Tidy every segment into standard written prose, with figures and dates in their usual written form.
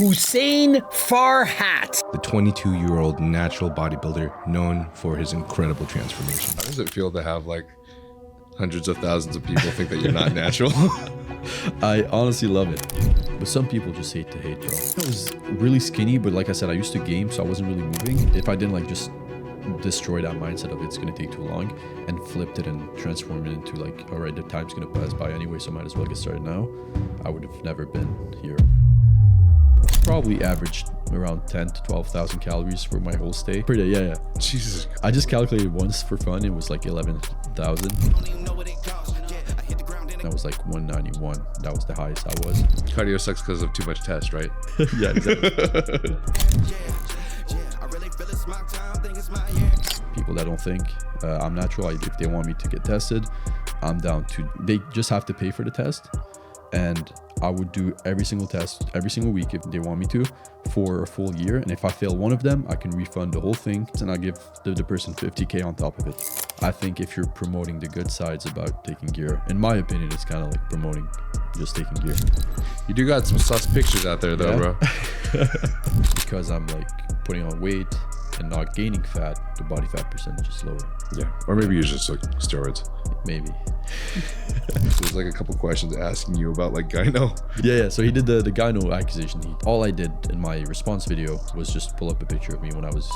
Hussein Farhat. The 22-year-old natural bodybuilder known for his incredible transformation. How does it feel to have like hundreds of thousands of people think that you're not natural? I honestly love it. But some people just hate to hate, bro. I was really skinny, but like I said, I used to game, so I wasn't really moving. If I didn't like just destroy that mindset of it's gonna take too long and flipped it and transformed it into like, all right, the time's gonna pass by anyway, so might as well get started now, I would have never been here. Probably averaged around 10 to 12,000 calories for my whole stay. Pretty, yeah. Jesus. I just calculated once for fun, it was like 11,000. That was like 191. That was the highest I was. Cardio sucks because of too much test, right? Yeah, exactly. People that don't think I'm natural, if they want me to get tested, I'm down to, they just have to pay for the test. And I would do every single test every single week if they want me to for a full year. And if I fail one of them, I can refund the whole thing and I give the person 50K on top of it. I think if you're promoting the good sides about taking gear, in my opinion, it's kind of like promoting just taking gear. You do got some sus pictures out there though, bro. Because I'm like putting on weight and not gaining fat, the body fat percentage is lower. Yeah, or maybe you just like steroids. Maybe. There's like a couple questions asking you about like gyno. Yeah. So he did the gyno accusation. All I did in my response video was just pull up a picture of me when I was.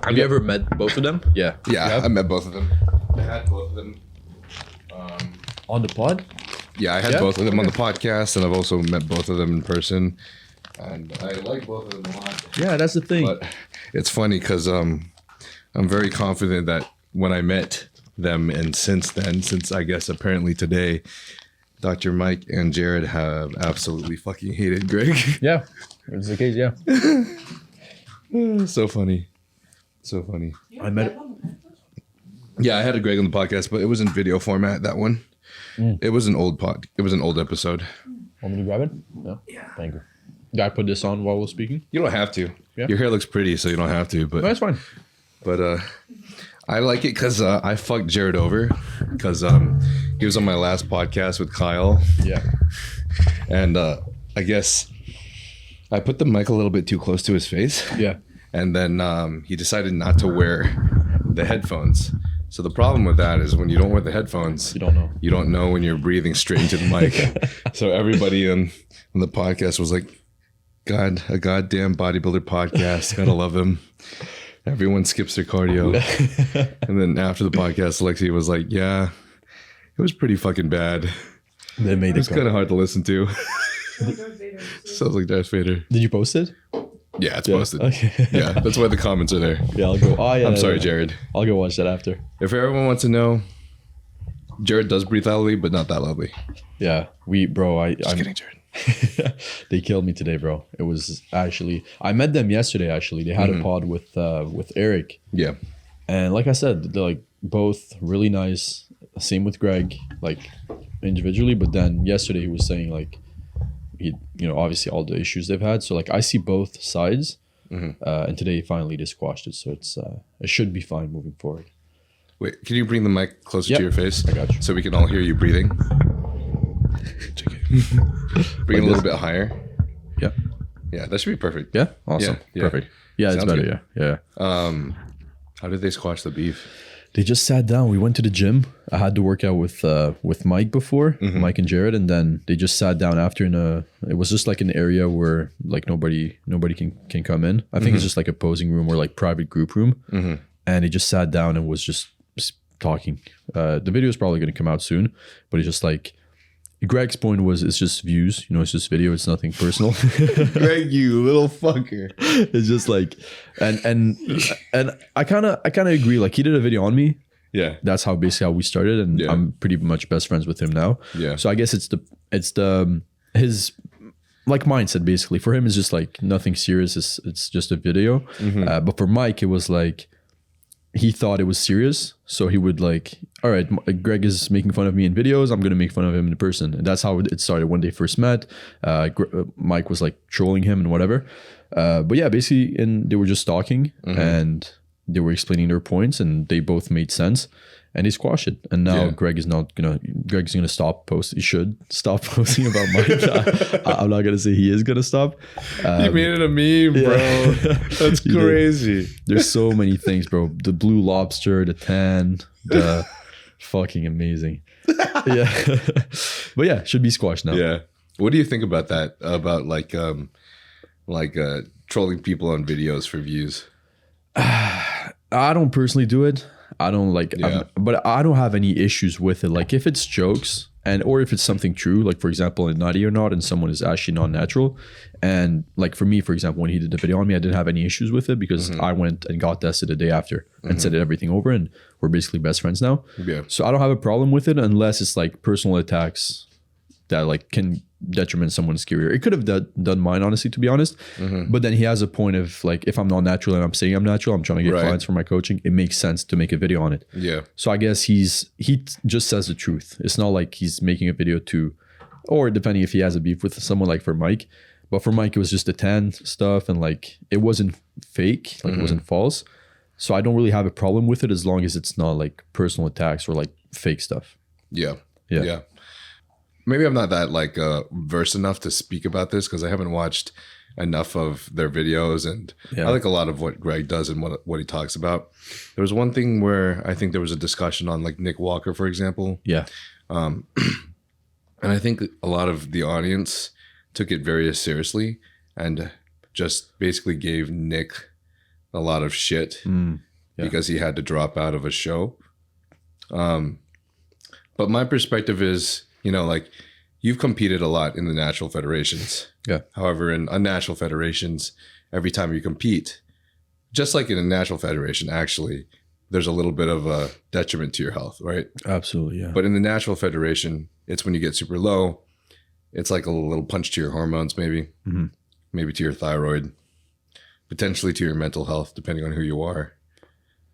Have you ever met both of them? Yeah. Yeah, I met both of them. I had both of them. On the pod? Yeah, I had both of them on the podcast, and I've also met both of them in person. And I like both of them a lot. Yeah, that's the thing. But it's funny because I'm very confident that when I met them, and since then, since I guess apparently today, Dr. Mike and Jared have absolutely fucking hated Greg. Yeah, it's the case, yeah. So funny. So funny. I met. Yeah, I had a Greg on the podcast, but it was in video format, that one. It was an old it was an old episode. Want me to grab it? No? Yeah. Thank you. Did I put this on while we're speaking? You don't have to. Yeah. Your hair looks pretty, so you don't have to. But No, that's fine. But I like it because I fucked Jared over because he was on my last podcast with Kyle. Yeah. And I guess I put the mic a little bit too close to his face. Yeah. And then he decided not to wear the headphones. So the problem with that is when you don't wear the headphones, You don't know. You don't know when you're breathing straight into the mic. So everybody on the podcast was like, God, a goddamn bodybuilder podcast. Gotta love him. Everyone skips their cardio. And then after the podcast, Alexi was like, yeah, it was pretty fucking bad. They made It was kind of hard to listen to. Sounds like Darth Vader. Did you post it? Yeah, it's posted. Okay. Yeah, that's why the comments are there. Yeah, I'll go. Oh, yeah. I'm sorry, Jared. I'll go watch that after. If everyone wants to know, Jared does breathe loudly, but not that loudly. Yeah, Just kidding, Jared. They killed me today, bro. It was actually, I met them yesterday. Actually, they had a pod with Eric. Yeah. And like I said, they're like both really nice. Same with Greg, like individually. But then yesterday he was saying like, obviously all the issues they've had. So like I see both sides. And today he finally just squashed it. So it should be fine moving forward. Wait, can you bring the mic closer to your face? I got you. So we can all hear you breathing. Bring it a little bit higher. Yeah. Yeah, that should be perfect. Yeah. Awesome. Yeah. Perfect. Yeah, Sounds it's better. good. Yeah. How did they squash the beef? They just sat down. We went to the gym. I had to work out with Mike before, Mike and Jared, and then they just sat down after it was just like an area where like nobody can come in. I think it's just like a posing room or like private group room. And they just sat down and was just talking. The video is probably going to come out soon, but it's just like Greg's point was it's just views, it's just video, it's nothing personal. Greg, you little fucker. It's just like and I kind of agree. Like he did a video on me. Yeah. That's how we started, and I'm pretty much best friends with him now. Yeah. So I guess it's his like mindset basically. For him it's just like nothing serious, it's just a video. But for Mike it was like he thought it was serious, so he would like, all right, Greg is making fun of me in videos, I'm gonna make fun of him in person. And that's how it started when they first met. Mike was like trolling him and whatever, but yeah, basically, and they were just talking and they were explaining their points and they both made sense. and he squashed it. And now Yeah. Greg's gonna stop posting. He should stop posting about Mike. I'm not gonna say he is gonna stop. You made it a meme, bro. That's You did. crazy. There's so many things, bro. The blue lobster, the tan, the fucking amazing. Yeah. But yeah, should be squashed now. Yeah. What do you think about that? About trolling people on videos for views? I don't personally do it. I don't like, Yeah. but I don't have any issues with it. Like if it's jokes or if it's something true, like for example, in Natty or not, and someone is actually not natural. And like for me, for example, when he did the video on me, I didn't have any issues with it because I went and got tested the day after and said everything over, and we're basically best friends now. Yeah. So I don't have a problem with it unless it's like personal attacks that like can detriment someone's career. It could have done mine, honestly, to be honest. But then he has a point of like, if I'm not natural and I'm saying I'm natural, I'm trying to get Right. clients for my coaching, it makes sense to make a video on it. Yeah. So I guess he just says the truth. It's not like he's making a video or depending if he has a beef with someone, like for Mike. But for Mike, it was just the tan stuff, and like it wasn't fake, like it wasn't false. So I don't really have a problem with it as long as it's not like personal attacks or like fake stuff. Yeah. Yeah. Yeah. Maybe I'm not that like versed enough to speak about this because I haven't watched enough of their videos, and Yeah. I like a lot of what Greg does and what he talks about. There was one thing where I think there was a discussion on like Nick Walker, for example. Yeah. And I think a lot of the audience took it very seriously and just basically gave Nick a lot of shit Yeah. because he had to drop out of a show. But my perspective is, like you've competed a lot in the natural federations. Yeah. However, in unnatural federations, every time you compete, just like in a natural federation, actually, there's a little bit of a detriment to your health, right? Absolutely. Yeah. But in the natural federation, it's when you get super low, it's like a little punch to your hormones, maybe, maybe to your thyroid, potentially to your mental health, depending on who you are.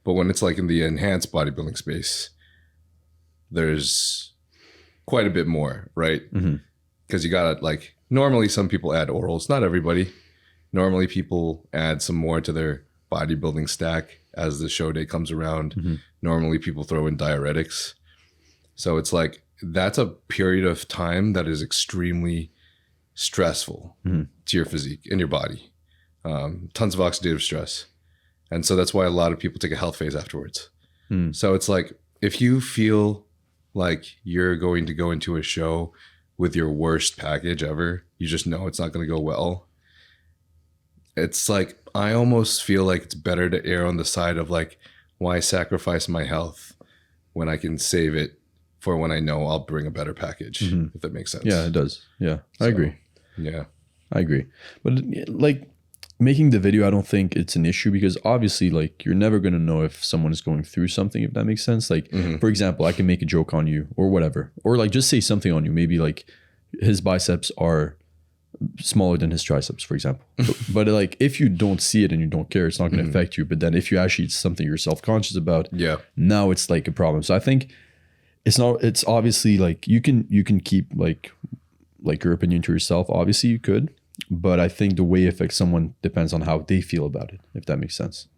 But when it's like in the enhanced bodybuilding space, there's quite a bit more, right? Because you got to like, normally some people add orals, not everybody. Normally people add some more to their bodybuilding stack as the show day comes around. Normally people throw in diuretics. So it's like, that's a period of time that is extremely stressful to your physique and your body. Tons of oxidative stress. And so that's why a lot of people take a health phase afterwards. So it's like, if you feel like you're going to go into a show with your worst package ever, you just know it's not going to go well. It's like, I almost feel like it's better to err on the side of like, why sacrifice my health when I can save it for when I know I'll bring a better package, if that makes sense. Yeah, it does. Yeah, I agree. Yeah. I agree. But like making the video, I don't think it's an issue because obviously like you're never going to know if someone is going through something, if that makes sense. Like for example, I can make a joke on you or whatever, or like just say something on you. Maybe like his biceps are smaller than his triceps, for example. But like if you don't see it and you don't care, it's not going to affect you. But then if you actually, it's something you're self-conscious about, now it's like a problem. So I think it's obviously like you can keep like your opinion to yourself. Obviously you could, but I think the way it affects someone depends on how they feel about it, if that makes sense.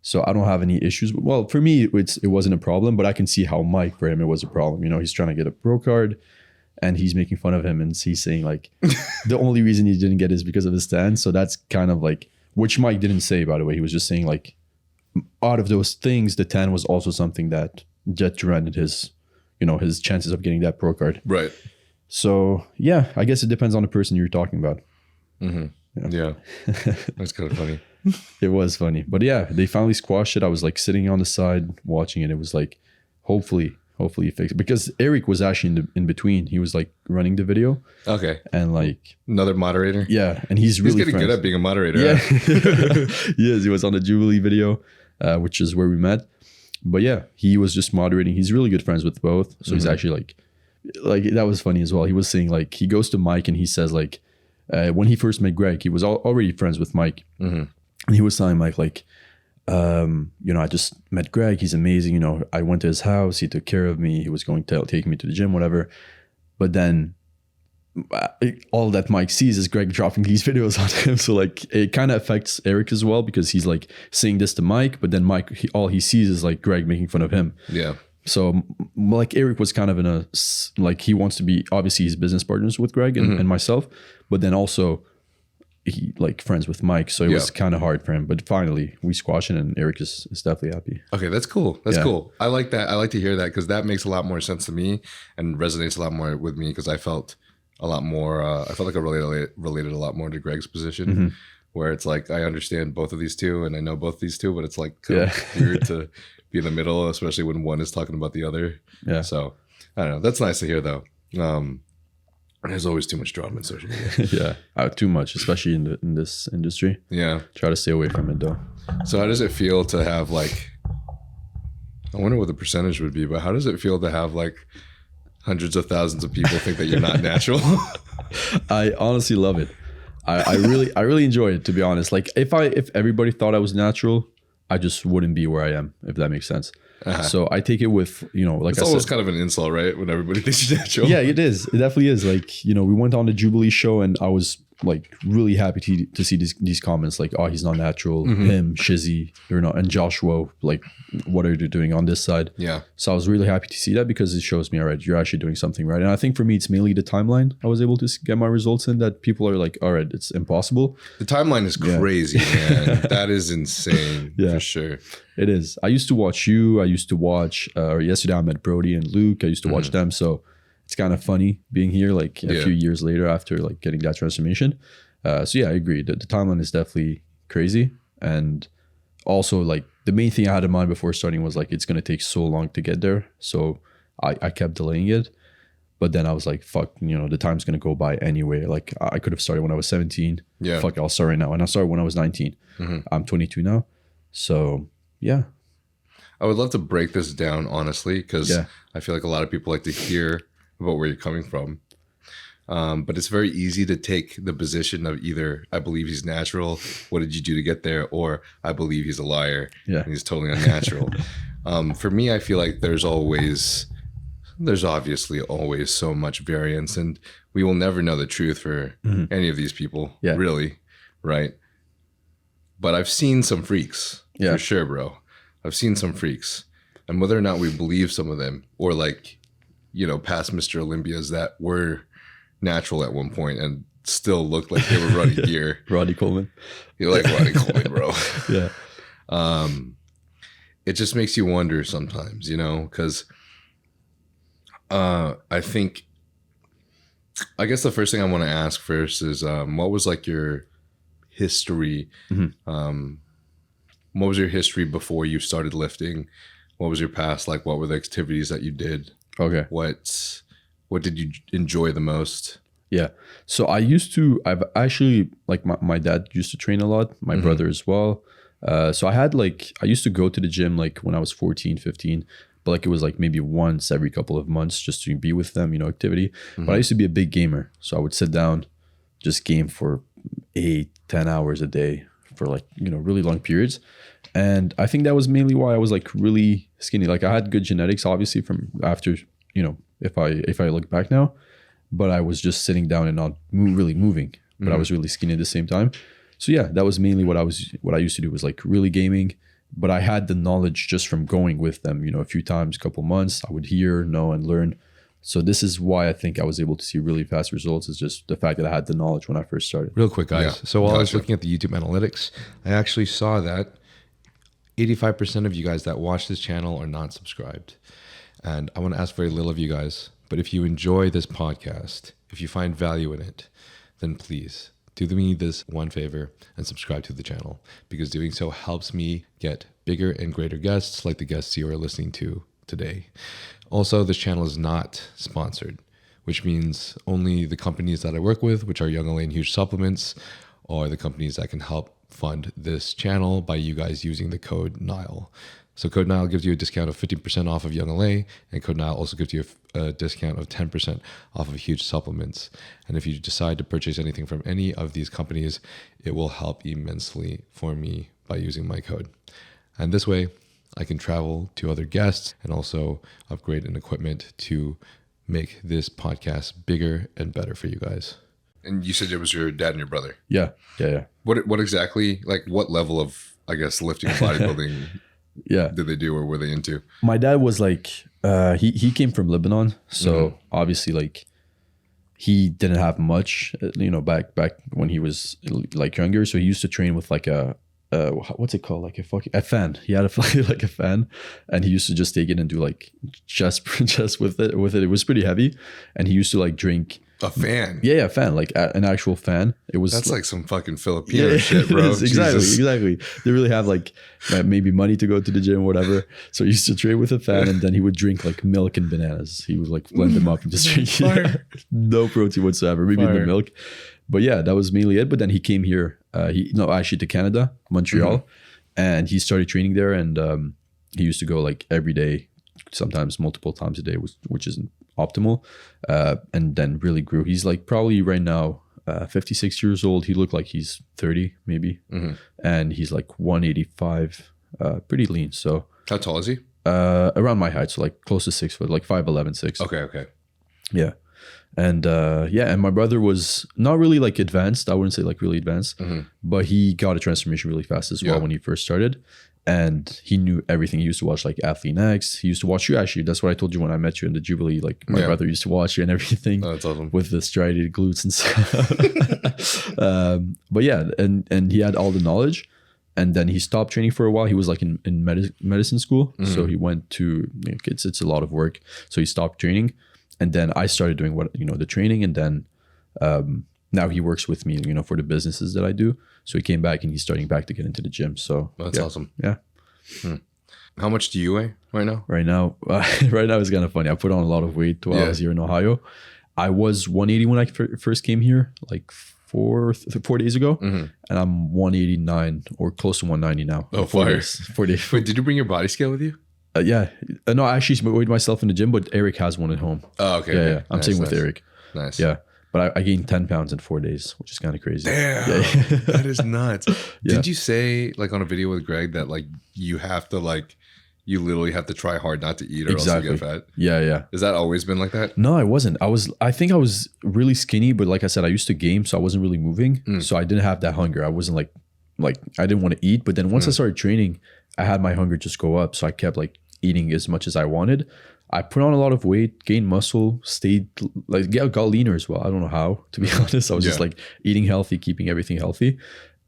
So I don't have any issues. Well, for me, it wasn't a problem, but I can see how Mike, for him, it was a problem. He's trying to get a pro card and he's making fun of him and he's saying like, the only reason he didn't get it is because of his tan. So that's kind of like, which Mike didn't say, by the way. He was just saying like, out of those things, the tan was also something that detrimented his chances of getting that pro card. Right. So yeah, I guess it depends on the person you're talking about. Yeah. That's kind of funny. It was funny, but yeah, they finally squashed it. I was like sitting on the side watching it. It was like, hopefully he fixed it, because Eric was actually in between. He was like running the video. Okay. And like another moderator. Yeah, and he's really getting good at being a moderator. Yeah. Yes, he was on the Jubilee video, which is where we met. But yeah, he was just moderating. He's really good friends with both. So he's actually like that was funny as well. He was saying like, he goes to Mike and he says like, when he first met Greg, he was already friends with Mike. And he was telling Mike like, I just met Greg. He's amazing. I went to his house. He took care of me. He was going to take me to the gym, whatever. But then all that Mike sees is Greg dropping these videos on him. So like it kind of affects Eric as well, because he's like saying this to Mike, but then Mike, all he sees is like Greg making fun of him. Yeah. So like Eric was kind of in a, like he wants to be, obviously he's business partners with Greg and myself, but then also he like friends with Mike. So it was kind of hard for him, but finally we squashed it and Eric is definitely happy. Okay, that's cool. That's cool. I like that. I like to hear that because that makes a lot more sense to me and resonates a lot more with me because I felt a lot more, I felt like I related a lot more to Greg's position where it's like, I understand both of these two and I know both these two, but it's like kind of weird to be in the middle, especially when one is talking about the other. Yeah. So I don't know. That's nice to hear though. There's always too much drama in social media. Too much, especially in this industry. Yeah. Try to stay away from it though. So how does it feel to have like, I wonder what the percentage would be, but how does it feel to have like hundreds of thousands of people think that you're not natural? I honestly love it. I really enjoy it, to be honest. Like if everybody thought I was natural, I just wouldn't be where I am, if that makes sense. So I take it with, like it's almost kind of an insult, right? When everybody thinks you're natural. Yeah, it is. It definitely is. Like, we went on the Jubilee show and I was like really happy to see these comments like, oh, he's not natural. Him, Shizzy, they're not, and Joshua, like, what are you doing on this side? Yeah. So I was really happy to see that because it shows me, all right, you're actually doing something right. And I think for me, it's mainly the timeline. I was able to get my results in that people are like, all right, it's impossible. The timeline is crazy, man. That is insane for sure. It is. I used to watch you. I used to watch, yesterday I met Brody and Luke. I used to watch them. So it's kind of funny being here like a few years later after like getting that transformation. So yeah, I agree. The timeline is definitely crazy. And also like the main thing I had in mind before starting was like, it's going to take so long to get there. So I kept delaying it. But then I was like, fuck, the time's going to go by anyway. Like I could have started when I was 17. Yeah. Fuck, I'll start right now. And I started when I was 19. I'm 22 now. So yeah. I would love to break this down, honestly, because I feel like a lot of people like to hear about where you're coming from. But it's very easy to take the position of either, I believe he's natural, what did you do to get there? Or I believe he's a liar and he's totally unnatural. For me, I feel like there's obviously always so much variance and we will never know the truth for any of these people, really, right? But I've seen some freaks, for sure, bro. I've seen some freaks. And whether or not we believe some of them or like, past Mr. Olympias that were natural at one point and still looked like they were running gear. Roddy Coleman. You're like Roddy Coleman, bro. Yeah. It just makes you wonder sometimes, because I guess the first thing I want to ask first is what was like your history? What was your history before you started lifting? What was your past like? What were the activities that you did? Okay. What did you enjoy the most? Yeah. So I've actually, like my dad used to train a lot, my brother as well. So I used to go to the gym like when I was 14, 15, but like it was like maybe once every couple of months just to be with them, activity. But I used to be a big gamer. So I would sit down, just game for 8-10 hours a day for like, really long periods. And I think that was mainly why I was like really skinny. Like I had good genetics, obviously from after, if I look back now, but I was just sitting down and not really moving, but I was really skinny at the same time. So yeah, that was mainly what I used to do was like really gaming, but I had the knowledge just from going with them, a few times, a couple months, I would hear, know, and learn. So this is why I think I was able to see really fast results is just the fact that I had the knowledge when I first started. Real quick, guys. Yeah. So while I was looking at the YouTube analytics, I actually saw that 85% of you guys that watch this channel are not subscribed. And I want to ask very little of you guys, but if you enjoy this podcast, if you find value in it, then please do me this one favor and subscribe to the channel because doing so helps me get bigger and greater guests like the guests you are listening to today. Also, this channel is not sponsored, which means only the companies that I work with, which are Young LA and Huge Supplements, are the companies that can help fund this channel by you guys using the code NILE. So code NILE gives you a discount of 15% off of Young LA, and code NILE also gives you a discount of 10% off of Huge Supplements. And if you decide to purchase anything from any of these companies, it will help immensely for me by using my code. And this way, I can travel to other guests and also upgrade an equipment to make this podcast bigger and better for you guys. And you said it was your dad and your brother. Yeah. What exactly, like what level of, I guess, lifting and bodybuilding Yeah. did they do or were they into? My dad was like, he came from Lebanon. So obviously like he didn't have much, back when he was like younger. So he used to train with like what's it called? Like a fan. He had like a fan, and he used to just take it and do like chest with it. It was pretty heavy, and he used to like drink. A fan? Yeah, a fan, like an actual fan. It was That's like some fucking Filipino shit, bro. Exactly. They really have like maybe money to go to the gym or whatever. So he used to train with a fan, and then he would drink like milk and bananas. He would like blend them up and just drink no protein whatsoever, maybe in the milk. But yeah, that was mainly it. But then he came here, actually to Canada, Montreal, and he started training there. And he used to go like every day, sometimes multiple times a day, which isn't optimal, and then really grew. He's like probably right now 56 years old. He looked like he's 30 maybe, and he's like 185, pretty lean. So how tall is he? Around my height, so like close to 6 foot, like 5'11", 6. Okay. Yeah. And and my brother was not really like advanced. I wouldn't say like really advanced, but he got a transformation really fast as well when he first started. And he knew everything. He used to watch like Athlete Next. He used to watch you, actually. That's what I told you when I met you in the Jubilee. Like my brother used to watch you and everything. Oh, that's awesome. With the striated glutes and stuff. But yeah, and he had all the knowledge. And then he stopped training for a while. He was like in medicine school. So he went to, it's a lot of work. So he stopped training. And then I started doing the training. And then now he works with me, for the businesses that I do. So he came back and he's starting back to get into the gym. So that's awesome. Yeah. How much do you weigh right now? Right now it's kind of funny. I put on a lot of weight while I was here in Ohio. I was 180 when I first came here, like 4 days ago, and I'm 189 or close to 190 now. Oh, 4 days. 4 days. Wait, did you bring your body scale with you? Yeah. No, I actually weighed myself in the gym, but Eric has one at home. Oh, okay. Yeah. I'm staying with Eric. Nice. Yeah. But I gained 10 pounds in 4 days, which is kind of crazy. Damn, that is nuts. Did you say like on a video with Greg that like you have to like, you literally have to try hard not to eat or else you get fat? Yeah. Has that always been like that? No, I wasn't. I think I was really skinny, but like I said, I used to game, so I wasn't really moving. So I didn't have that hunger. I wasn't like I didn't want to eat. But then once I started training, I had my hunger just go up. So I kept like eating as much as I wanted. I put on a lot of weight, gained muscle, got leaner as well. I don't know how, to be honest. I was just like eating healthy, keeping everything healthy.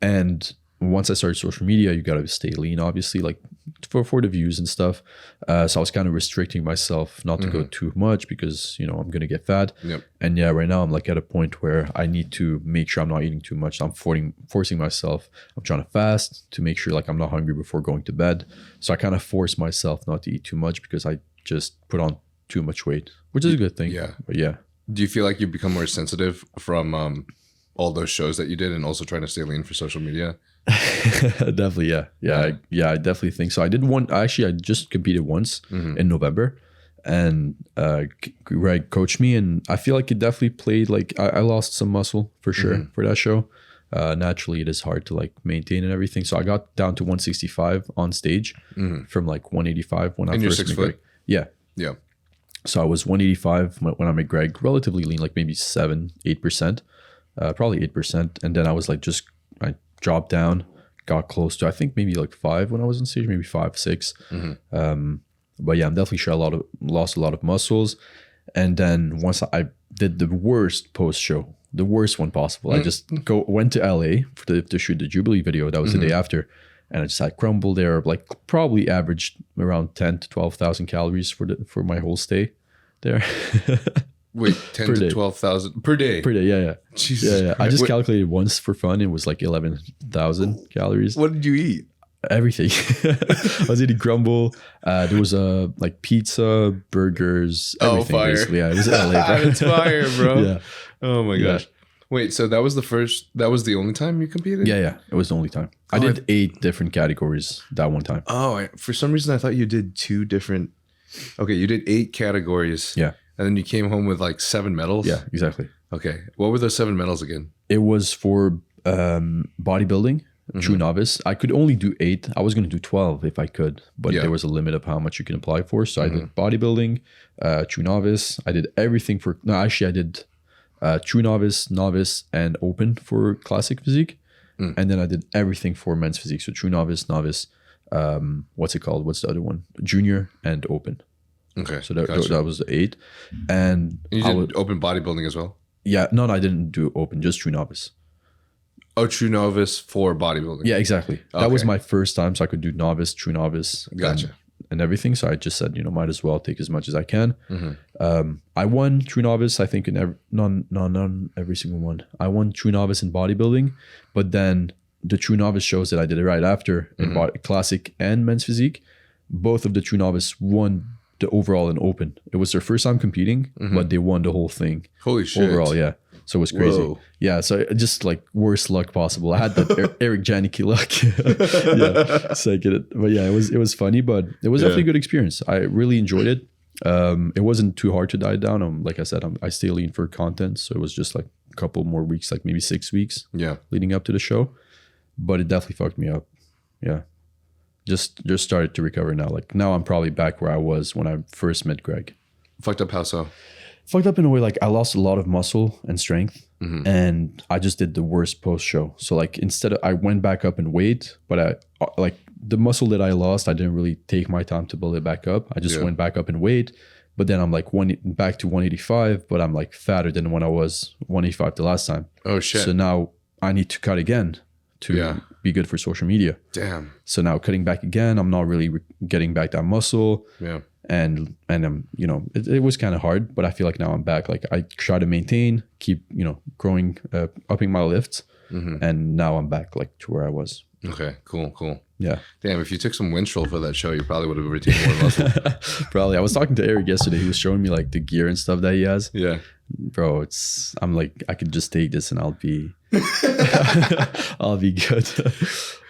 And once I started social media, you got to stay lean, obviously, like for the views and stuff. So I was kind of restricting myself not to go too much because, I'm going to get fat. Yep. And yeah, right now I'm like at a point where I need to make sure I'm not eating too much. I'm forcing myself. I'm trying to fast to make sure like I'm not hungry before going to bed. So I kind of force myself not to eat too much because I just put on too much weight, which is a good thing. Yeah. But yeah. Do you feel like you've become more sensitive from all those shows that you did and also trying to stay lean for social media? Definitely. Yeah. I definitely think so. I just competed once in November, and Greg coached me, and I feel like it definitely played, like I lost some muscle for sure for that show. Naturally it is hard to like maintain and everything. So I got down to 165 on stage from like 185 when I first met Greg. Yeah. So I was 185 when I met Greg, relatively lean, like maybe 8%, probably 8%. And then I was like, I dropped down, got close to, I think maybe like 5 when I was on stage, maybe 5, 6. But yeah, I'm definitely sure lost a lot of muscles. And then once I did the worst post show, the worst one possible, I just went to LA to shoot the Jubilee video. That was the day after. And I just had crumble there, like probably averaged around 10 to 12,000 calories for my whole stay there. Wait, 10 to 12,000 per day? Per day, yeah. Jesus Christ. I just calculated once for fun. It was like 11,000 calories. What did you eat? Everything. I was eating crumble. There was like pizza, burgers, everything. Fire. Basically. Yeah, it was LA, bro. It's fire, bro. Yeah. Oh my gosh. Wait, so that was the only time you competed? Yeah. It was the only time. I did 8 different categories that one time. Oh, for some reason I thought you did 2 different. Okay, you did 8 categories. Yeah. And then you came home with like 7 medals? Yeah, exactly. Okay. What were those 7 medals again? It was for bodybuilding, true novice. I could only do 8. I was going to do 12 if I could, but there was a limit of how much you can apply for. So I did bodybuilding, true novice. I did everything I did true novice, and open for classic physique. And then I did everything for men's physique. So true novice, what's it called? What's the other one? Junior and open. Okay. So that was the 8. And you did open bodybuilding as well? Yeah, no, I didn't do open, just true novice. Oh, true novice for bodybuilding. Yeah, exactly. Okay. That was my first time, so I could do novice, true novice, Gotcha. and everything. So I just said, might as well take as much as I can. I won true novice, I think, in not every single one. I won true novice in bodybuilding, but then the true novice shows that I did it right after in classic and men's physique, both of the true novice won the overall and open. It was their first time competing, but they won the whole thing. Holy shit. Overall, yeah. So it was crazy. Whoa. Yeah, so just like worst luck possible. I had that Eric Janicki luck. Yeah, so I get it. But yeah, it was funny, but it was definitely a good experience. I really enjoyed it. It wasn't too hard to diet down. Like I said, I stay lean for content, so it was just like a couple more weeks, like maybe 6 weeks. Yeah, leading up to the show, but it definitely fucked me up. Yeah, just started to recover now. Like now, I'm probably back where I was when I first met Greg. Fucked up how so? Fucked up in a way, like I lost a lot of muscle and strength, and I just did the worst post show. So like instead of, I went back up in weight, but I like the muscle that I lost, I didn't really take my time to build it back up. I just went back up in weight, but then I'm like back to 185, but I'm like fatter than when I was 185 the last time. Oh shit. So now I need to cut again to be good for social media. Damn. So now cutting back again, I'm not really getting back that muscle. Yeah. And I'm, it was kind of hard, but I feel like now I'm back. Like I try to maintain, keep, growing, upping my lifts. And now I'm back like to where I was. Okay, cool. Yeah. Damn, if you took some Winstrol for that show, you probably would have retained more muscle. Probably. I was talking to Eric yesterday. He was showing me like the gear and stuff that he has. Yeah. Bro, I'm like, I could just take this and I'll be good.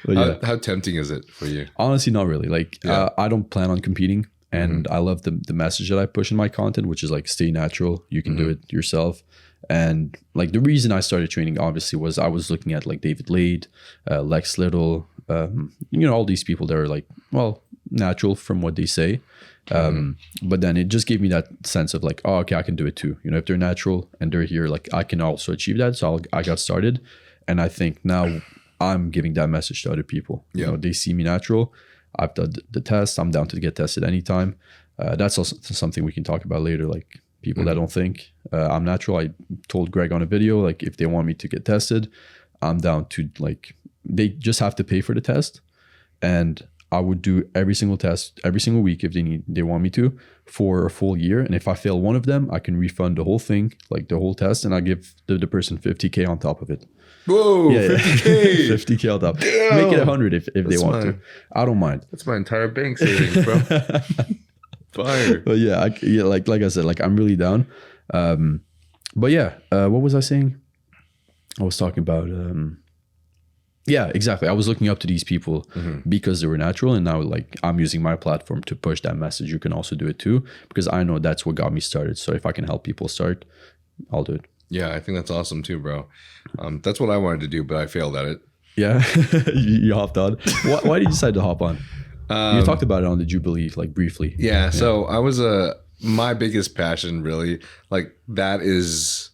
But How tempting is it for you? Honestly, not really. Like, I don't plan on competing. And I love the message that I push in my content, which is like, stay natural. You can do it yourself. And like the reason I started training obviously was I was looking at like David Lade, Lex Little, all these people that are like, well, natural from what they say. But then it just gave me that sense of like, oh, okay, I can do it too. If they're natural and they're here, like I can also achieve that. So I got started. And I think now I'm giving that message to other people. They see me natural. I've done the test. I'm down to get tested anytime. That's also something we can talk about later. Like people that don't think I'm natural. I told Greg on a video, like if they want me to get tested, I'm down to like, they just have to pay for the test. And I would do every single test every single week if they want me to for a full year. And if I fail one of them, I can refund the whole thing, like the whole test. And I give the person $50K on top of it. Whoa, yeah, $50K. $50K on top. Damn. Make it 100 if they want to. I don't mind. That's my entire bank savings, bro. Fire. But like I said, like I'm really down. But yeah, what was I saying? I was talking about yeah, exactly. I was looking up to these people because they were natural, and now like I'm using my platform to push that message. You can also do it too, because I know that's what got me started. So if I can help people start, I'll do it. Yeah, I think that's awesome too, bro. That's what I wanted to do, but I failed at it. Yeah, you hopped on. Why did you decide to hop on? You talked about it on the Jubilee, like briefly. Yeah, so I was my biggest passion, really, like that is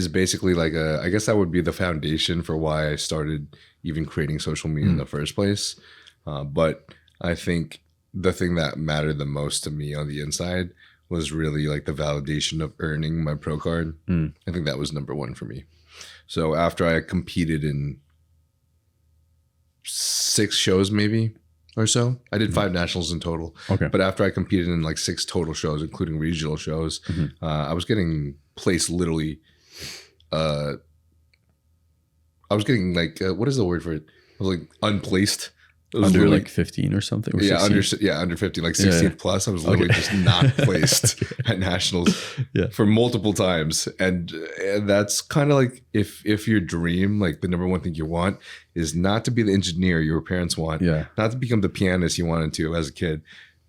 basically like I guess that would be the foundation for why I started even creating social media in the first place. But I think the thing that mattered the most to me on the inside was really like the validation of earning my pro card. I think that was number one for me. So after I competed in 6 shows maybe or so, I did 5 nationals in total. Okay. But after I competed in like 6 total shows, including regional shows, I was getting placed literally. I was getting like, what is the word for it? I was like unplaced. Under like 15 or something? Or yeah, under 15, like 16th plus. I was literally just not placed at nationals for multiple times. And that's kind of like if your dream, like the number one thing you want is not to be the engineer your parents want, not to become the pianist you wanted to as a kid,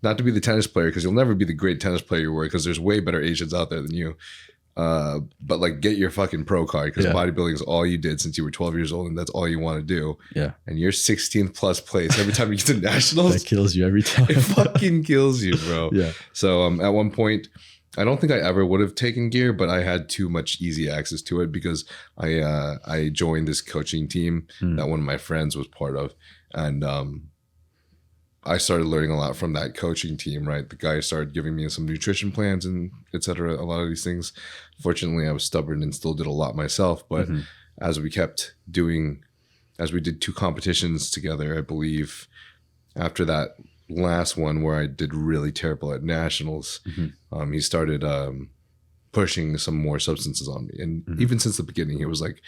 not to be the tennis player, because you'll never be the great tennis player you were, because there's way better Asians out there than you. But like get your fucking pro card, because bodybuilding is all you did since you were 12 years old, and that's all you want to do. Yeah. And you're 16th plus place every time you get to nationals. That kills you every time. It fucking kills you, bro. Yeah. So at one point, I don't think I ever would have taken gear, but I had too much easy access to it because I joined this coaching team that one of my friends was part of, and I started learning a lot from that coaching team. Right, the guy started giving me some nutrition plans and etc. A lot of these things. Fortunately, I was stubborn and still did a lot myself. But as we did 2 competitions together, I believe after that last one where I did really terrible at nationals, he started pushing some more substances on me. And even since the beginning, he was like,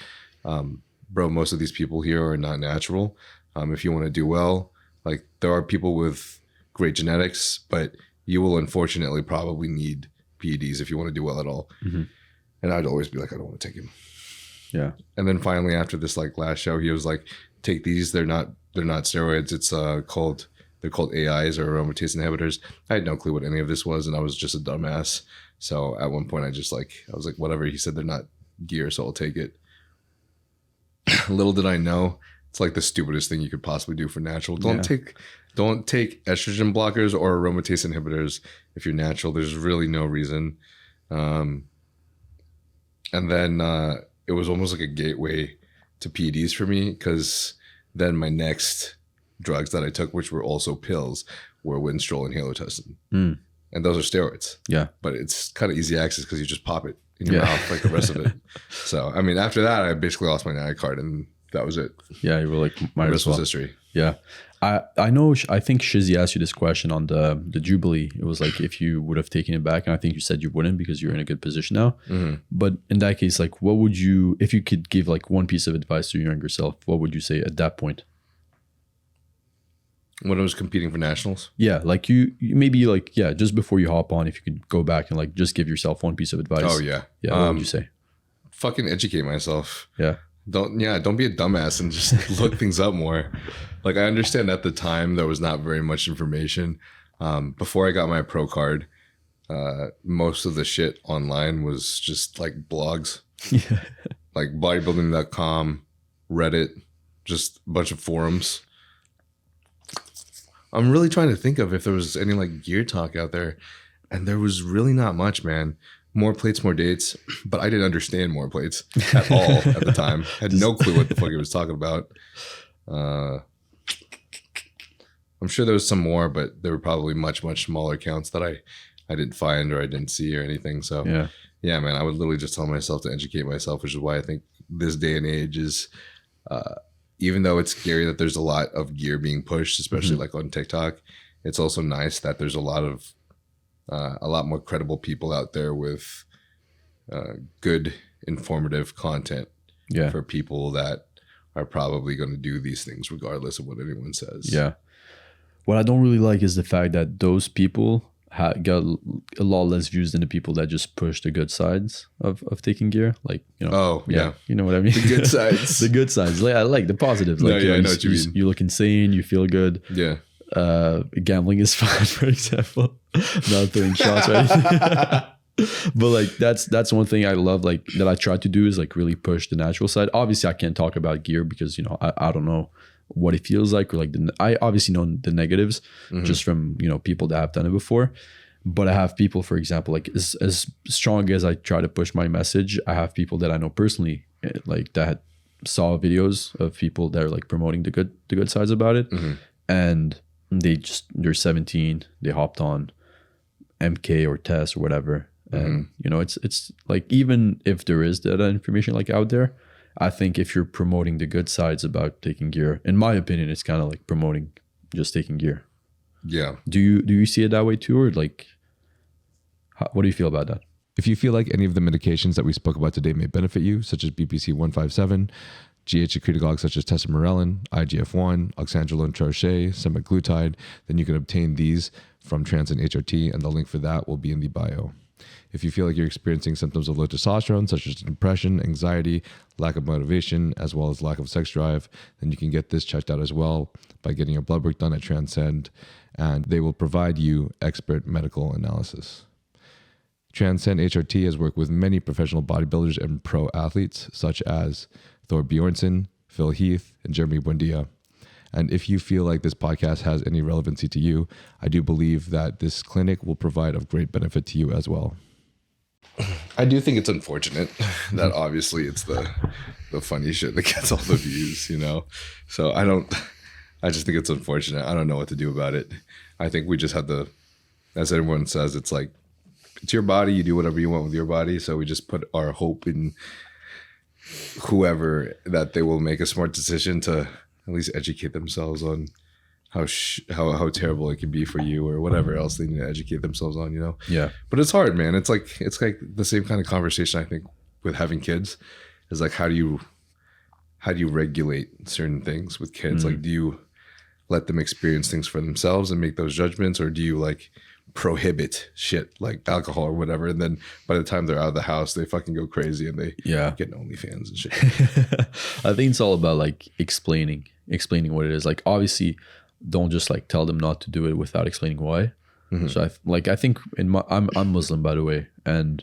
bro, most of these people here are not natural. If you want to do well, like there are people with great genetics, but you will unfortunately probably need PEDs if you want to do well at all. And I'd always be like, I don't want to take him. Yeah. And then finally after this like last show, he was like, take these. They're not steroids. It's they're called AIs or aromatase inhibitors. I had no clue what any of this was, and I was just a dumbass. So at one point I was like, whatever. He said they're not gear, so I'll take it. Little did I know, it's like the stupidest thing you could possibly do for natural. Don't take estrogen blockers or aromatase inhibitors if you're natural. There's really no reason. And then it was almost like a gateway to PEDs for me, because then my next drugs that I took, which were also pills, were Winstrol and Halotestin. And those are steroids. Yeah. But it's kind of easy access because you just pop it in your mouth like the rest of it. So, I mean, after that, I basically lost my Natty card and that was it. Yeah, you were like, the rest was history. Yeah. I know, I think Shizzy asked you this question on the Jubilee. It was like, if you would have taken it back, and I think you said you wouldn't because you're in a good position now. But in that case, like, what would you, if you could give like one piece of advice to your younger self, what would you say at that point? When I was competing for nationals? Yeah, like you maybe like, just before you hop on, if you could go back and like just give yourself one piece of advice. Oh, yeah. Yeah, what would you say? Fucking educate myself. Yeah. Don't be a dumbass and just look things up more. Like, I understand at the time there was not very much information. Before I got my pro card, most of the shit online was just like blogs. Yeah. Like bodybuilding.com, Reddit, just a bunch of forums. I'm really trying to think of if there was any like gear talk out there, and there was really not much, man. More plates, more dates, but I didn't understand more plates at all at the time. I had no clue what the fuck he was talking about. I'm sure there was some more, but there were probably much, much smaller accounts that I didn't find or I didn't see or anything. So yeah, man, I would literally just tell myself to educate myself, which is why I think this day and age is, even though it's scary that there's a lot of gear being pushed, especially like on TikTok, it's also nice that there's a lot more credible people out there with good, informative content for people that are probably going to do these things regardless of what anyone says. Yeah. What I don't really like is the fact that those people got a lot less views than the people that just push the good sides of taking gear. Like, you know. Oh, yeah. You know what I mean? The good sides. The good sides. Like, I like the positives. Like, I know what you mean. You look insane. You feel good. Yeah. Gambling is fine, for example. Not throwing shots or anything. But like that's one thing I love, like that I try to do is like really push the natural side. Obviously I can't talk about gear because, you know, I don't know what it feels like, or like I obviously know the negatives just from, you know, people that have done it before. But I have people, for example, like as strong as I try to push my message, I have people that I know personally, like that saw videos of people that are like promoting the good sides about it, and they're 17, they hopped on MK or Test or whatever, and you know, it's like, even if there is that information like out there, I think if you're promoting the good sides about taking gear, in my opinion, it's kind of like promoting just taking gear. Yeah. Do you see it that way too, or like, what do you feel about that? If you feel like any of the medications that we spoke about today may benefit you, such as BPC 157, GH secretagogues such as Tesamorelin, IGF1, oxandrolone troche, Semaglutide, then you can obtain these from Trensparent HRT, and the link for that will be in the bio. If you feel like you're experiencing symptoms of low testosterone, such as depression, anxiety, lack of motivation, as well as lack of sex drive, then you can get this checked out as well by getting your blood work done at Transcend, and they will provide you expert medical analysis. Transcend HRT has worked with many professional bodybuilders and pro athletes, such as Thor Bjornsson, Phil Heath, and Jeremy Buendia. And if you feel like this podcast has any relevancy to you, I do believe that this clinic will provide of great benefit to you as well. I do think it's unfortunate that obviously it's the funny shit that gets all the views, you know? So I just think it's unfortunate. I don't know what to do about it. I think we just have to, as everyone says, it's like, it's your body, you do whatever you want with your body. So we just put our hope in whoever, that they will make a smart decision to at least educate themselves on how terrible it can be for you, or whatever else they need to educate themselves on, you know? Yeah. But it's hard, man. It's like the same kind of conversation I think with having kids is like, how do you regulate certain things with kids? Like, do you let them experience things for themselves and make those judgments, or do you like prohibit shit like alcohol or whatever, and then by the time they're out of the house they fucking go crazy and they get OnlyFans and shit? I think it's all about like explaining what it is. Like, obviously don't just like tell them not to do it without explaining why. So I think I'm Muslim, by the way, and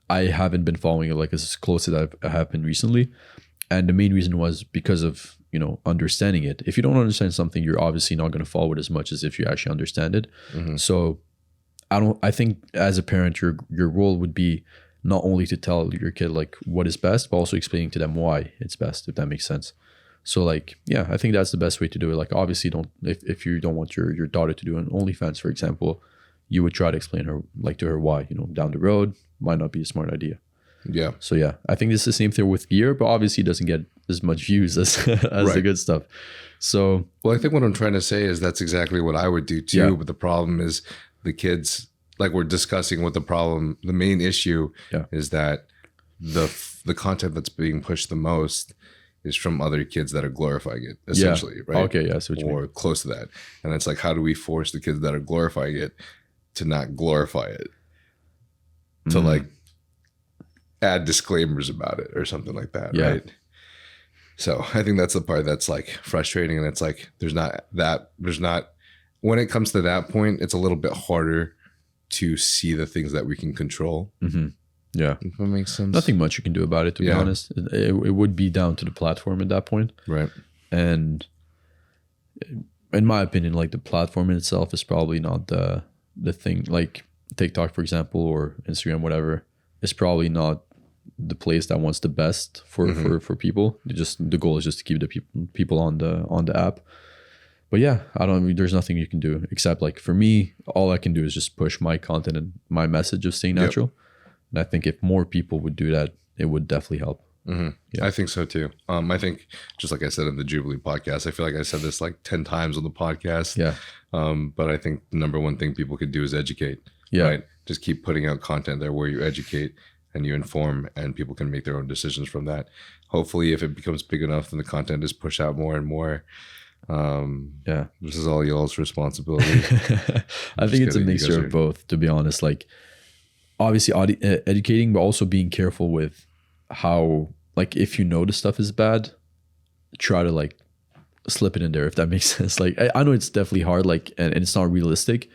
I haven't been following it like as close as I have been recently, and the main reason was because of, you know, understanding it. If you don't understand something, you're obviously not going to follow it as much as if you actually understand it. So I think as a parent, your role would be not only to tell your kid like what is best, but also explaining to them why it's best, if that makes sense. So like, yeah, I think that's the best way to do it. Like, obviously if you don't want your daughter to do an OnlyFans, for example, you would try to explain to her why, you know, down the road might not be a smart idea. Yeah. So yeah, I think it's the same thing with gear, but obviously it doesn't get as much views as the good stuff. So, well, I think what I'm trying to say is that's exactly what I would do too. But the problem is the kids, like we're discussing what the main issue is that the content that's being pushed the most is from other kids that are glorifying it, essentially, right? Okay, yeah, so or close to that. And it's like, how do we force the kids that are glorifying it to not glorify it? To like add disclaimers about it or something like that, right? So I think that's the part that's like frustrating, and it's like there's not when it comes to that point, it's a little bit harder to see the things that we can control. Yeah, if that makes sense. Nothing much you can do about it, to be honest. It would be down to the platform at that point, right? And in my opinion, like the platform in itself is probably not the thing. Like TikTok, for example, or Instagram, whatever, is probably not the place that wants the best for people. The goal is just to keep the people on the app. But yeah, there's nothing you can do except, like, for me, all I can do is just push my content and my message of staying natural. And I think if more people would do that, it would definitely help. I think so too. I think, just like I said in the Jubilee podcast, I feel like I said this like 10 times on the podcast. But I think the number one thing people could do is educate. Right? Just keep putting out content there where you educate and you inform, and people can make their own decisions from that. Hopefully, if it becomes big enough, then the content is pushed out more and more. This is all y'all's responsibility. I think it's a mixture of both, to be honest. Like, obviously educating, but also being careful with how, like, if you know the stuff is bad, try to like slip it in there, if that makes sense. Like, I know it's definitely hard, like, and it's not realistic,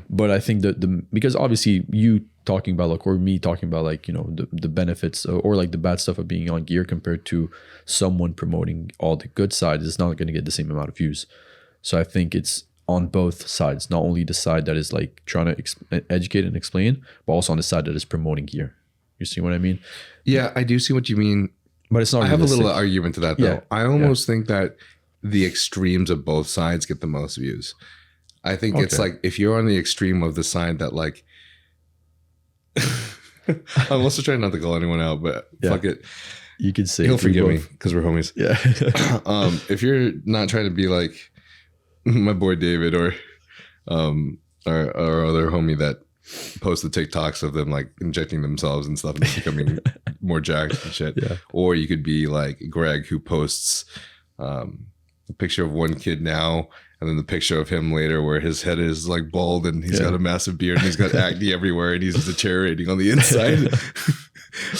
but I think that because obviously you talking about, like, or me talking about, like, you know, the benefits or like the bad stuff of being on gear compared to someone promoting all the good sides is not going to get the same amount of views. So I think it's on both sides, not only the side that is like trying to educate and explain, but also on the side that is promoting gear. You see what I mean? Yeah, I do see what you mean, but it's not realistic. I have a little argument to that, though. I almost think that the extremes of both sides get the most views. I think it's like, if you're on the extreme of the side that, like, I'm also trying not to call anyone out, but fuck it. You can say he'll forgive me because we're homies. Yeah. If you're not trying to be like my boy David or our other homie that post the TikToks of them like injecting themselves and stuff and becoming more jacked and shit. Or you could be like Greg, who posts a picture of one kid now and then the picture of him later where his head is like bald and he's got a massive beard and he's got acne everywhere and he's deteriorating on the inside.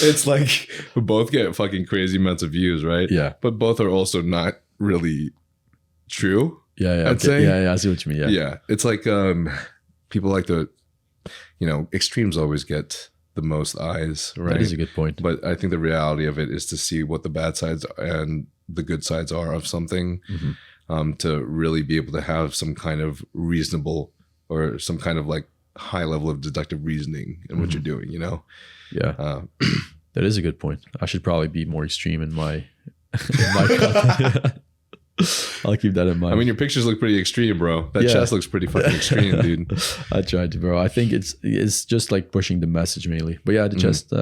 It's like both get fucking crazy amounts of views, right? Yeah. But both are also not really true. I'd say. I see what you mean. Yeah. It's like people like to, you know, extremes always get the most eyes, right? That is a good point. But I think the reality of it is to see what the bad sides and the good sides are of something, to really be able to have some kind of reasonable or some kind of like high level of deductive reasoning in what you're doing, you know? Yeah. That is a good point. I should probably be more extreme in my content. I'll keep that in mind. I mean, your pictures look pretty extreme, bro. That chest looks pretty fucking extreme, dude. I tried to, bro. I think it's just like pushing the message mainly. But yeah, the chest,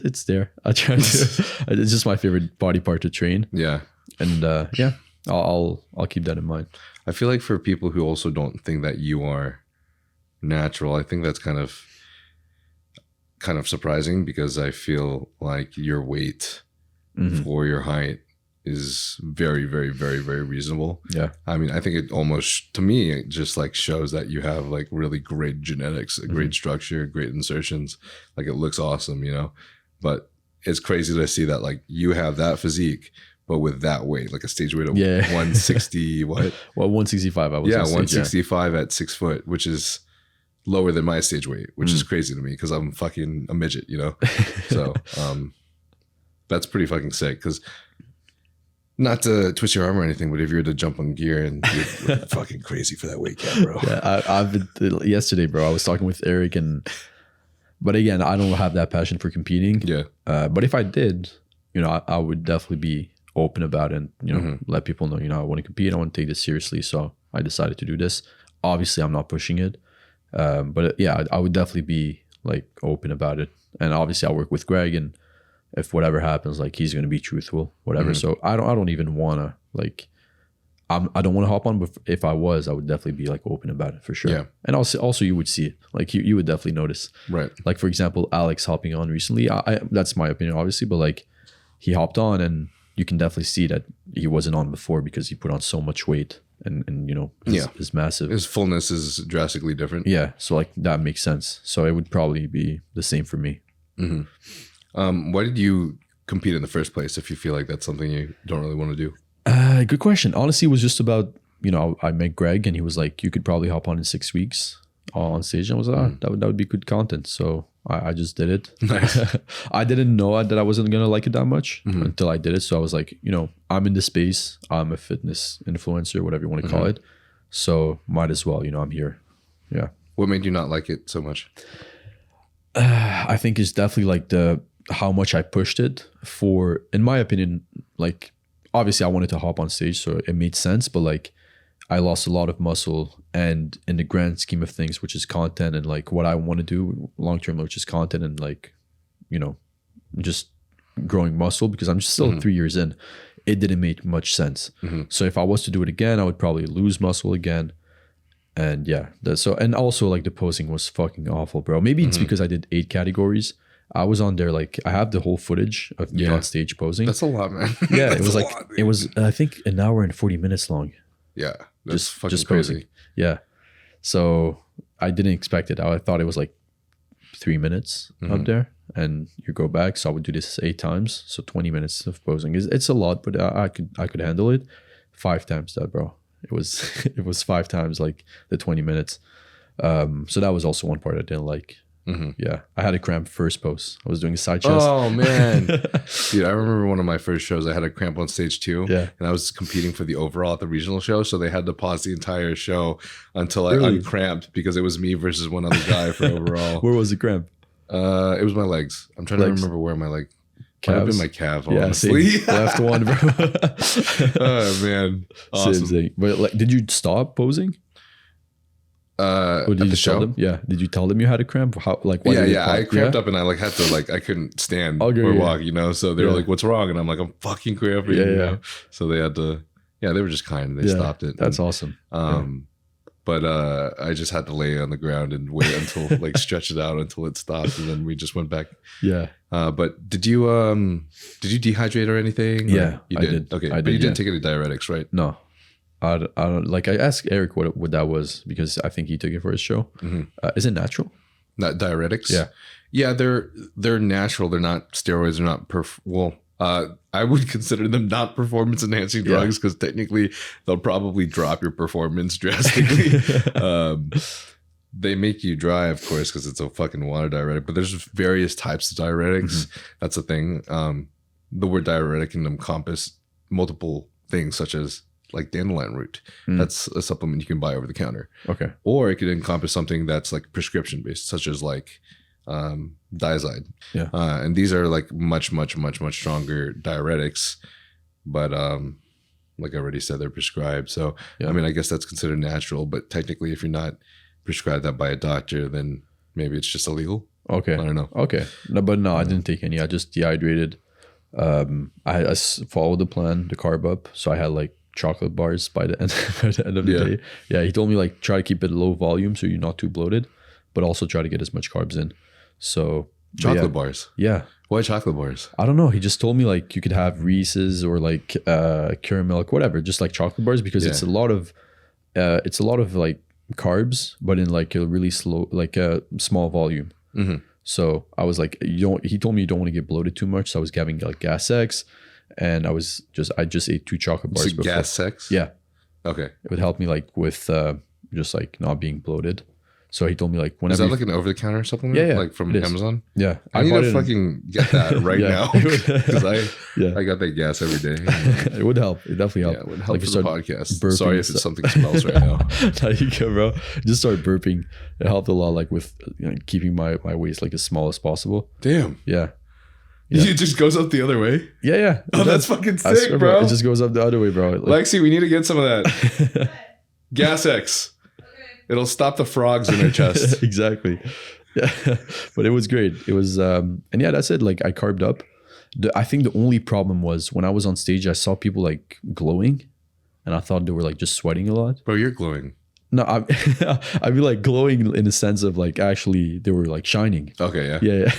it's there. I tried to. It's just my favorite body part to train. Yeah. And yeah, I'll keep that in mind. I feel like for people who also don't think that you are natural, I think that's kind of surprising, because I feel like your weight for your height is very, very, very, very reasonable. Yeah. I mean, I think it almost, to me, it just like shows that you have like really great genetics, great structure, great insertions. Like, it looks awesome, you know? But it's crazy to see that like you have that physique, but with that weight, like a stage weight of 160, what? Well, 165, I was Yeah, 165 at 6 foot, which is lower than my stage weight, which is crazy to me because I'm fucking a midget, you know? So that's pretty fucking sick, because not to twist your arm or anything, but if you were to jump on gear, and you're fucking crazy for that weight cap, bro. Yeah, I've been, yesterday, bro, I was talking with Eric, but again, I don't have that passion for competing. Yeah. But if I did, you know, I would definitely be open about it and, you know, let people know, you know, I want to compete. I want to take this seriously. So I decided to do this. Obviously, I'm not pushing it. But yeah, I would definitely be like open about it. And obviously I work with Greg, and if whatever happens, like, he's going to be truthful, whatever. So I don't even want to like, I don't want to hop on, but if I was, I would definitely be like open about it for sure. Yeah. And also you would see it, like you would definitely notice. Right. Like, for example, Alex hopping on recently, I that's my opinion, obviously, but like, he hopped on, and you can definitely see that he wasn't on before because he put on so much weight, and you know, is massive. His fullness is drastically different. Yeah. So like, that makes sense. So it would probably be the same for me. Why did you compete in the first place if you feel like that's something you don't really want to do? Good question. Honestly, it was just about, you know, I met Greg, and he was like, you could probably hop on in 6 weeks on stage. And I was like, that would be good content. So I just did it. Nice. I didn't know that I wasn't going to like it that much until I did it. So I was like, you know, I'm in this space. I'm a fitness influencer, whatever you want to call it. So might as well, you know, I'm here. Yeah. What made you not like it so much? I think it's definitely like how much I pushed it for, in my opinion, like, obviously I wanted to hop on stage, so it made sense, but like, I lost a lot of muscle, and in the grand scheme of things, which is content, and like what I want to do long-term, which is content, and like, you know, just growing muscle, because I'm still 3 years in, it didn't make much sense. So if I was to do it again, I would probably lose muscle again. And yeah, and also like the posing was fucking awful, bro. Maybe it's because I did 8 categories. I was on there, like, I have the whole footage of me on stage posing. That's a lot, man. Yeah, it was like, it was, I think, an hour and 40 minutes long. Yeah, that's fucking crazy. Posing. Yeah. So I didn't expect it. I thought it was like 3 minutes up there, and you go back. So I would do this 8 times. So 20 minutes of posing. It's a lot, but I could handle it. 5 times that, bro. It was 5 times like the 20 minutes. So that was also one part I didn't like. Yeah, I had a cramp first pose. I was doing a side chest. Oh man, dude! I remember one of my first shows. I had a cramp on stage 2. Yeah, and I was competing for the overall at the regional show, so they had to pause the entire show until I uncramped, because it was me versus one other guy for overall. Where was the cramp? It was my legs. I'm trying to remember where my leg. Might have been my calf, honestly. Yeah, left one, bro. Oh man, awesome. Same thing. But like, did you stop posing? Or did you tell them? Yeah. Did you tell them you had a cramp? How, like, I cramped up, and I like had to, like, I couldn't stand or walk, you know? So they were like, what's wrong? And I'm like, I'm fucking cramping, you know? So they had to, they were just kind. They stopped it. That's awesome. But I just had to lay on the ground and wait until, like, stretch it out until it stopped. And then we just went back. Yeah. But did you dehydrate or anything? Yeah, you did. I did. Okay. But you didn't take any diuretics, right? No. I don't like. I asked Eric what that was, because I think he took it for his show. Is it natural? Not diuretics. Yeah, they're natural. They're not steroids. They're not I would consider them not performance enhancing drugs, because technically they'll probably drop your performance drastically. They make you dry, of course, because it's a fucking water diuretic. But there's various types of diuretics. That's the thing. The word diuretic can encompass multiple things, such as like dandelion root. That's a supplement you can buy over the counter. Okay. Or it could encompass something that's like prescription based, such as like Diazide. Yeah. And these are like much stronger diuretics, but like I already said, they're prescribed. So Yeah. I mean, I guess that's considered natural, but technically if you're not prescribed that by a doctor, then maybe it's just illegal. Okay. I don't know. Okay. No, but no, I didn't take any. I just dehydrated. I followed the plan, the carb up. So I had like chocolate bars by the end of the day. Yeah. He told me like try to keep it low volume so you're not too bloated, but also try to get as much carbs in. So Chocolate bars. Yeah. Why chocolate bars? I don't know. He just told me like you could have Reese's or like caramel, whatever, just like chocolate bars because it's a lot of like carbs, but in like a really slow, like a small volume. Mm-hmm. So I was like, he told me you don't want to get bloated too much. So I was having like gas X, and I just ate 2 chocolate bars. So gas sex? Yeah. Okay. It would help me like with just like not being bloated. So he told me like whenever. Is that like an over-the-counter supplement? Yeah, like from Amazon? Yeah. I need to fucking get that right now because I got that gas every day. It would help. It definitely helped. Yeah, it would help like for the podcast. burping Sorry if something smells right now. There you go, bro. Just start burping. It helped a lot, like with keeping my waist like as small as possible. Damn. Yeah. It just goes up the other way? Yeah. Oh, that's fucking sick, bro. It just goes up the other way, bro. Like, Lexi, we need to get some of that. Gas X. It'll stop the frogs in her chest. Exactly. Yeah. But it was great. It was, and yeah, that's it. Like I carved up. I think the only problem was when I was on stage, I saw people like glowing and I thought they were like just sweating a lot. Bro, you're glowing. No, I mean like glowing in the sense of like actually they were like shining. Okay, yeah. Yeah.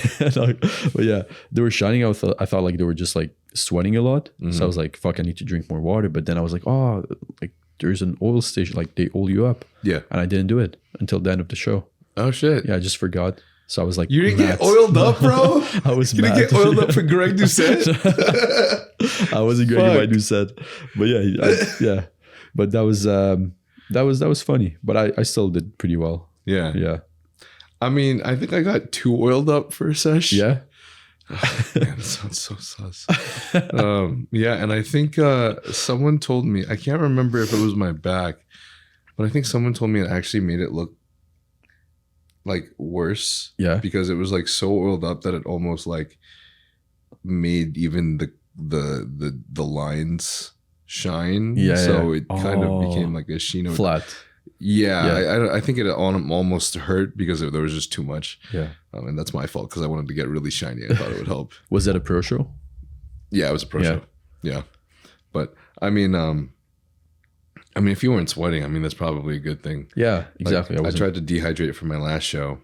But yeah, they were shining. I thought like they were just like sweating a lot. Mm-hmm. So I was like, fuck, I need to drink more water. But then I was like, oh, like there's an oil station, like they oil you up. Yeah. And I didn't do it until the end of the show. Oh shit. Yeah, I just forgot. So I was like, you didn't get oiled up, bro? I was you didn't get oiled up for Greg Doucette? I wasn't Greg by Doucette. But yeah, But that was funny. But I still did pretty well. Yeah. Yeah. I mean, I think I got too oiled up for a sesh. Yeah. Oh, man, that sounds so sus. Yeah, and I think someone told me, I can't remember if it was my back, but I think someone told me it actually made it look like worse. Yeah. Because it was like so oiled up that it almost like made even the lines shine. Yeah. So it kind of became like a sheen. Flat. Yeah. I think it almost hurt because there was just too much. Yeah. And that's my fault because I wanted to get really shiny. I thought it would help. Was that a pro show? Yeah, it was a pro show. Yeah. But I mean, if you weren't sweating, I mean, that's probably a good thing. Yeah, exactly. Like, I tried to dehydrate for my last show.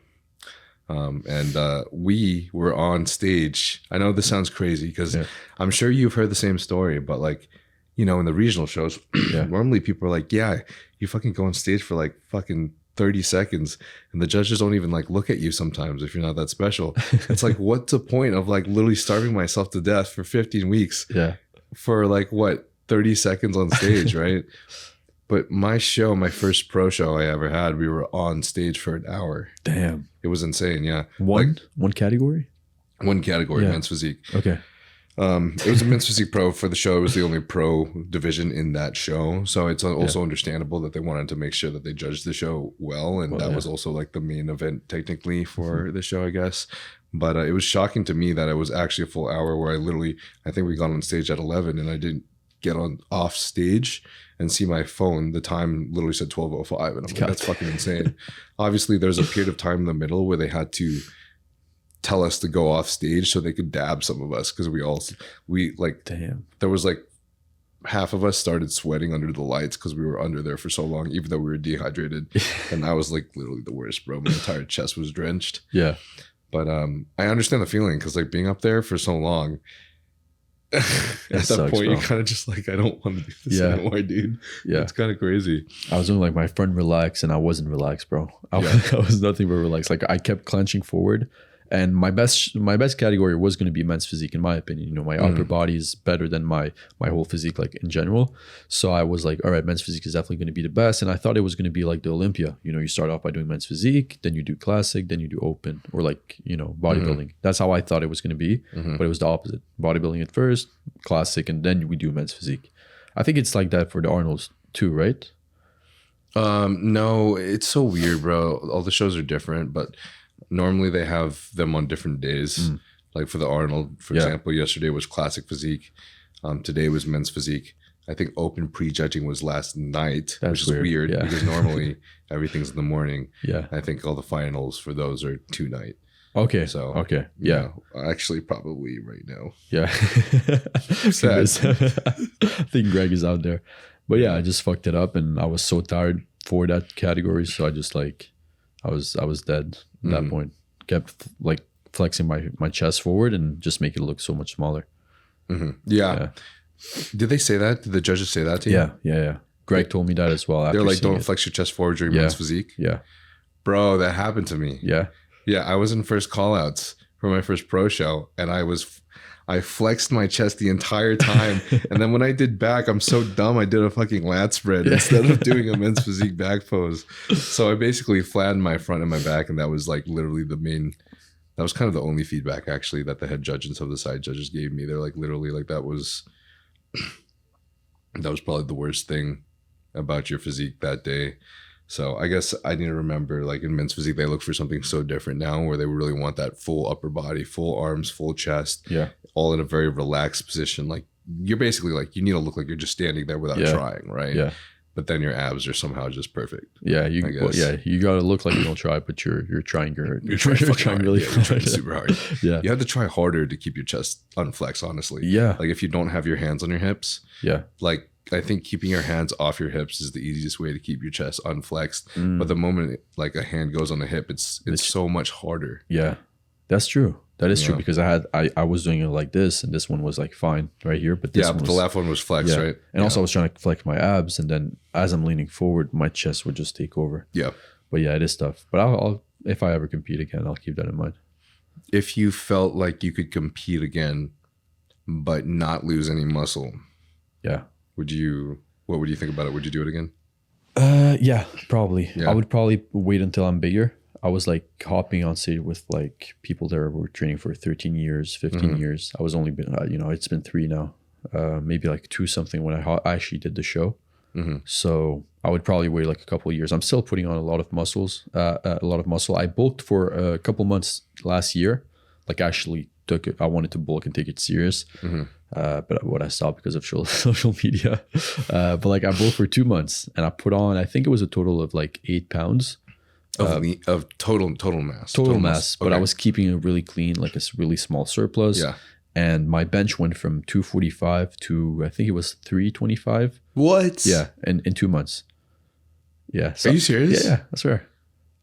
And we were on stage. I know this sounds crazy because I'm sure you've heard the same story, but like, you know, in the regional shows, normally people are like, yeah, you fucking go on stage for like fucking 30 seconds and the judges don't even like look at you sometimes if you're not that special. It's like, what's the point of like literally starving myself to death for 15 weeks for like what, 30 seconds on stage, right? But my show, my first pro show I ever had, we were on stage for an hour. Damn. It was insane, yeah. One category? One category, men's physique. Okay. It was a men's physique pro for the show. It was the only pro division in that show. So it's also understandable that they wanted to make sure that they judged the show well. And that was also like the main event technically for the show, I guess. But it was shocking to me that it was actually a full hour where I think we got on stage at 11 and I didn't get off stage and see my phone. The time literally said 12:05 and I'm like, that's fucking insane. Obviously there's a period of time in the middle where they had to tell us to go off stage so they could dab some of us because there was like half of us started sweating under the lights because we were under there for so long, even though we were dehydrated. And I was like literally the worst, bro. My entire chest was drenched. Yeah. But I understand the feeling because like being up there for so long, at that sucks, point, bro. you're kind of just like, I don't want to do this anymore, dude. Yeah. It's kind of crazy. I was doing like my friend relax and I wasn't relaxed, bro. I was nothing but relaxed. Like I kept clenching forward. And my best category was going to be men's physique, in my opinion. You know, my upper body is better than my whole physique, like in general. So I was like, all right, men's physique is definitely going to be the best. And I thought it was going to be like the Olympia. You know, you start off by doing men's physique, then you do classic, then you do open, or like, you know, bodybuilding. That's how I thought it was going to be. But it was the opposite. Bodybuilding at first, classic, and then we do men's physique. I think it's like that for the Arnolds too, right? No, it's so weird, bro. All the shows are different, but Normally they have them on different days. Like for the Arnold, for example, yesterday was classic physique. Today was men's physique. I think open prejudging was last night, which is weird because normally everything's in the morning. Yeah. I think all the finals for those are tonight. Okay. So yeah. Actually, probably right now. Yeah. Sad. I think Greg is out there, but yeah, I just fucked it up, and I was so tired for that category, so I just like, I was dead at that point. Kept like flexing my chest forward and just make it look so much smaller. Yeah. Did they say that? Did the judges say that to you? Yeah. Greg told me that as well. They're like, don't flex your chest forward during men's physique. Yeah. Bro, that happened to me. Yeah. Yeah, I was in first call-outs for my first pro show, and I flexed my chest the entire time. And then when I did back, I'm so dumb, I did a fucking lat spread instead of doing a men's physique back pose. So I basically flattened my front and my back, and that was like literally that was kind of the only feedback actually that the head judge and some of the side judges gave me. They're like, literally, like that was probably the worst thing about your physique that day. So I guess I need to remember, like in men's physique, they look for something so different now, where they really want that full upper body, full arms, full chest, all in a very relaxed position. Like you're basically like, you need to look like you're just standing there without trying, right? Yeah. But then your abs are somehow just perfect. Yeah, you gotta look like you don't try, but you're trying you're trying really hard. You're trying super hard. Yeah, you have to try harder to keep your chest unflexed. Honestly, like if you don't have your hands on your hips, like I think keeping your hands off your hips is the easiest way to keep your chest unflexed. But the moment like a hand goes on the hip, it's so much harder. Yeah, that's true. That is true, because I was doing it like this, and this one was like fine right here, but this but the left one was flexed, right? And also I was trying to flex my abs, and then as I'm leaning forward, my chest would just take over. Yeah, but yeah, it is tough. But I'll if I ever compete again, I'll keep that in mind. If you felt like you could compete again, but not lose any muscle, what would you think about it? Would you do it again? Yeah, probably. I would probably wait until I'm bigger. I was like hopping on stage with like people that were training for 13 years, 15 years. I was only been, it's been 3 now, maybe like 2 something when I actually did the show. So I would probably wait like a couple of years. I'm still putting on a lot of muscle. I bulked for a couple months last year. Like actually I wanted to bulk and take it serious. But what I stopped because of social media. But like I bulked for 2 months, and I put on, I think it was a total of like 8 pounds. Of total mass. Total mass. But I was keeping it really clean, like a really small surplus. Yeah. And my bench went from 245 to I think it was 325. What? Yeah, in 2 months. Yeah. So, are you serious? Yeah, I swear.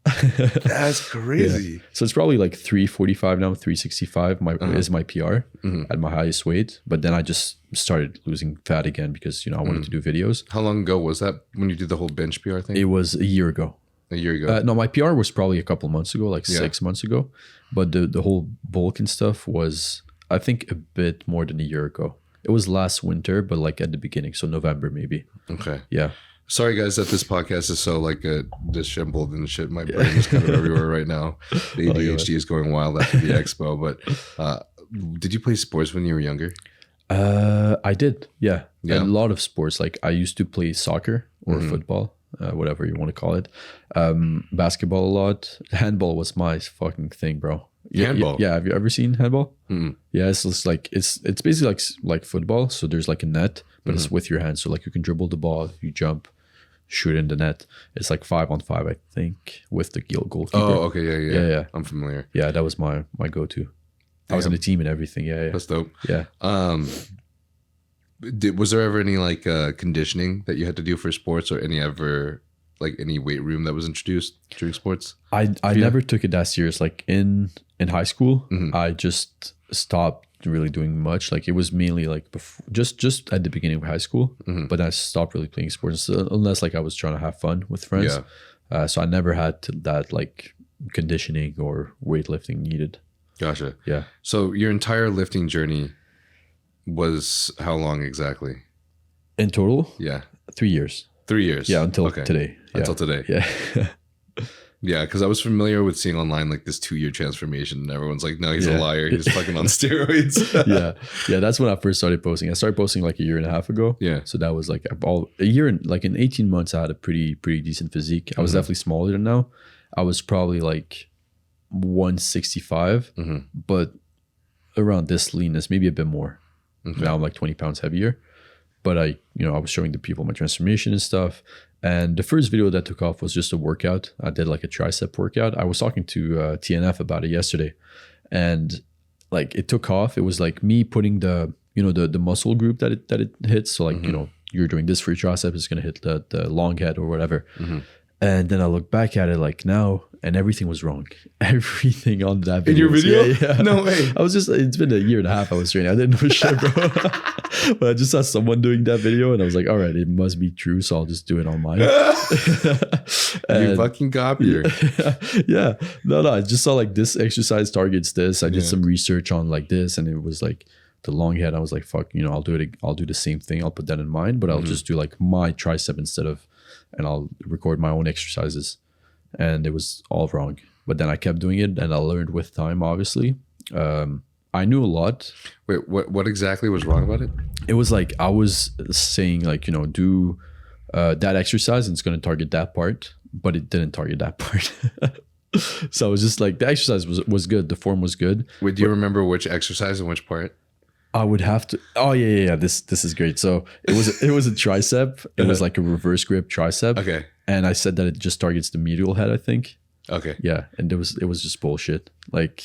That's crazy. Yeah. So it's probably like 345 now, 365 is my PR at my highest weight. But then I just started losing fat again because, I wanted to do videos. How long ago was that when you did the whole bench PR thing? It was a year ago. A year ago? No, my PR was probably a couple months ago, like 6 months ago. But the whole bulk and stuff was, I think, a bit more than a year ago. It was last winter, but like at the beginning. So November maybe. Okay. Yeah. Sorry guys that this podcast is so like disheveled and shit. My brain is kind of everywhere right now. The ADHD is going wild after the expo. But did you play sports when you were younger? I did. Yeah. A lot of sports. Like I used to play soccer or football. Whatever you want to call it. Basketball a lot. Handball was my fucking thing, bro. Handball? Yeah. Have you ever seen handball? Yeah, it's just like, it's basically like football. So there's like a net, but it's with your hands. So like you can dribble the ball, you jump, shoot in the net. It's like 5-on-5, I think, with the goalkeeper. Oh, okay. Yeah. I'm familiar. Yeah, that was my go-to. I was in the team and everything. Yeah. That's dope. Yeah. Was there ever any like conditioning that you had to do for sports, or any weight room that was introduced during sports? I never took it that serious. Like in high school, I just stopped really doing much. Like it was mainly like just at the beginning of high school, but I stopped really playing sports unless like I was trying to have fun with friends. Yeah. So I never had that like conditioning or weightlifting needed. Gotcha. Yeah. So your entire lifting journey was how long exactly? In total? Yeah. 3 years. 3 years. Yeah, until today. Yeah. Until today. Yeah. Yeah, because I was familiar with seeing online like this 2-year transformation, and everyone's like, "No, he's a liar. He's fucking on steroids." Yeah. That's when I first started posting. I started posting like a year and a half ago. Yeah. So that was like a year and like in 18 months, I had a pretty decent physique. I was definitely smaller than now. I was probably like 165, but around this leanness, maybe a bit more. Now I'm like 20 pounds heavier, but I was showing the people my transformation and stuff. And the first video that took off was just a workout. I did like a tricep workout. I was talking to TNF about it yesterday, and like it took off. It was like me putting the muscle group that it hits. So like, you're doing this for your tricep, it's going to hit the long head or whatever. And then I look back at it like now, and everything was wrong. Everything on that video. In your video? Yeah. No way. It's been a year and a half I was training. I didn't know shit, bro. But I just saw someone doing that video and I was like, all right, it must be true. So I'll just do it on mine. You fucking copier. Yeah. No, I just saw like this exercise targets this. I did some research on like this, and it was like the long head. I was like, fuck, I'll do it. I'll do the same thing. I'll put that in mind, but I'll just do like my tricep and I'll record my own exercises. And it was all wrong. But then I kept doing it, and I learned with time, obviously. I knew a lot. Wait, what exactly was wrong about it? It was like I was saying like, do that exercise and it's going to target that part, but it didn't target that part. So I was just like, the exercise was good. The form was good. Wait, do you remember which exercise and which part? I would have to. Oh yeah. This is great. So it was a tricep. It was like a reverse grip tricep. Okay. And I said that it just targets the medial head, I think. Okay. Yeah, and it was just bullshit. Like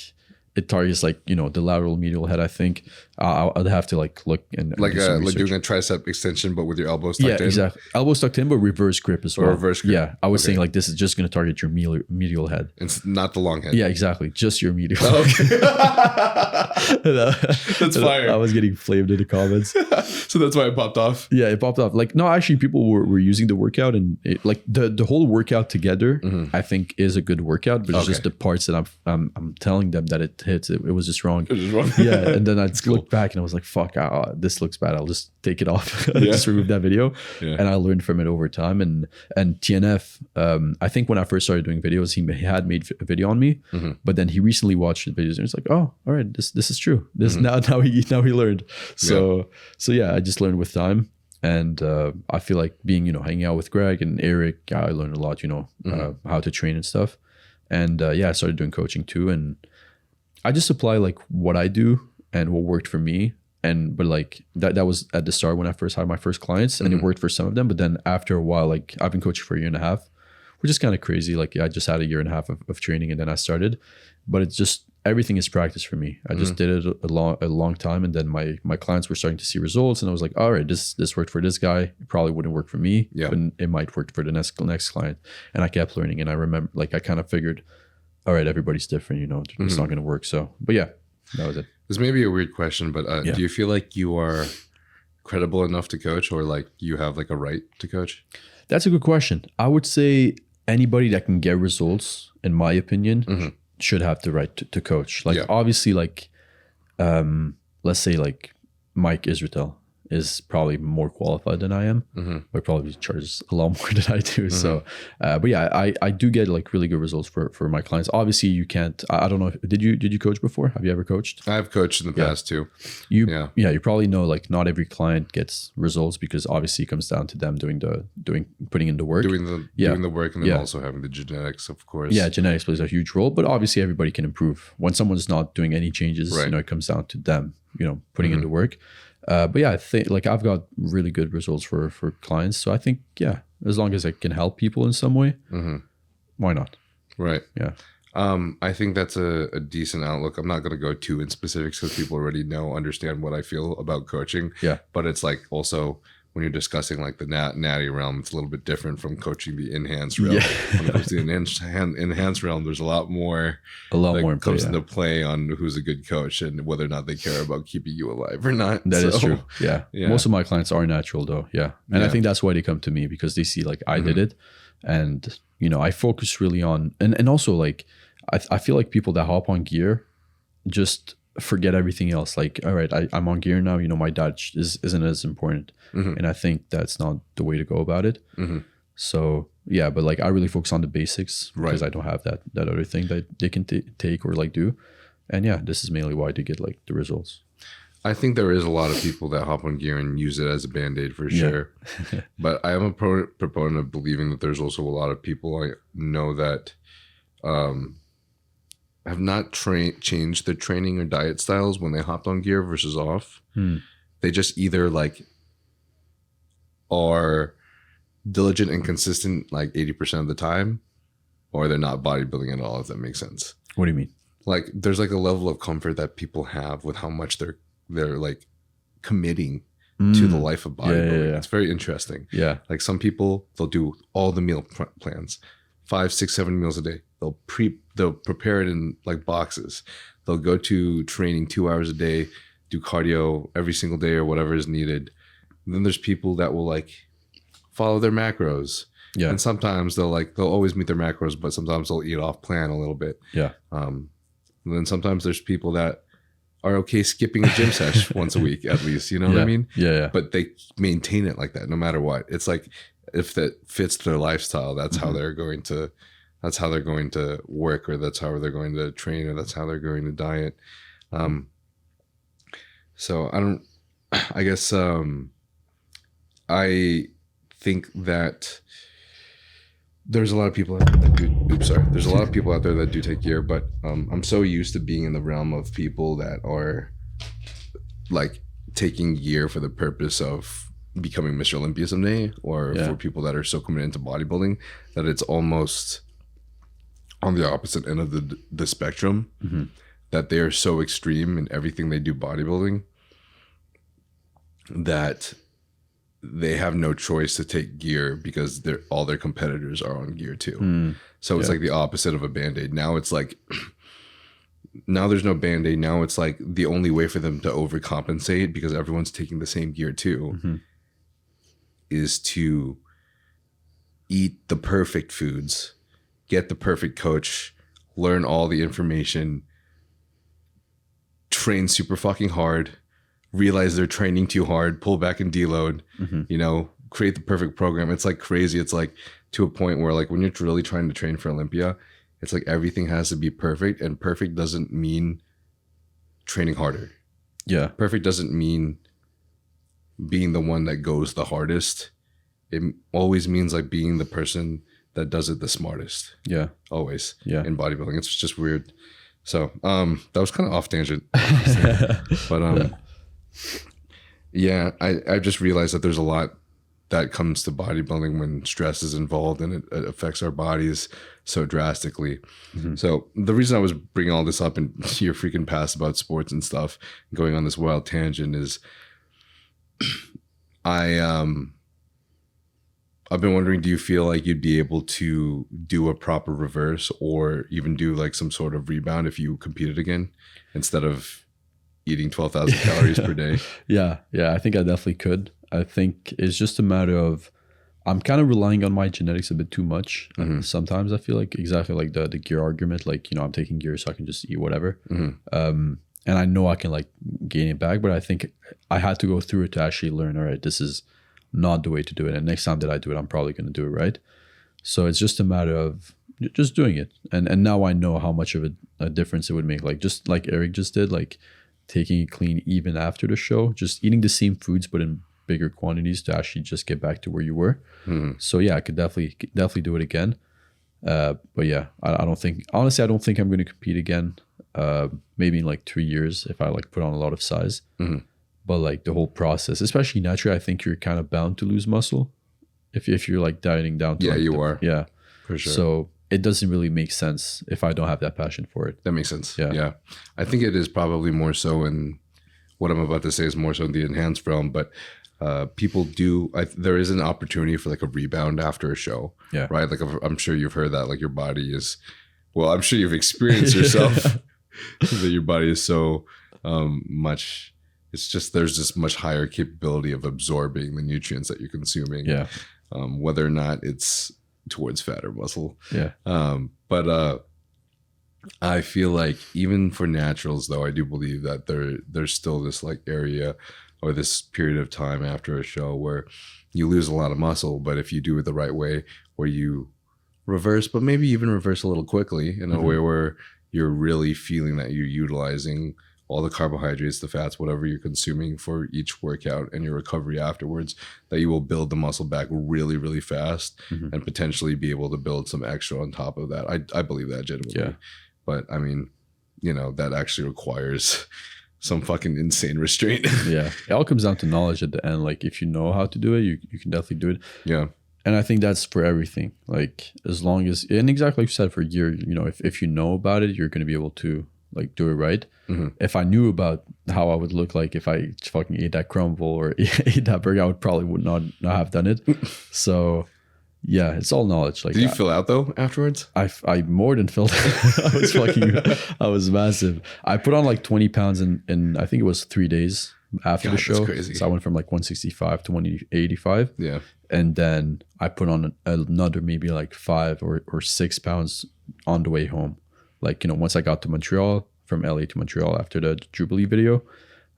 it targets like the lateral medial head. I think I'd have to like look and like do some like research. doing a tricep extension, but with your elbows tucked in. Yeah, exactly. Elbows tucked in, but reverse grip as well. Reverse grip. Yeah, I was saying like this is just going to target your medial head. It's not the long head. Yeah, exactly. Just your medial. Oh, okay. That's That's fire. I was getting flamed in the comments. So that's why it popped off. Yeah, it popped off. Like no, actually, people were using the workout, and like the whole workout together, I think is a good workout. But it's just the parts that I'm telling them that it hits. It was just wrong. It was wrong. Yeah, and then I looked back and I was like, "Fuck, this looks bad. I'll just take it off. Just remove that video." Yeah. And I learned from it over time. And TNF, I think when I first started doing videos, he had made a video on me, but then he recently watched the videos and he's like, "Oh, all right, this is true. This now he learned." So yeah, I just learned with time. And I feel like being, hanging out with Greg and Eric, I learned a lot, how to train and stuff. And I started doing coaching too. And I just apply like what I do and what worked for me. But like that was at the start when I first had my first clients, and it worked for some of them. But then after a while, like I've been coaching for a year and a half, which is kind of crazy. Like I just had a year and a half of training, and then I started. But it's just everything is practice for me. I just did it a long time, and then my clients were starting to see results, and I was like, all right, this worked for this guy. It probably wouldn't work for me, but it might work for the next client. And I kept learning, and I remember like I kind of figured, all right, everybody's different, it's not going to work. So, but yeah, that was it. This may be a weird question, but do you feel like you are credible enough to coach, or like you have like a right to coach? That's a good question. I would say anybody that can get results, in my opinion, should have the right to coach. Like obviously, like let's say like Mike Israetel is probably more qualified than I am, but probably charges a lot more than I do. So, but yeah, I do get like really good results for my clients. Obviously, you can't. I don't know. Did you coach before? Have you ever coached? I've coached in the past too. You probably know like not every client gets results, because obviously it comes down to them putting in the work, doing the work, and then also having the genetics, of course. Yeah, genetics plays a huge role, but obviously everybody can improve. When someone's not doing any changes, it comes down to them, putting in the work. But yeah, I think like I've got really good results for clients. So I think, as long as I can help people in some way, why not? Right. Yeah. I think that's a decent outlook. I'm not going to go too in specifics because people already understand what I feel about coaching. Yeah. But it's like also when you're discussing like the natty realm, it's a little bit different from coaching the enhanced realm. When it comes to the enhanced realm, there's a lot more comes into play on who's a good coach and whether or not they care about keeping you alive or not. That is true. Yeah. Most of my clients are natural though. Yeah. And I think that's why they come to me, because they see like I did it, and I focus really on, and also like I feel like people that hop on gear just forget everything else. Like, all right, I'm on gear now, my diet isn't as important. And I think that's not the way to go about it. So yeah, but like I really focus on the basics, because I don't have that other thing that they can take or like do. And yeah, this is mainly why they get like the results. I think there is a lot of people that hop on gear and use it as a band-aid for sure. But I am a proponent of believing that there's also a lot of people I know that have not changed their training or diet styles when they hopped on gear versus off. They just either like are diligent and consistent like 80% of the time, or they're not bodybuilding at all, if that makes sense. What do you mean? Like there's like a level of comfort that people have with how much they're like committing to the life of bodybuilding. Yeah. It's very interesting. Yeah. Like some people, they'll do all the meal plans, 5, 6, 7 meals a day. They'll prepare it in like boxes. They'll go to training 2 hours a day, do cardio every single day or whatever is needed. And then there's people that will like follow their macros. Yeah. And sometimes they'll always meet their macros, but sometimes they'll eat off plan a little bit. Yeah. And then sometimes there's people that are okay skipping a gym sesh once a week at least, you know what I mean? Yeah. But they maintain it like that no matter what. It's like if that fits their lifestyle, that's how they're going to work, or that's how they're going to train, or that's how they're going to diet. So I guess I think that there's a lot of people out there that do, there's a lot of people out there that do take gear, but I'm so used to being in the realm of people that are like taking gear for the purpose of becoming Mr. Olympia someday, or for people that are so committed into bodybuilding that it's almost on the opposite end of the spectrum, that they are so extreme in everything they do bodybuilding that they have no choice to take gear because all their competitors are on gear too. So it's like the opposite of a Band-Aid. Now it's like, now there's no Band-Aid. Now it's like the only way for them to overcompensate, because everyone's taking the same gear too, is to eat the perfect foods, get the perfect coach, learn all the information, train super fucking hard, realize they're training too hard, pull back and deload, you know, create the perfect program. It's like crazy. It's like to a point where like when you're really trying to train for Olympia, it's like everything has to be perfect, and perfect doesn't mean training harder. Yeah. Perfect doesn't mean being the one that goes the hardest. It always means like being the person that does it the smartest. Yeah. Always. Yeah. In bodybuilding. It's just weird. So that was kind of off tangent. But yeah, I just realized that there's a lot that comes to bodybuilding when stress is involved, and it affects our bodies so drastically. So the reason I was bringing all this up in your freaking past about sports and stuff, going on this wild tangent, is I've been wondering, do you feel like you'd be able to do a proper reverse, or even do like some sort of rebound if you competed again, instead of eating 12,000 calories per day? Yeah, I think I definitely could. I think it's just a matter of, I'm kind of relying on my genetics a bit too much. Sometimes I feel like exactly like the gear argument, like, you know, I'm taking gear so I can just eat whatever. And I know I can like gain it back, but I think I had to go through it to actually learn, all right, this is not the way to do it. And next time that I do it, I'm probably going to do it right. So it's just a matter of just doing it. And now I know how much of a difference it would make. Like just like Eric just did, like taking it clean even after the show, just eating the same foods but in bigger quantities to actually just get back to where you were. So yeah, I could definitely do it again. But yeah, I don't think, honestly, I don't think I'm going to compete again. Maybe in like 2 years if I like put on a lot of size. But like the whole process, especially naturally, I think you're kind of bound to lose muscle if you're like dieting down to you are. Yeah, for sure. So it doesn't really make sense if I don't have that passion for it. That makes sense. Yeah. I think it is probably more so in what I'm about to say is more so in the enhanced realm, but people do, there is an opportunity for like a rebound after a show. Yeah. Right. Like I'm sure you've heard that, like your body is, well, I'm sure you've experienced yourself that your body is so much, it's just, there's this much higher capability of absorbing the nutrients that you're consuming. Yeah. Whether or not it's towards fat or muscle. Yeah. But I feel like even for naturals though, I do believe that there's still this like area or this period of time after a show where you lose a lot of muscle, but if you do it the right way, where you reverse, but maybe even reverse a little quickly in a way where you're really feeling that you're utilizing all the carbohydrates, the fats, whatever you're consuming for each workout and your recovery afterwards, that you will build the muscle back really, really fast and potentially be able to build some extra on top of that. I believe that genuinely. But I mean, you know, that actually requires some fucking insane restraint. Yeah. It all comes down to knowledge at the end. Like if you know how to do it, you can definitely do it. Yeah. And I think that's for everything. Like as long as, and exactly like you said, for gear, you know, if you know about it, you're going to be able to like do it right. If I knew about how I would look like if I fucking ate that crumble or ate that burger, I would not have done it. So yeah, it's all knowledge. Like, did you fill out though afterwards? I more than filled. I was massive. I put on like 20 pounds in I think it was 3 days after the show. That's crazy. So I went from like 165 to 185. Yeah. And then I put on another maybe like 5 or 6 pounds on the way home. Like, you know, once I got to Montreal, from LA to Montreal after the Jubilee video,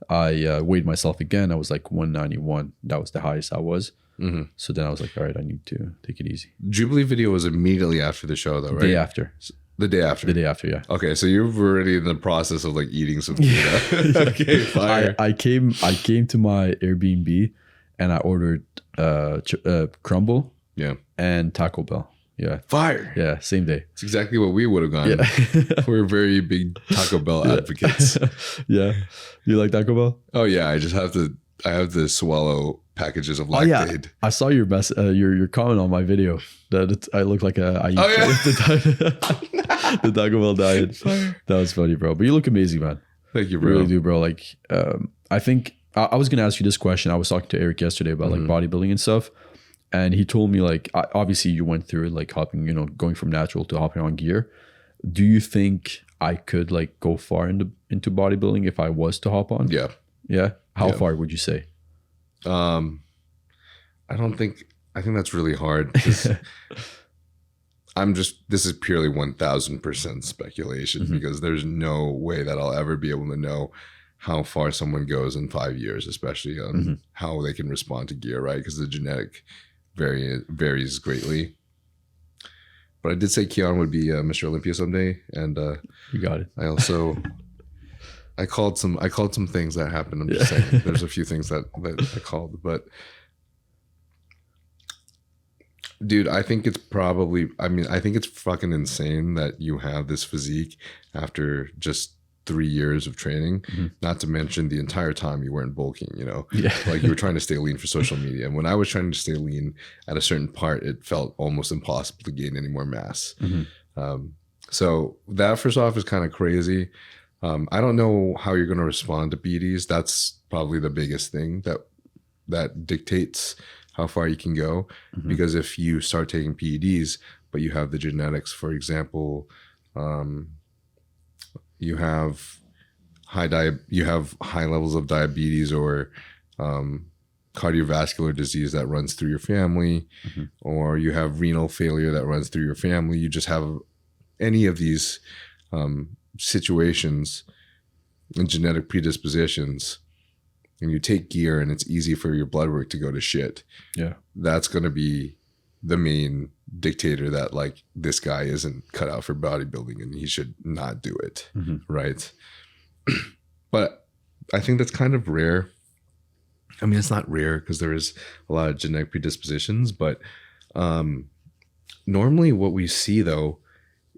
I weighed myself again. I was like 191. That was the highest I was. So then I was like, all right, I need to take it easy. Jubilee video was immediately after the show though, right? Day after. The day after. The day after, yeah. Okay, so you're already in the process of like eating some food. Okay, fire. I came to my Airbnb and I ordered crumble and Taco Bell. Yeah. Fire. Yeah, same day. It's exactly what we would have gone. Yeah. We're very big Taco Bell advocates. Yeah. You like Taco Bell? Oh yeah, I have to swallow packages of Lactaid. Oh yeah. I saw your your comment on my video that I look like I eat the Taco Bell diet. Fire. That was funny, bro. But you look amazing, man. Thank you, bro. You really do, bro. Like I think I was gonna ask you this question. I was talking to Eric yesterday about like bodybuilding and stuff. And he told me like, obviously you went through it, like hopping, you know, going from natural to hopping on gear. Do you think I could like go far into bodybuilding if I was to hop on? Yeah. Yeah. How far would you say? I think that's really hard. This is purely 1000% speculation because there's no way that I'll ever be able to know how far someone goes in 5 years, especially on how they can respond to gear, right? Because the genetic varies greatly. But I did say Keon would be Mr. Olympia someday, and you got it. I called some things that happened. I'm just saying there's a few things that I called, but dude, I think it's fucking insane that you have this physique after just 3 years of training, not to mention the entire time you weren't bulking, you know, like you were trying to stay lean for social media. And when I was trying to stay lean at a certain part, it felt almost impossible to gain any more mass. So that first off is kind of crazy. I don't know how you're going to respond to PEDs. That's probably the biggest thing that dictates how far you can go. Because if you start taking PEDs, but you have the genetics, for example, you have high levels of diabetes or cardiovascular disease that runs through your family, or you have renal failure that runs through your family. You just have any of these situations and genetic predispositions, and you take gear and it's easy for your blood work to go to shit. Yeah, that's going to be the main dictator that like this guy isn't cut out for bodybuilding and he should not do it. Right. But I think that's kind of rare. I mean, it's not rare because there is a lot of genetic predispositions, but normally what we see though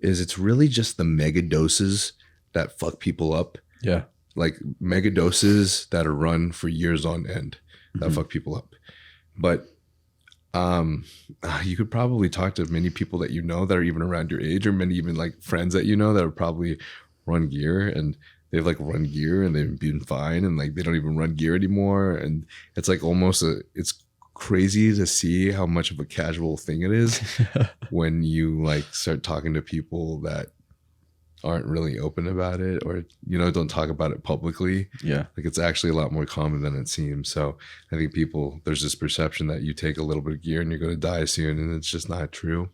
is it's really just the mega doses that fuck people up. Yeah. Like mega doses that are run for years on end that fuck people up. But you could probably talk to many people that you know that are even around your age, or many even like friends that you know that have probably run gear and they've like run gear and they've been fine, and like they don't even run gear anymore. And it's like it's crazy to see how much of a casual thing it is when you like start talking to people that aren't really open about it, or, you know, don't talk about it publicly. Yeah. Like it's actually a lot more common than it seems. So I think there's this perception that you take a little bit of gear and you're going to die soon, and it's just not true.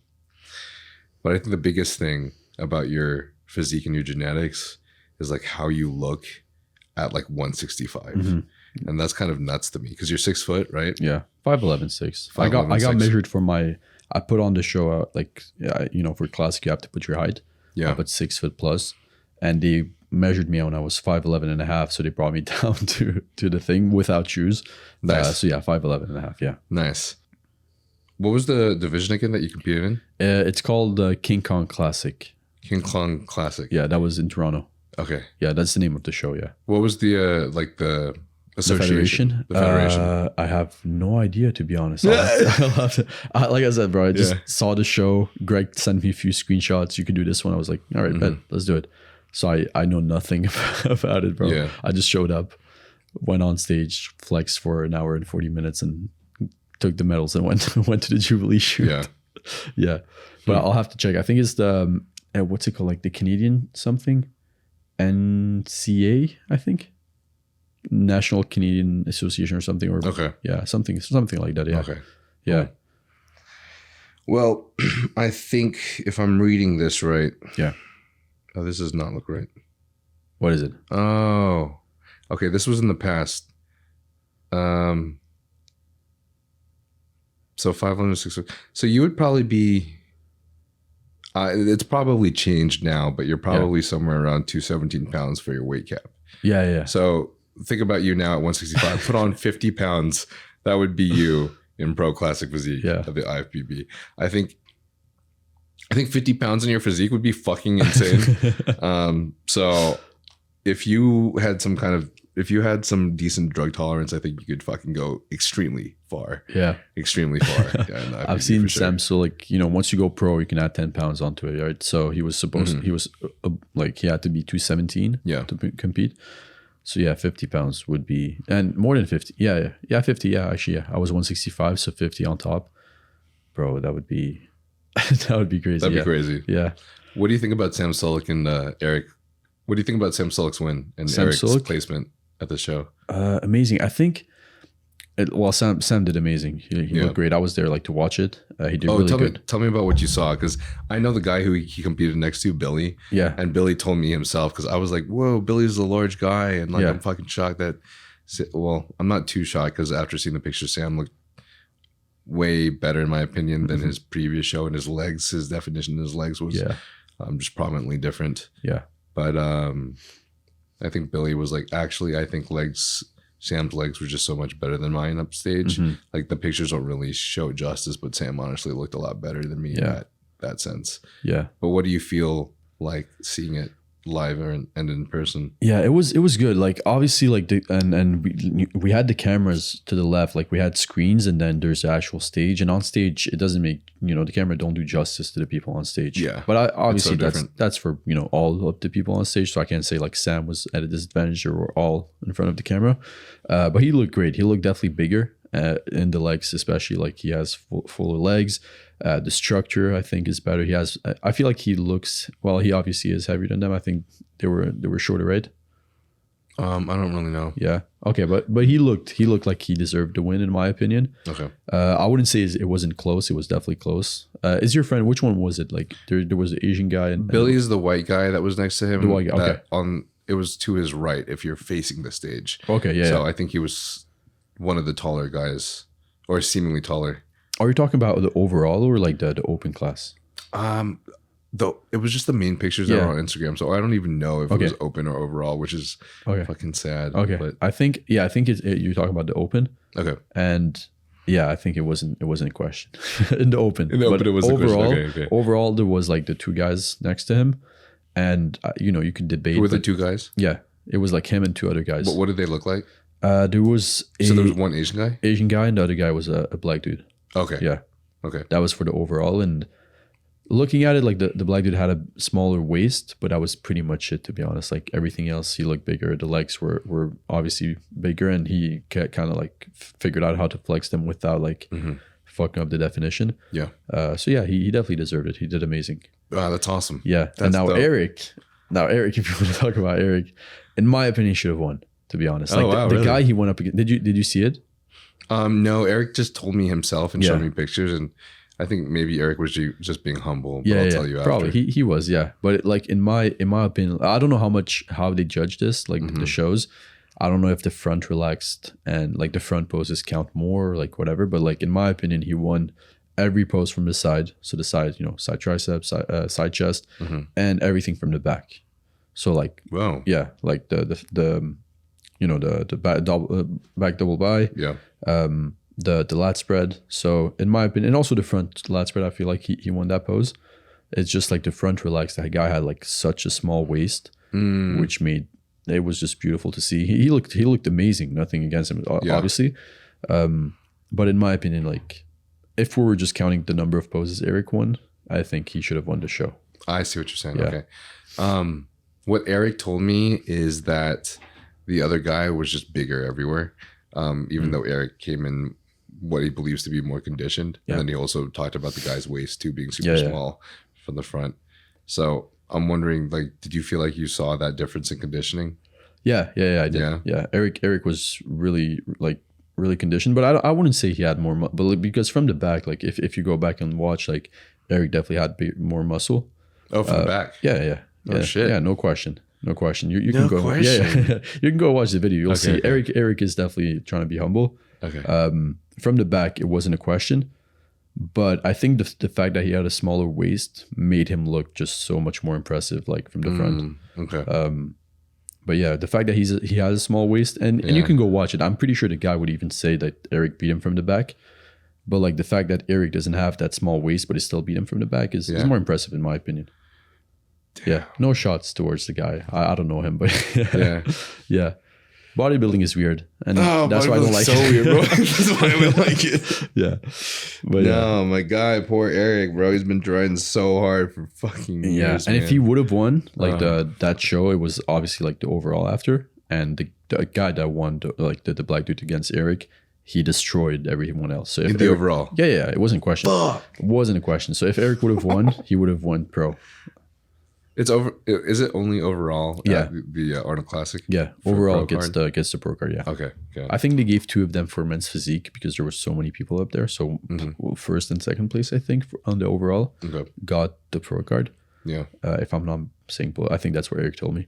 But I think the biggest thing about your physique and your genetics is like how you look at like 165. And that's kind of nuts to me because you're 6 foot, right? Yeah. 5'11", 6. I got measured for I put on the show, you know, for classic, you have to put your height. Yeah. But 6 foot plus. And they measured me when I was 5'11 and a half. So they brought me down to the thing without shoes. Nice. So yeah, 5'11 and a half. Yeah. Nice. What was the division again that you competed in? It's called King Kong Classic. King Kong Classic. Yeah, that was in Toronto. Okay. Yeah, that's the name of the show. Yeah. What was the like the association? The Federation? I have no idea, to be honest. I'll have to, like I said, bro, I just saw the show. Greg sent me a few screenshots. You could do this one. I was like, all right, bet, let's do it. So I know nothing about it, bro. Yeah. I just showed up, went on stage, flexed for an hour and 40 minutes, and took the medals and went to the Jubilee shoot. Yeah. Yeah. But I'll have to check. I think it's the, what's it called? Like the Canadian something? NCA, I think. National Canadian Association or something. Or yeah, something like that. Yeah. Okay. Yeah. Well, I think if I'm reading this right. Yeah. Oh, this does not look right. What is it? Oh. Okay, this was in the past. So 506. So you would probably be. It's probably changed now, but you're probably somewhere around 217 pounds for your weight cap. Yeah. So think about you now at 165. Put on 50 pounds. That would be you in pro classic physique of the IFBB. I think 50 pounds in your physique would be fucking insane. So if you had some decent drug tolerance, I think you could fucking go extremely far. Yeah. Extremely far. Yeah, I've seen Sam. So like, once you go pro, you can add 10 pounds onto it, right? So he was supposed he was like, he had to be 217 to compete. So yeah, 50 pounds would be, and more than 50. Yeah, 50. Yeah, actually, yeah. I was 165, so 50 on top. Bro, that would be, that would be crazy. That'd be crazy. Yeah. What do you think about Sam Sulek and Eric? What do you think about Sam Sulek's win and Eric's placement at the show? Amazing. I think, Sam did amazing. He looked great. I was there like to watch it. He did really good. Tell me about what you saw, because I know the guy who he competed next to, Billy. Yeah. And Billy told me himself, because I was like, whoa, Billy's a large guy. And like, I'm fucking shocked that, well, I'm not too shocked, because after seeing the picture, Sam looked way better in my opinion than his previous show, and his definition of his legs was just prominently different. Yeah. But I think Billy was like, actually, I think Sam's legs were just so much better than mine upstage. Like the pictures don't really show justice, but Sam honestly looked a lot better than me in that sense. Yeah. But what do you feel like seeing it live and in person? Yeah, it was good. Like obviously, like we had the cameras to the left, like we had screens, and then there's the actual stage. And on stage, it doesn't make the camera don't do justice to the people on stage. Yeah, but obviously that's for all of the people on stage. So I can't say like Sam was at a disadvantage or we're all in front of the camera. But he looked great. He looked definitely bigger in the legs, especially like he has fuller legs. The structure I think is better. I feel like he looks, well, he obviously is heavier than them. I think they were shorter, right? I don't really know. Yeah. Okay, but he looked like he deserved the win in my opinion. Okay. I wouldn't say it wasn't close. It was definitely close. Is your friend, which one was it? Like there was an Asian guy and Billy's the white guy that was next to him. The white guy. Okay. It was to his right if you're facing the stage. Okay, yeah. So I think he was one of the taller guys, or seemingly taller. Are you talking about the overall or like the open class? Though it was just the main pictures that were on Instagram, so I don't even know if it was open or overall, which is fucking sad. Okay, but I think you're talking about the open. Okay, and yeah, I think it wasn't a question in the open. In the open, it was overall. Okay. Overall, there was like the two guys next to him, and you could debate. Who were the two guys? Yeah, it was like him and two other guys. What did they look like? There was one Asian guy, and the other guy was a black dude. Okay. Yeah. Okay. That was for the overall, and looking at it, like the black dude had a smaller waist, but that was pretty much it, to be honest. Like everything else, he looked bigger. The legs were obviously bigger, and he kind of like figured out how to flex them without like fucking up the definition. Yeah. So yeah, he definitely deserved it. He did amazing. Wow, that's awesome. Yeah. That's and Eric, if you want to talk about Eric, in my opinion, should have won. To be honest, like the guy he went up against. Did you see it? No, Eric just told me himself and showed me pictures, and I think maybe Eric was just being humble. But I'll tell you probably after. He was, yeah. But like in my opinion, I don't know how they judge this, like the shows. I don't know if the front relaxed and like the front poses count more, or like whatever. But like in my opinion, he won every pose from the side. So the side, side triceps, side chest, and everything from the back. So like, wow, yeah, like the back double by, the lat spread. So in my opinion, and also the front lat spread, I feel like he won that pose. It's just like the front relaxed. That guy had like such a small waist, which made it was just beautiful to see. He looked amazing. Nothing against him, obviously. But in my opinion, like if we were just counting the number of poses Eric won, I think he should have won the show. I see what you're saying. Yeah. Okay. What Eric told me is that the other guy was just bigger everywhere. Even though Eric came in what he believes to be more conditioned. And then he also talked about the guy's waist too being super small from the front. So I'm wondering, like, did you feel like you saw that difference in conditioning? Yeah, I did. Yeah. Eric was really conditioned, but I wouldn't say he had more, but like, because from the back, like if you go back and watch, like Eric definitely had more muscle. Oh, from the back. Yeah. Oh shit. Yeah, no question. You can go. Yeah, you can go watch the video. You'll see. Okay. Eric is definitely trying to be humble. Okay. From the back, it wasn't a question, but I think the fact that he had a smaller waist made him look just so much more impressive, like from the front. Okay. But yeah, the fact that he has a small waist, and you can go watch it. I'm pretty sure the guy would even say that Eric beat him from the back. But like the fact that Eric doesn't have that small waist, but he still beat him from the back is more impressive in my opinion. Damn. Yeah, no shots towards the guy. I don't know him, but yeah. Bodybuilding is weird, and that's why I don't like it. So weird, bro. That's why I don't like it. Yeah, but my guy, poor Eric, bro. He's been trying so hard for fucking years. And if he would have won, like that show, it was obviously like the overall after, and the guy that won, the black dude against Eric, he destroyed everyone else. So if the overall, it wasn't a question. It wasn't a question. So if Eric would have won, he would have won pro. It's over. Is it only overall? Yeah, the Arnold Classic. Yeah, overall gets the pro card. Yeah. Okay. Good. I think they gave 2 of them for men's physique because there were so many people up there. So first and second place, I think, on the overall got the pro card. Yeah. If I'm not saying, but I think that's what Eric told me.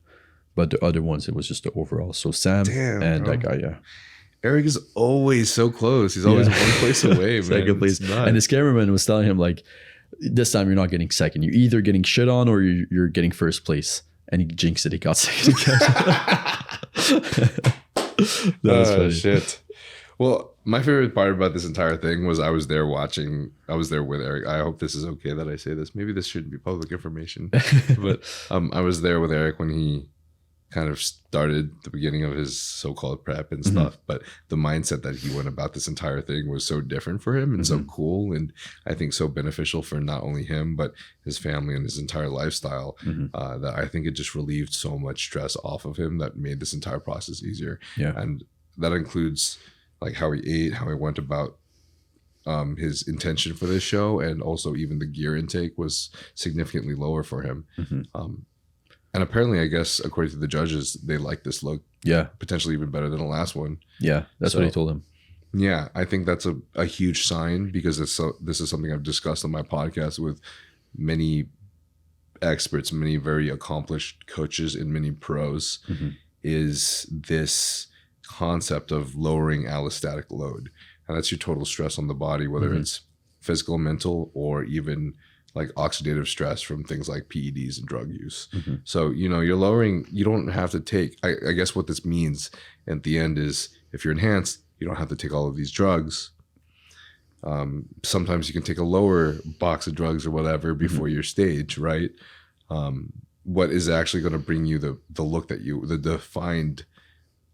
But the other ones, it was just the overall. So Sam and that guy, Eric is always so close. He's always one place away, man. Second place. And his cameraman was telling him like, this time you're not getting second. You're either getting shit on or you're getting first place. And he jinxed it. He got second again. Oh, shit. Well, my favorite part about this entire thing was I was there with Eric. I hope this is okay that I say this. Maybe this shouldn't be public information. But I was there with Eric when he kind of started the beginning of his so-called prep and stuff, but the mindset that he went about this entire thing was so different for him and so cool, and I think so beneficial for not only him but his family and his entire lifestyle, that I think it just relieved so much stress off of him that made this entire process easier. And that includes like how he ate, how he went about his intention for this show, and also even the gear intake was significantly lower for him. And apparently, I guess, according to the judges, they like this look. Yeah. Potentially even better than the last one. Yeah, that's what I told him. Yeah, I think that's a huge sign, because this is something I've discussed on my podcast with many experts, many very accomplished coaches and many pros, is this concept of lowering allostatic load. And that's your total stress on the body, whether it's physical, mental, or even like oxidative stress from things like PEDs and drug use. So, you're lowering, you don't have to take, I guess what this means at the end is if you're enhanced, you don't have to take all of these drugs. Sometimes you can take a lower box of drugs or whatever before your stage, right? What is actually going to bring you the look that the defined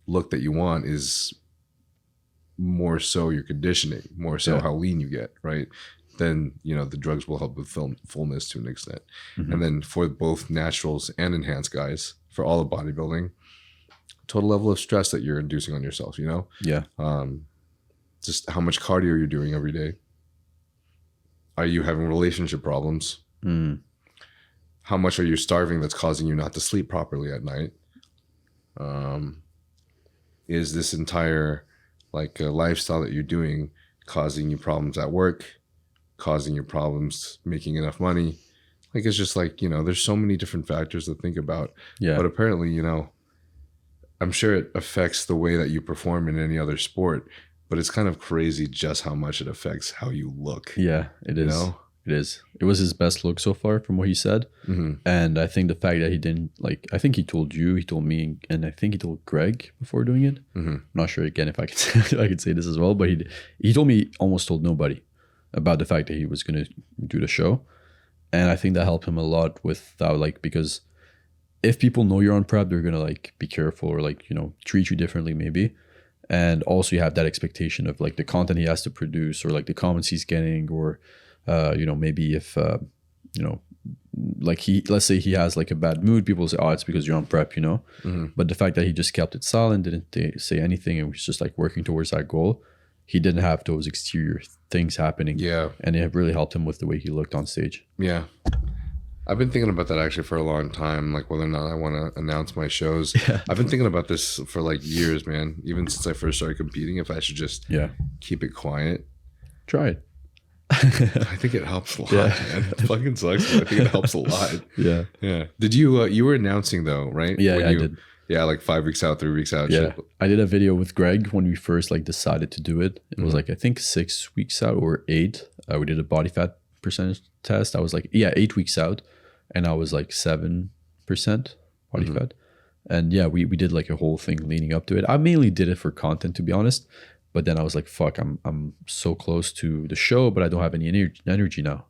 look that you want is more so your conditioning, more so how lean you get, right? Then the drugs will help with fullness to an extent. And then for both naturals and enhanced guys, for all of bodybuilding, total level of stress that you're inducing on yourself, just how much cardio you're doing every day. Are you having relationship problems? How much are you starving that's causing you not to sleep properly at night? Is this entire lifestyle that you're doing causing you problems at work, causing you problems making enough money? It's just there's so many different factors to think about. But apparently, I'm sure it affects the way that you perform in any other sport, but it's kind of crazy just how much it affects how you look. Yeah, it is. It is. It was his best look so far from what he said. And I think the fact that he didn't I think he told you, he told me, and I think he told Greg before doing it. I'm not sure again if I could I could say this as well, but he told me he almost told nobody about the fact that he was going to do the show. And I think that helped him a lot with that, like, because if people know you're on prep, they're going to like be careful or like, you know, treat you differently maybe. And also you have that expectation of like the content he has to produce or like the comments he's getting, or, you know, maybe if, you know, like let's say he has like a bad mood, people say, oh, it's because you're on prep, you know. But the fact that he just kept it silent, didn't say anything, and was just like working towards that goal, he didn't have those exterior things happening. Yeah. And it really helped him with the way he looked on stage. Yeah. I've been thinking about that actually for a long time, like whether or not I want to announce my shows. I've been thinking about this for like years, man. Even since I first started competing, if I should just keep it quiet. Try it. I think it helps a lot, man. It fucking sucks, but I think it helps a lot. Yeah. Did you, you were announcing though, right? Yeah, I did. Yeah, like 5 weeks out, 3 weeks out. Yeah. Shit. I did a video with Greg when we first like decided to do it. It was like, I think 6 weeks out or 8. We did a body fat percentage test. I was like, 8 weeks out. And I was like 7% body fat. And yeah, we did like a whole thing leading up to it. I mainly did it for content, to be honest. But then I was like, fuck, I'm so close to the show, but I don't have any energy now.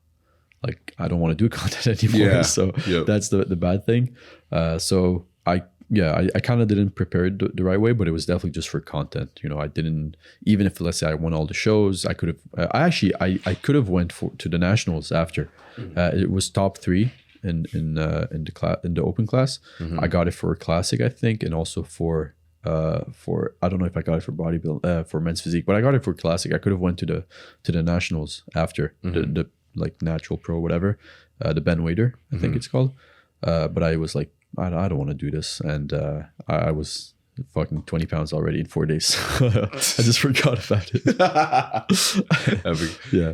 Like, I don't want to do content anymore. Yeah. So that's the bad thing. So I kind of didn't prepare it the right way, but it was definitely just for content. You know, I didn't, even if let's say I won all the shows, I could have, I could have went to the nationals after. It was top 3 in the open class. I got it for classic, I think, and also for I don't know if I got it for bodybuilding for men's physique, but I got it for classic. I could have went to the nationals after the like natural pro whatever, the Ben Wader I think it's called. But I was like, I don't want to do this, and I was fucking 20 pounds already in 4 days. I just forgot about it. Yeah.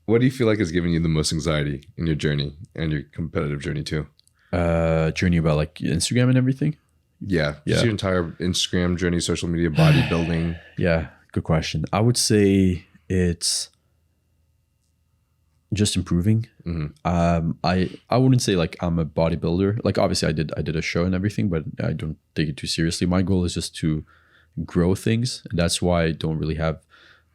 What do you feel like is giving you the most anxiety in your journey and your competitive journey too? Journey about like Instagram and everything. Yeah. Just your entire Instagram journey, social media, bodybuilding. Yeah. Good question. I would say it's just improving. I wouldn't say like I'm a bodybuilder. Like obviously I did a show and everything, but I don't take it too seriously. My goal is just to grow things. And that's why I don't really have,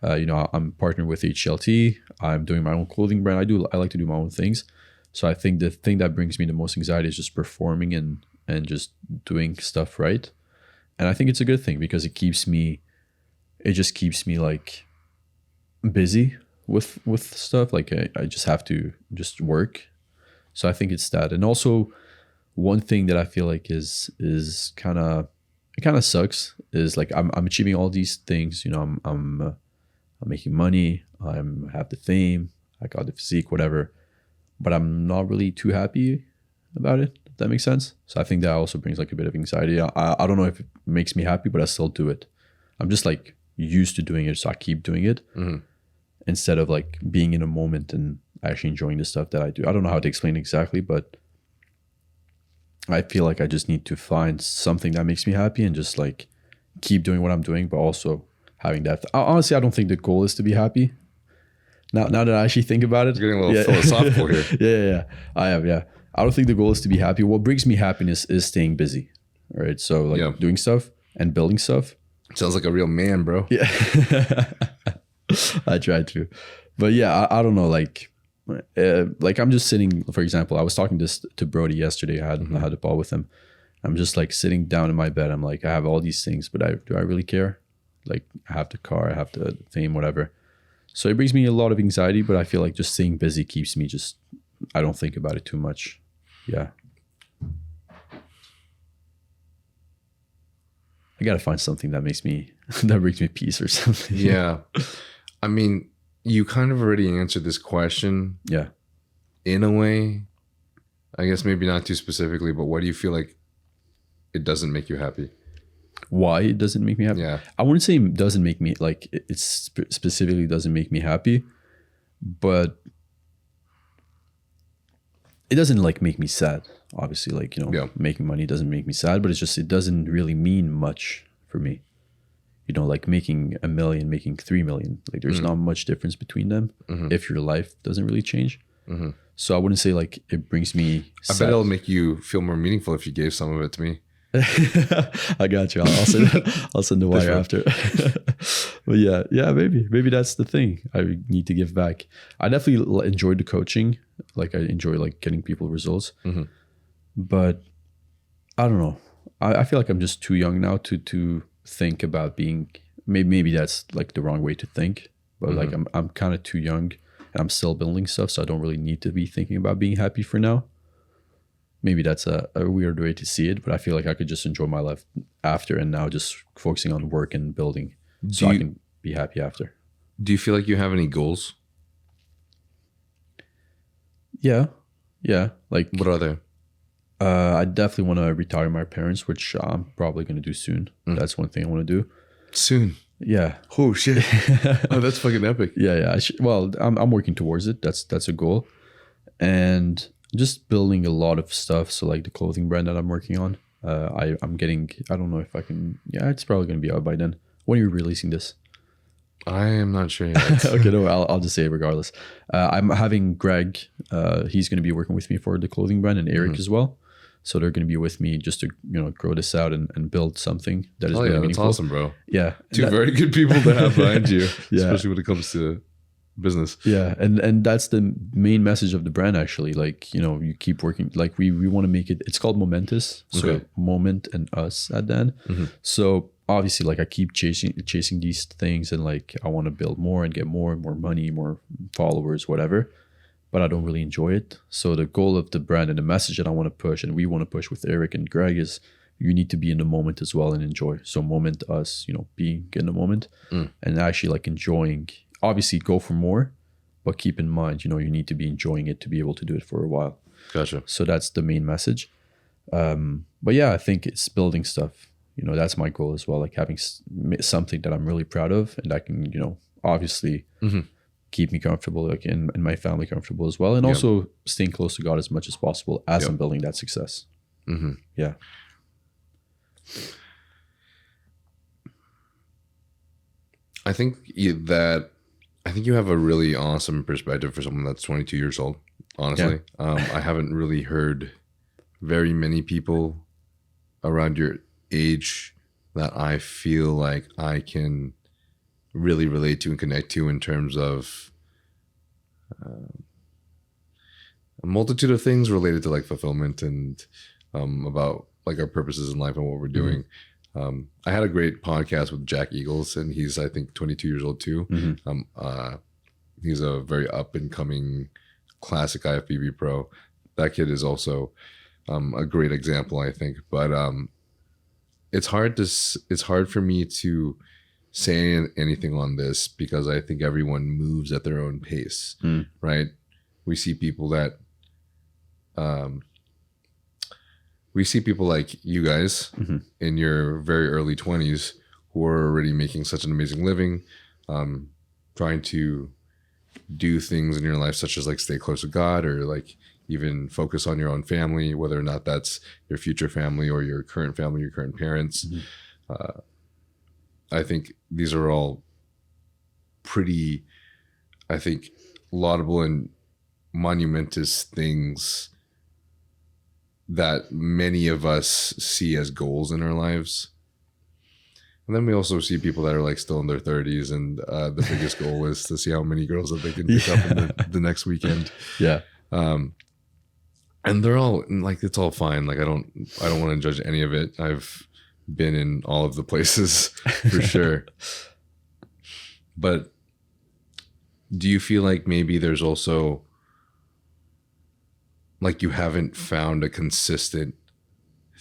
you know, I'm partnered with HLT. I'm doing my own clothing brand. I like to do my own things. So I think the thing that brings me the most anxiety is just performing and just doing stuff right. And I think it's a good thing because it just keeps me like busy with stuff. Like I just have to just work. So I think it's that. And also one thing that I feel like is kind of sucks is like I'm achieving all these things, you know, I'm making money, I have the fame, I got the physique, whatever, but I'm not really too happy about it, if that makes sense. So I think that also brings like a bit of anxiety. I don't know if it makes me happy, but I still do it. I'm just like used to doing it, so I keep doing it instead of like being in a moment and actually enjoying the stuff that I do. I don't know how to explain exactly, but I feel like I just need to find something that makes me happy and just like keep doing what I'm doing, but also having that. Honestly, I don't think the goal is to be happy. Now that I actually think about it. You're getting a little philosophical here. Yeah. I have, yeah. I don't think the goal is to be happy. What brings me happiness is staying busy. All right. So like doing stuff and building stuff. Sounds like a real man, bro. Yeah. I try to. But yeah, I don't know. Like I'm just sitting, for example, I was talking to Brody yesterday. I had a call with him. I'm just like sitting down in my bed. I'm like, I have all these things, but do I really care? Like I have the car, I have the fame, whatever. So it brings me a lot of anxiety, but I feel like just staying busy keeps me I don't think about it too much. Yeah. I got to find something that brings me peace or something. Yeah. I mean, you kind of already answered this question. Yeah. In a way, I guess maybe not too specifically, but why do you feel like it doesn't make you happy? Why it doesn't make me happy? Yeah. I wouldn't say it doesn't make me, like it specifically doesn't make me happy, but it doesn't like make me sad. Obviously, like, you know, making money doesn't make me sad, but it doesn't really mean much for me. You know, like making $1 million, making 3 million, like there's not much difference between them if your life doesn't really change. So I wouldn't say like it brings me sad. I bet it'll make you feel more meaningful if you gave some of it to me. I got you. I'll send the wire after. But yeah, maybe that's the thing. I need to give back. I definitely enjoyed the coaching. Like I enjoy like getting people results, but I don't know. I feel like I'm just too young now to think about being. Maybe that's like the wrong way to think. But like I'm kind of too young, and I'm still building stuff, so I don't really need to be thinking about being happy for now. Maybe that's a weird way to see it, but I feel like I could just enjoy my life after, and now just focusing on work and building, I can be happy after. Do you feel like you have any goals? Yeah. Like, what are they? I definitely want to retire my parents, which I'm probably going to do soon. That's one thing I want to do. Soon. Yeah. Oh shit. Oh, that's fucking epic. Yeah. Well, I'm working towards it. That's a goal, and just building a lot of stuff. So like the clothing brand that I'm working on, I'm getting. I don't know if I can. Yeah, it's probably going to be out by then. When are you releasing this? I am not sure yet. Okay, no, I'll just say it regardless. I'm having Greg. He's going to be working with me for the clothing brand, and Eric as well. So they're going to be with me just to grow this out and build something that is really meaningful. That's awesome, bro. Yeah, two very good people to have behind you, especially when it comes to business. Yeah, and that's the main message of the brand actually. Like you keep working. Like we want to make it. It's called Momentous. So moment and us at the end. So obviously, like I keep chasing these things, and like I want to build more and get more and more money, more followers, whatever. But I don't really enjoy it. So the goal of the brand and the message that I want to push, and we want to push with Eric and Greg, is you need to be in the moment as well and enjoy. So moment us, being in the moment and actually like enjoying. Obviously go for more, but keep in mind, you need to be enjoying it to be able to do it for a while. Gotcha. So that's the main message. But yeah, I think it's building stuff. That's my goal as well. Like having something that I'm really proud of, and I can, obviously keep me comfortable, like and my family comfortable as well, and also staying close to God as much as possible as I'm building that success. Yeah. I think you have a really awesome perspective for someone that's 22 years old. Honestly, I haven't really heard very many people around your age that I feel like I can really relate to and connect to in terms of a multitude of things related to like fulfillment and about like our purposes in life and what we're doing. I had a great podcast with Jack Eagles, and he's I think 22 years old too. He's a very up and coming classic IFBB pro. That kid is also a great example, I think. But it's hard for me to say anything on this because I think everyone moves at their own pace, right? We see people that we see people like you guys in your very early 20s who are already making such an amazing living, trying to do things in your life such as like stay close to God or like even focus on your own family, whether or not that's your future family or your current family, your current parents. I think these are all pretty, I think, laudable and monumentous things that many of us see as goals in our lives. And then we also see people that are like still in their 30s and the biggest goal is to see how many girls that they can pick up in the next weekend. Yeah. And they're all like, it's all fine. Like I don't want to judge any of it. I've been in all of the places for sure. But do you feel like maybe there's also like you haven't found a consistent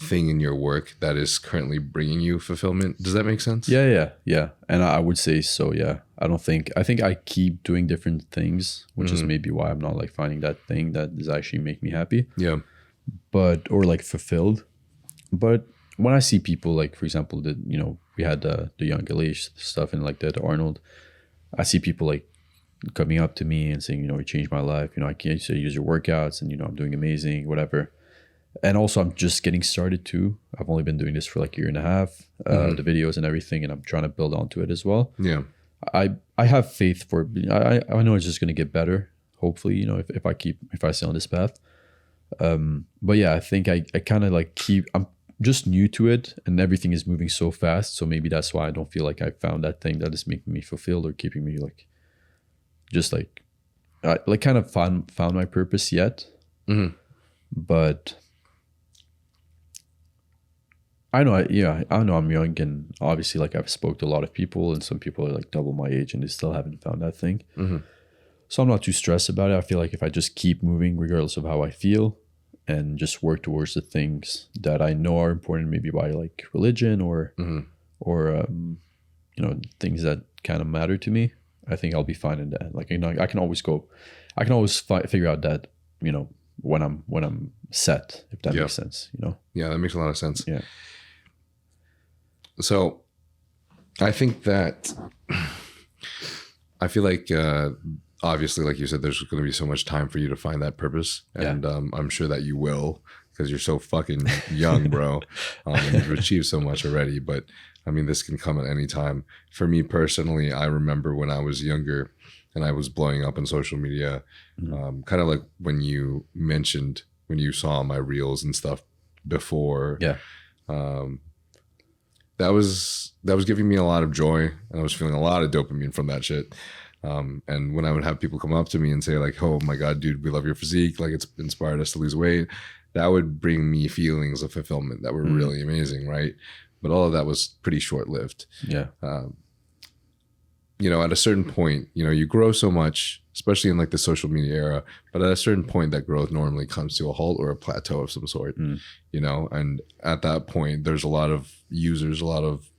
thing in your work that is currently bringing you fulfillment? Does that make sense? Yeah. And I would say so. Yeah. I think I keep doing different things, which is maybe why I'm not like finding that thing that is actually make me happy. Yeah. Or like fulfilled. But when I see people like, for example, we had the young Elish stuff and like the Arnold, I see people like coming up to me and saying, you changed my life. I can't say use your workouts and, I'm doing amazing, whatever. And also I'm just getting started too. I've only been doing this for like a year and a half, the videos and everything. And I'm trying to build onto it as well. Yeah. I have faith for, I know it's just going to get better. Hopefully, if I stay on this path. But yeah, I think I kind of like just new to it, and everything is moving so fast. So maybe that's why I don't feel like I found that thing that is making me fulfilled or keeping me like, just like kind of found my purpose yet. Mm-hmm. But I know, I know I'm young, and obviously like I've spoke to a lot of people, and some people are like double my age and they still haven't found that thing. Mm-hmm. So I'm not too stressed about it. I feel like if I just keep moving regardless of how I feel and just work towards the things that I know are important, maybe by like religion or you know, things that kind of matter to me, I think I'll be fine in that. Like, you know, I can always figure out that, you know, when I'm set, if that makes sense, you know? Yeah, that makes a lot of sense. Yeah. So I think that I feel like obviously, like you said, there's going to be so much time for you to find that purpose. And I'm sure that you will, because you're so fucking young, bro. And you've achieved so much already. But I mean, this can come at any time. For me personally, I remember when I was younger and I was blowing up on social media, kind of like when you mentioned, when you saw my reels and stuff before. Yeah. That was giving me a lot of joy, and I was feeling a lot of dopamine from that shit. And when I would have people come up to me and say like, oh my God, dude, we love your physique. Like, it's inspired us to lose weight. That would bring me feelings of fulfillment that were really amazing. Right. But all of that was pretty short lived. Yeah. You know, at a certain point, you know, you grow so much, especially in like the social media era, but at a certain point that growth normally comes to a halt or a plateau of some sort, you know, and at that point, there's a lot of users, a lot of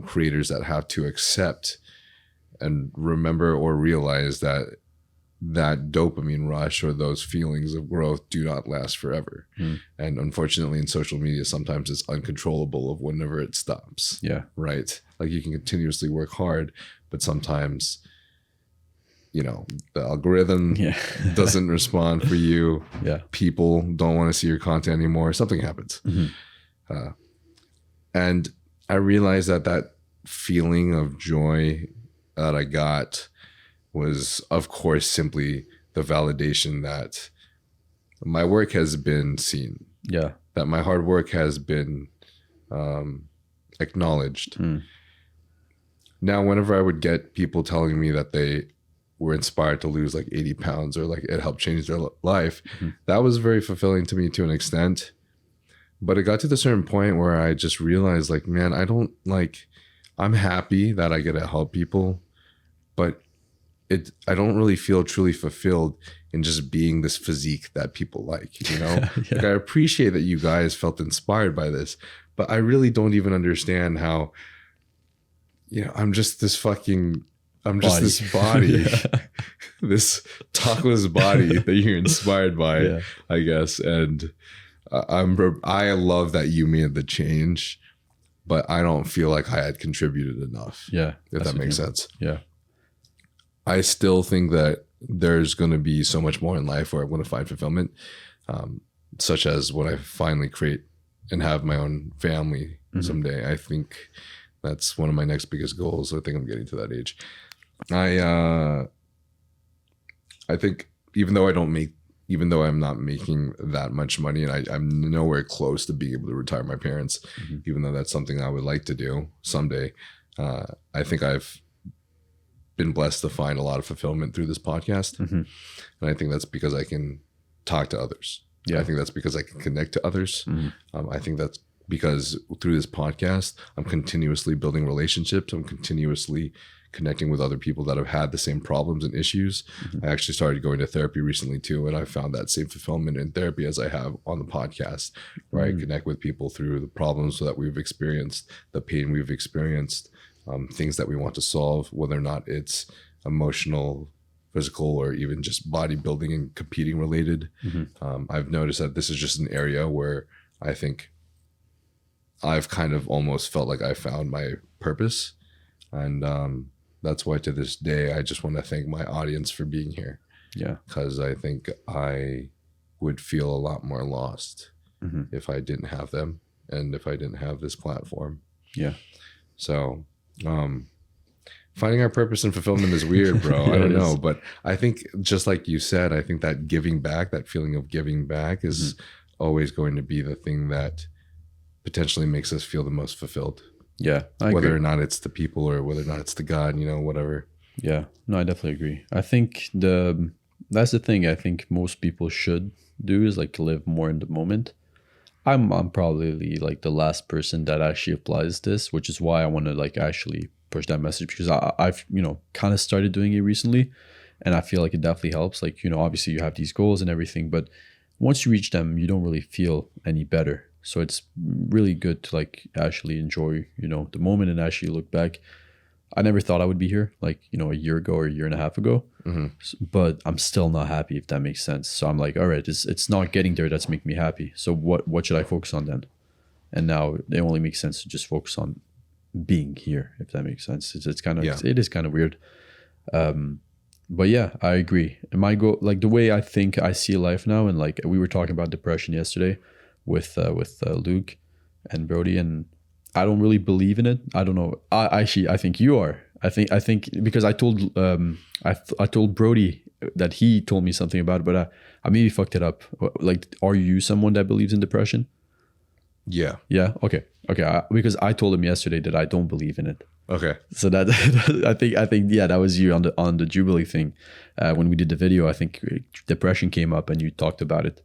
creators that have to accept and remember or realize that dopamine rush or those feelings of growth do not last forever. And unfortunately in social media, sometimes it's uncontrollable of whenever it stops. Yeah. Right. Like, you can continuously work hard, but sometimes, you know, the algorithm doesn't respond for you. Yeah. People don't want to see your content anymore. Something happens. And I realized that feeling of joy that I got was, of course, simply the validation that my work has been seen. Yeah. That my hard work has been acknowledged. Now, whenever I would get people telling me that they were inspired to lose like 80 pounds or like it helped change their life, that was very fulfilling to me to an extent. But it got to the certain point where I just realized like, man, I'm happy that I get to help people, but I don't really feel truly fulfilled in just being this physique that people like, you know? Like, I appreciate that you guys felt inspired by this, but I really don't even understand how, you know, I'm just this body, this tacos body that you're inspired by, I guess. And I love that you made the change, but I don't feel like I had contributed enough. Yeah. If that makes sense. Yeah. I still think that there's going to be so much more in life where I want to find fulfillment, such as when I finally create and have my own family someday. I think that's one of my next biggest goals. I think I'm getting to that age. I think even though I'm not making that much money, and I'm nowhere close to being able to retire my parents, even though that's something I would like to do someday, I think I've been blessed to find a lot of fulfillment through this podcast. And I think that's because I can talk to others. I think that's because I can connect to others. I think that's because through this podcast, I'm continuously building relationships. I'm continuously connecting with other people that have had the same problems and issues. I actually started going to therapy recently too, and I found that same fulfillment in therapy as I have on the podcast, where I connect with people through the problems that we've experienced, the pain we've experienced, things that we want to solve, whether or not it's emotional, physical, or even just bodybuilding and competing related. I've noticed that this is just an area where I think I've kind of almost felt like I found my purpose. And that's why to this day, I just want to thank my audience for being here. Yeah. Because I think I would feel a lot more lost if I didn't have them and if I didn't have this platform. Yeah. So finding our purpose and fulfillment is weird, bro. I don't know. But I think just like you said, I think that giving back, that feeling of giving back is always going to be the thing that potentially makes us feel the most fulfilled. Yeah, I whether agree. or not it's the people or whether or not it's the God, whatever. Yeah, no, I definitely agree. I think that's the thing I think most people should do is like live more in the moment. I'm probably like the last person that actually applies this, which is why I want to like actually push that message, because I've kind of started doing it recently, and I feel like it definitely helps. Like, obviously you have these goals and everything, but once you reach them, you don't really feel any better. So it's really good to like actually enjoy, the moment and actually look back. I never thought I would be here like, a year ago or a year and a half ago, but I'm still not happy, if that makes sense. So I'm like, all right, it's not getting there that's making me happy. So what should I focus on then? And now it only makes sense to just focus on being here, if that makes sense. It's kind of, it is kind of weird. But yeah, I agree. And my goal, like the way I think I see life now, and like we were talking about depression yesterday with Luke and Brody, and I don't really believe in it. I don't know. I think you are. I think because I told I told Brody that he told me something about it, but I maybe fucked it up. Like, are you someone that believes in depression? Yeah. Yeah. Okay. Because I told him yesterday that I don't believe in it. Okay. So that I think yeah, that was you on the Jubilee thing. When we did the video, I think depression came up and you talked about it.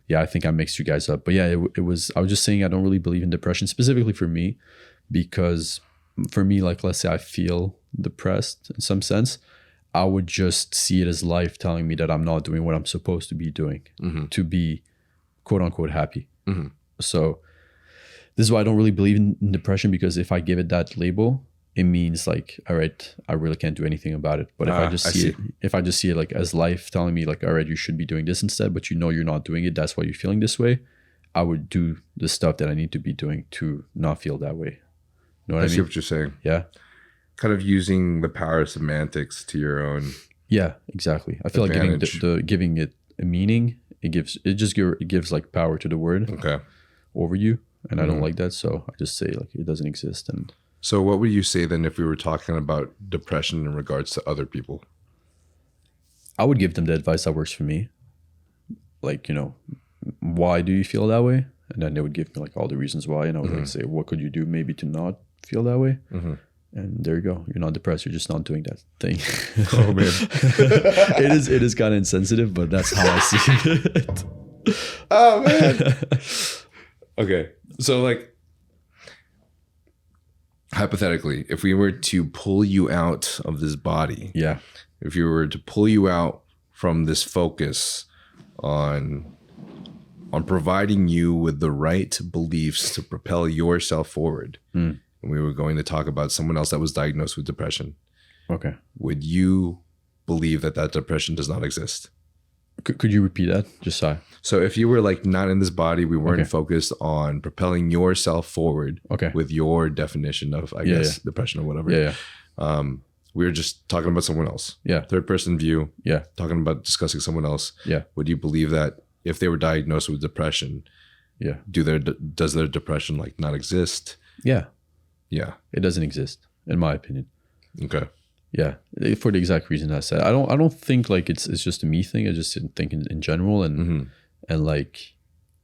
Yeah, I think I mixed you guys up. But yeah, it was, I was just saying I don't really believe in depression specifically for me, because for me, like, let's say I feel depressed in some sense, I would just see it as life telling me that I'm not doing what I'm supposed to be doing to be quote unquote happy. So this is why I don't really believe in depression, because if I give it that label, it means like, all right, I really can't do anything about it. But if I just see it like as life telling me like, all right, you should be doing this instead, but you're not doing it, that's why you're feeling this way, I would do the stuff that I need to be doing to not feel that way. You know what I mean? see what you're saying. Yeah. Kind of using the power of semantics to your own. Yeah, exactly. I feel advantage. Like giving it a meaning, it gives like power to the word over you. And I don't like that. So I just say like it doesn't exist. And so what would you say then if we were talking about depression in regards to other people? I would give them the advice that works for me. Like, why do you feel that way? And then they would give me like all the reasons why. And I would like say, what could you do maybe to not feel that way? And there you go. You're not depressed. You're just not doing that thing. Oh man. It is kind of insensitive, but that's how I see it. Oh man. Okay. So like, hypothetically, if we were to pull you out of this body, if you were to pull you out from this focus on providing you with the right beliefs to propel yourself forward, and we were going to talk about someone else that was diagnosed with depression, would you believe that depression does not exist? Could you repeat that? Just so if you were like not in this body, we weren't focused on propelling yourself forward with your definition of, I guess, depression or whatever. We were just talking about someone else. Third person view. Talking about discussing someone else. Would you believe that if they were diagnosed with depression, does their depression like not exist? Yeah. It doesn't exist, in my opinion. Okay. Yeah, for the exact reason I said. I don't think like it's just a me thing. I just think in general, and and like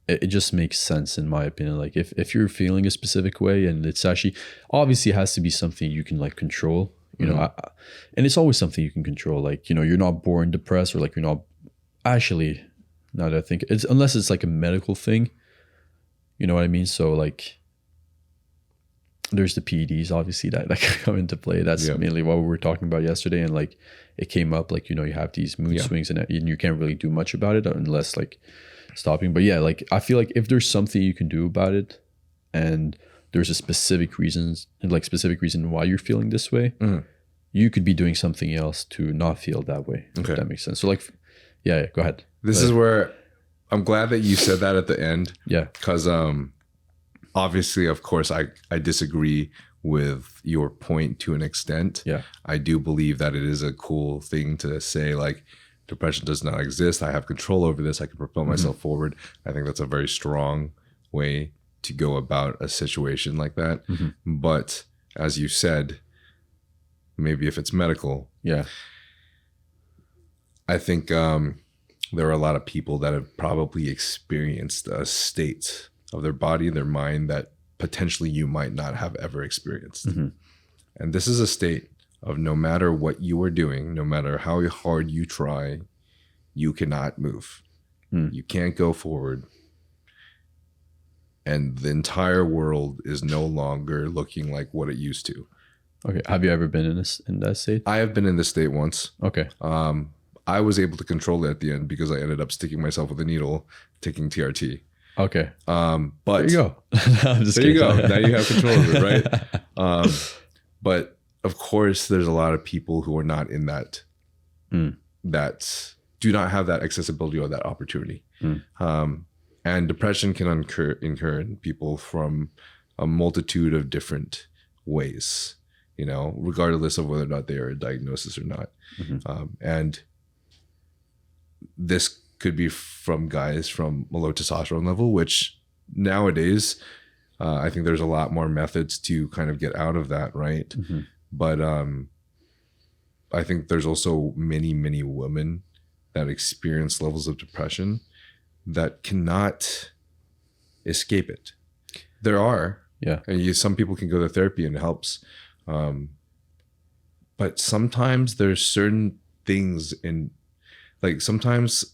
it just makes sense in my opinion. Like if you're feeling a specific way, and it's actually obviously it has to be something you can like control, and it's always something you can control. Like you're not born depressed, or like you're not actually. Now that I think it's, unless it's like a medical thing, you know what I mean. So like. There's the PEDs obviously that come into play. That's mainly what we were talking about yesterday, and like it came up like you have these mood swings and you can't really do much about it unless like stopping. But yeah, like I feel like if there's something you can do about it, and there's a specific reason why you're feeling this way, you could be doing something else to not feel that way. If that makes sense. So like, go ahead. This is where I'm glad that you said that at the end. Because obviously, of course, I disagree with your point to an extent. I do believe that it is a cool thing to say, like, depression does not exist. I have control over this. I can propel myself forward. I think that's a very strong way to go about a situation like that. But as you said, maybe if it's medical, I think there are a lot of people that have probably experienced a state of their body, their mind that potentially you might not have ever experienced. And this is a state of no matter what you are doing, no matter how hard you try, you cannot move. You can't go forward. And the entire world is no longer looking like what it used to. Okay. Have you ever been in that state? I have been in this state once. Okay. I was able to control it at the end because I ended up sticking myself with a needle, taking TRT. Okay. But there you go. I'm just there you kidding. go. Now you have control of it, right? But of course, there's a lot of people who are not in that, that do not have that accessibility or that opportunity. And depression can incur in people from a multitude of different ways, you know, regardless of whether or not they are a diagnosis or not. And this could be from guys from a low testosterone level, which nowadays, I think there's a lot more methods to kind of get out of that, right? But I think there's also many, many women that experience levels of depression that cannot escape it. There are. Yeah. And some people can go to therapy and it helps. But sometimes there's certain things in, like sometimes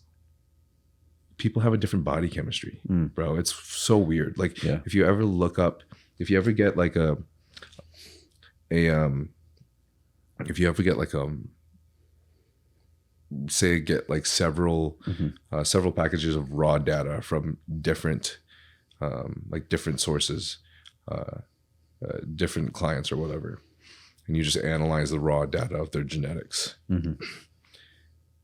people have a different body chemistry, bro. It's so weird. Like if you ever look up, if you ever get like say get like several packages of raw data from different like different sources, different clients or whatever, and you just analyze the raw data of their genetics,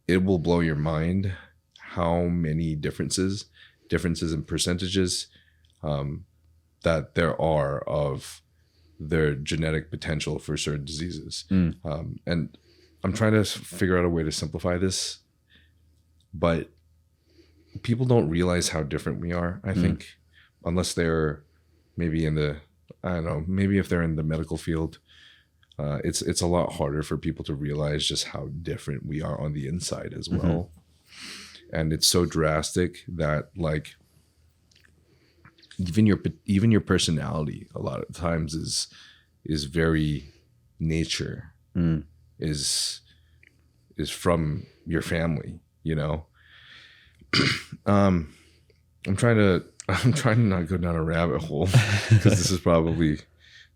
it will blow your mind how many differences in percentages that there are of their genetic potential for certain diseases. And I'm trying to figure out a way to simplify this, but people don't realize how different we are, I think, unless they're maybe in the, I don't know, maybe if they're in the medical field, it's a lot harder for people to realize just how different we are on the inside as well. And it's so drastic that like even your personality a lot of times is very nature, is from your family, you know. I'm trying to not go down a rabbit hole because this is probably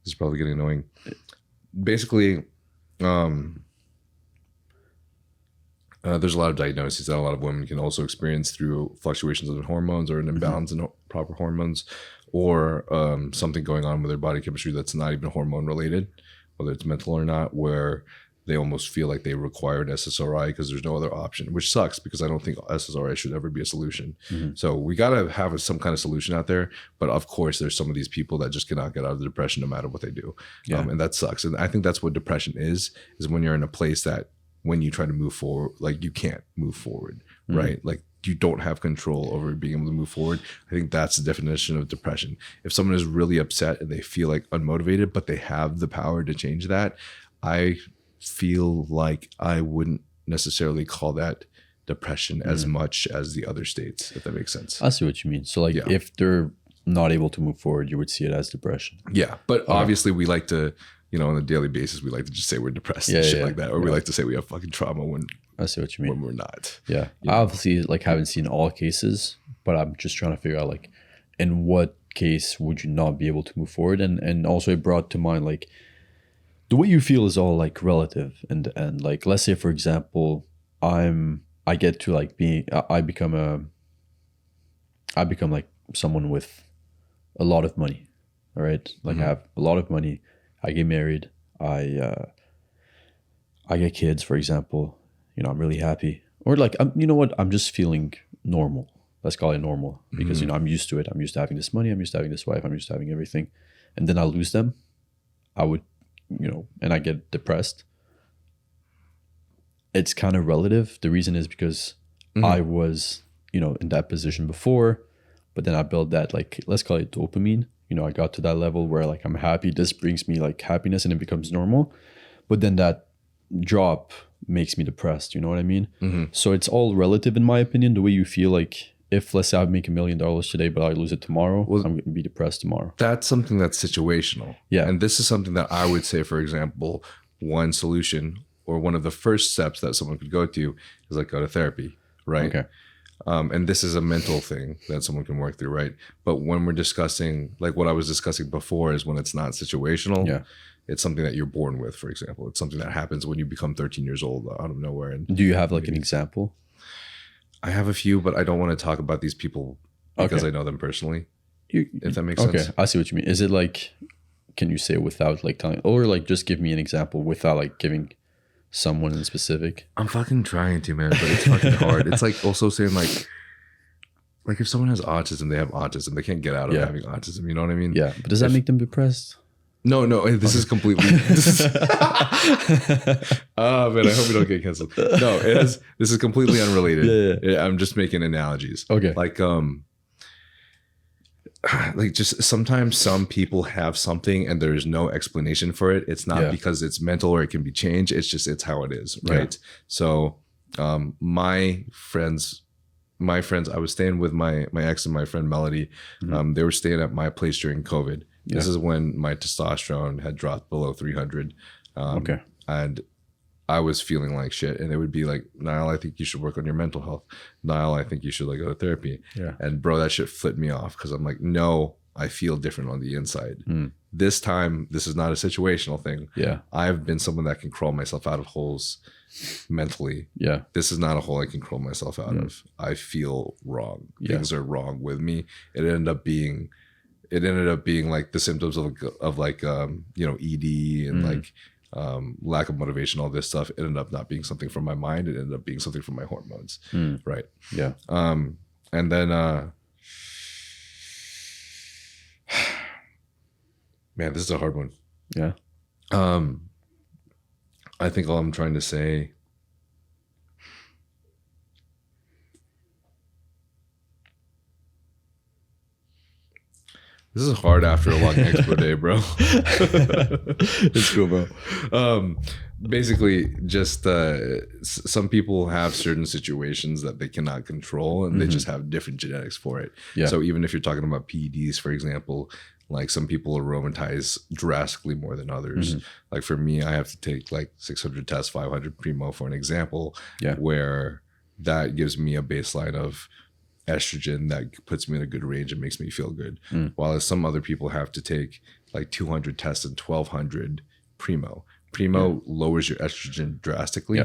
getting annoying. Basically, there's a lot of diagnoses that a lot of women can also experience through fluctuations in hormones or an imbalance in proper hormones, or something going on with their body chemistry that's not even hormone related, whether it's mental or not, where they almost feel like they require an SSRI because there's no other option, which sucks because I don't think SSRI should ever be a solution. So we got to have some kind of solution out there. But of course, there's some of these people that just cannot get out of the depression no matter what they do. And that sucks. And I think that's what depression is when you're in a place that when you try to move forward, like you can't move forward, right? Like you don't have control over being able to move forward. I think that's the definition of depression. If someone is really upset and they feel like unmotivated, but they have the power to change that, I feel like I wouldn't necessarily call that depression as much as the other states, if that makes sense. I see what you mean. So like if they're not able to move forward, you would see it as depression. Yeah. But obviously we like to, you know, on a daily basis, we like to just say we're depressed and shit like that. Or we like to say we have fucking trauma when I see what you mean. When we're not. Yeah. I obviously like haven't seen all cases, but I'm just trying to figure out like in what case would you not be able to move forward? And also it brought to mind like the way you feel is all like relative, and like let's say for example I get to like being I become like someone with a lot of money, all right? Like I have a lot of money, I get married, I get kids, for example, you know, I'm really happy, or like you know what, I'm just feeling normal. Let's call it normal because you know I'm used to it. I'm used to having this money, I'm used to having this wife, I'm used to having everything, and then I lose them. I would, you know, and I get depressed. It's kind of relative. The reason is because I was, you know, in that position before, but then I built that, like, let's call it dopamine. You know, I got to that level where like I'm happy. This brings me like happiness and it becomes normal. But then that drop makes me depressed. You know what I mean? So it's all relative in my opinion. The way you feel like if let's say I make $1 million today, but I lose it tomorrow, I'm going to be depressed tomorrow. That's something that's situational. Yeah. And this is something that I would say, for example, one solution or one of the first steps that someone could go to is like go to therapy, right? Okay. And this is a mental thing that someone can work through, right? But when we're discussing, like what I was discussing before is when it's not situational, Yeah. it's something that you're born with, for example. It's something that happens when you become 13 years old out of nowhere. And Do you have like an example? I have a few, but I don't want to talk about these people because I know them personally, if that makes sense. Okay, I see what you mean. Is it like, can you say without like telling, or like just give me an example without like giving someone in specific? I'm fucking trying to, man, but it's fucking hard. It's like also saying like if someone has autism, they have autism. They can't get out of having autism. You know what I mean? Yeah, but does that make them depressed? No, this is completely. Oh man, I hope we don't get canceled. No, this is completely unrelated. Yeah, I'm just making analogies. Okay. Like just sometimes some people have something and there's no explanation for it. It's not because it's mental or it can be changed. It's how it is, right? Yeah. So my friends, I was staying with my ex and my friend Melody. Mm-hmm. They were staying at my place during COVID. Yeah. This is when my testosterone had dropped below 300. And I was feeling like shit. And they would be like, Niall, I think you should work on your mental health. Niall, I think you should like go to therapy. Yeah. And bro, that shit flipped me off because I'm like, no, I feel different on the inside. This time, this is not a situational thing. Yeah. I've been someone that can crawl myself out of holes mentally. Yeah. This is not a hole I can crawl myself out of. I feel wrong. Things are wrong with me. It ended up being like the symptoms of like ED and like lack of motivation, all this stuff. It ended up not being something from my mind. It ended up being something from my hormones. Right. Yeah. And then man, this is a hard one. Yeah. I think all I'm trying to say this is hard after a long expo day, bro. It's cool, bro. Basically, just some people have certain situations that they cannot control, and they just have different genetics for it. Yeah. So even if you're talking about PEDs, for example, like some people aromatize drastically more than others. Like for me, I have to take like 600 tests, 500 primo for an example, where that gives me a baseline of estrogen that puts me in a good range and makes me feel good. While some other people have to take like 200 tests and 1200 primo. Primo lowers your estrogen drastically.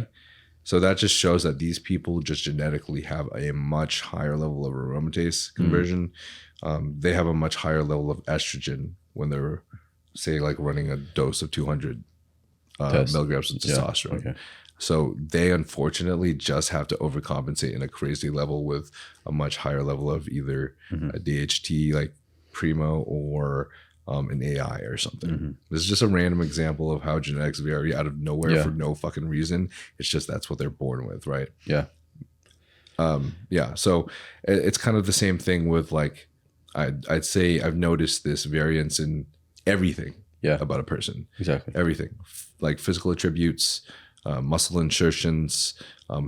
So that just shows that these people just genetically have a much higher level of aromatase conversion. They have a much higher level of estrogen when they're, say, like running a dose of 200 milligrams of testosterone. Okay. So they unfortunately just have to overcompensate in a crazy level with a much higher level of either a DHT like primo or an AI or something. This is just a random example of how genetics vary out of nowhere for no fucking reason. It's just that's what they're born with, right? Yeah. So it's kind of the same thing with like, I'd say I've noticed this variance in everything about a person. Exactly. Everything. Like physical attributes, muscle insertions,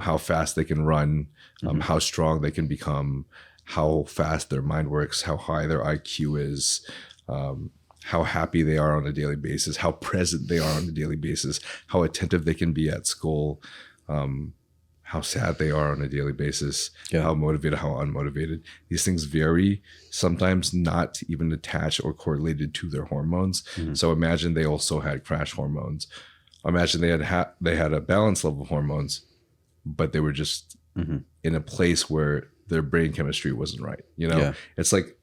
how fast they can run, how strong they can become, how fast their mind works, how high their IQ is, how happy they are on a daily basis, how present they are on a daily basis, how attentive they can be at school, how sad they are on a daily basis, how motivated, how unmotivated. These things vary, sometimes not even attached or correlated to their hormones. So imagine they also had crash hormones. Imagine they had a balanced level of hormones, but they were just in a place where their brain chemistry wasn't right. You know, it's like,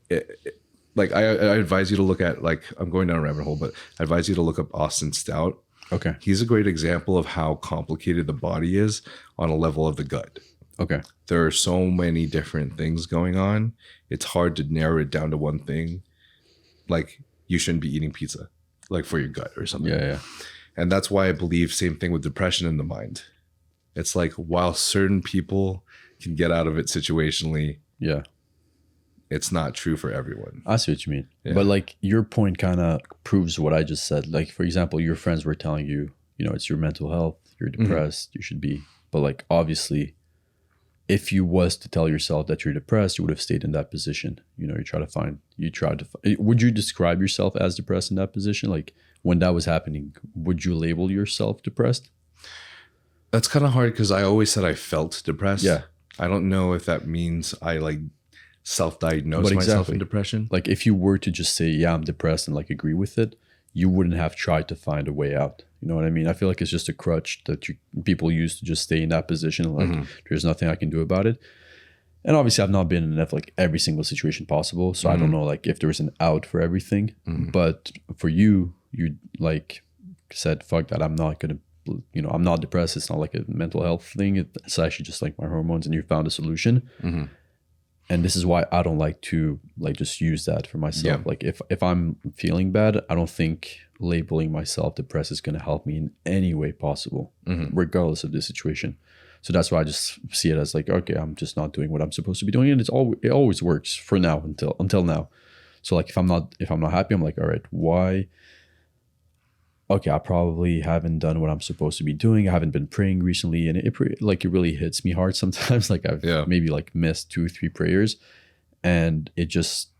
I advise you to look at, like, I'm going down a rabbit hole, but I advise you to look up Austin Stout. Okay. He's a great example of how complicated the body is on a level of the gut. Okay. There are so many different things going on. It's hard to narrow it down to one thing. Like, you shouldn't be eating pizza, like for your gut or something. Yeah. And that's why I believe same thing with depression in the mind. It's like, while certain people can get out of it situationally, it's not true for everyone. I see what you mean. Yeah. But like your point kind of proves what I just said. Like, for example, your friends were telling you, you know, it's your mental health, you're depressed, you should be. But like, obviously, if you was to tell yourself that you're depressed, you would have stayed in that position. You know, would you describe yourself as depressed in that position? Like when that was happening, would you label yourself depressed? That's kind of hard because I always said I felt depressed. Yeah. I don't know if that means I like self-diagnose myself in depression. Like if you were to just say, yeah, I'm depressed and like agree with it, you wouldn't have tried to find a way out. You know what I mean? I feel like it's just a crutch that people use to just stay in that position. Like there's nothing I can do about it. And obviously I've not been in like every single situation possible. So I don't know like if there was an out for everything, but for you like said, fuck that. I'm not going to, you know, I'm not depressed. It's not like a mental health thing. It's actually just like my hormones, and you found a solution. And this is why I don't like to like just use that for myself. Yeah. Like if I'm feeling bad, I don't think labeling myself depressed is going to help me in any way possible, regardless of the situation. So that's why I just see it as like, okay, I'm just not doing what I'm supposed to be doing, and it always works for now until now. So like if I'm not happy, I'm like, all right, why? Okay, I probably haven't done what I'm supposed to be doing. I haven't been praying recently, and it really hits me hard sometimes. Like I've maybe like missed 2-3 prayers, and it just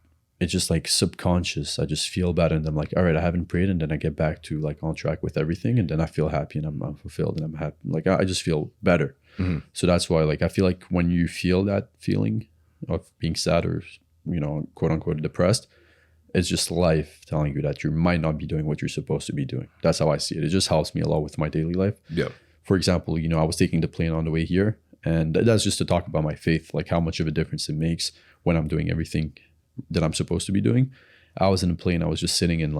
like subconscious. I just feel bad, and I'm like, all right, I haven't prayed, and then I get back to like on track with everything, and then I feel happy and I'm fulfilled and I'm happy. Like I just feel better. So that's why like I feel like when you feel that feeling of being sad or, you know, quote unquote depressed, it's just life telling you that you might not be doing what you're supposed to be doing. That's how I see it. It just helps me a lot with my daily life. Yeah. For example, you know, I was taking the plane on the way here, and that's just to talk about my faith, like how much of a difference it makes when I'm doing everything that I'm supposed to be doing. I was in a plane. I was just sitting and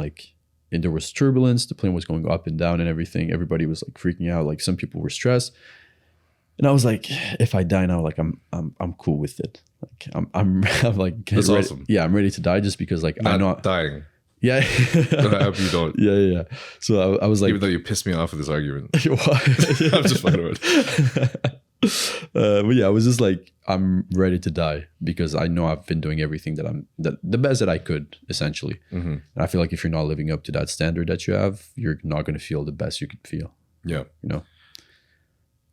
there was turbulence. The plane was going up and down and everything. Everybody was like freaking out. Like some people were stressed. And I was like, if I die now, like I'm cool with it. Like I'm like, that's ready. awesome. Yeah, I'm ready to die just because like I'm not dying. Yeah. But I hope you don't. Yeah. So I was like, even though you pissed me off with this argument, What? I'm just fucking with it. But yeah, I was just like, I'm ready to die because I know I've been doing everything the best that I could, essentially. And I feel like if you're not living up to that standard that you have, you're not going to feel the best you could feel. Yeah. You know?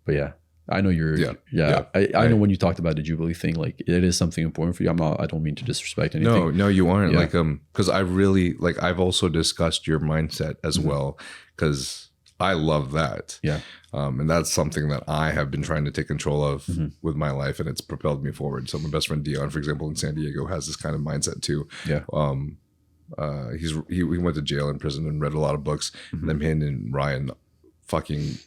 But yeah. I know you're, I know when you talked about the Jubilee thing, like it is something important for you. I don't mean to disrespect anything. No, you aren't. Like, cause I really, like, I've also discussed your mindset as well, cause I love that. Yeah. And that's something that I have been trying to take control of with my life, and it's propelled me forward. So my best friend Dion, for example, in San Diego, has this kind of mindset too. Yeah. He went to jail and prison and read a lot of books, and then him and Ryan fucking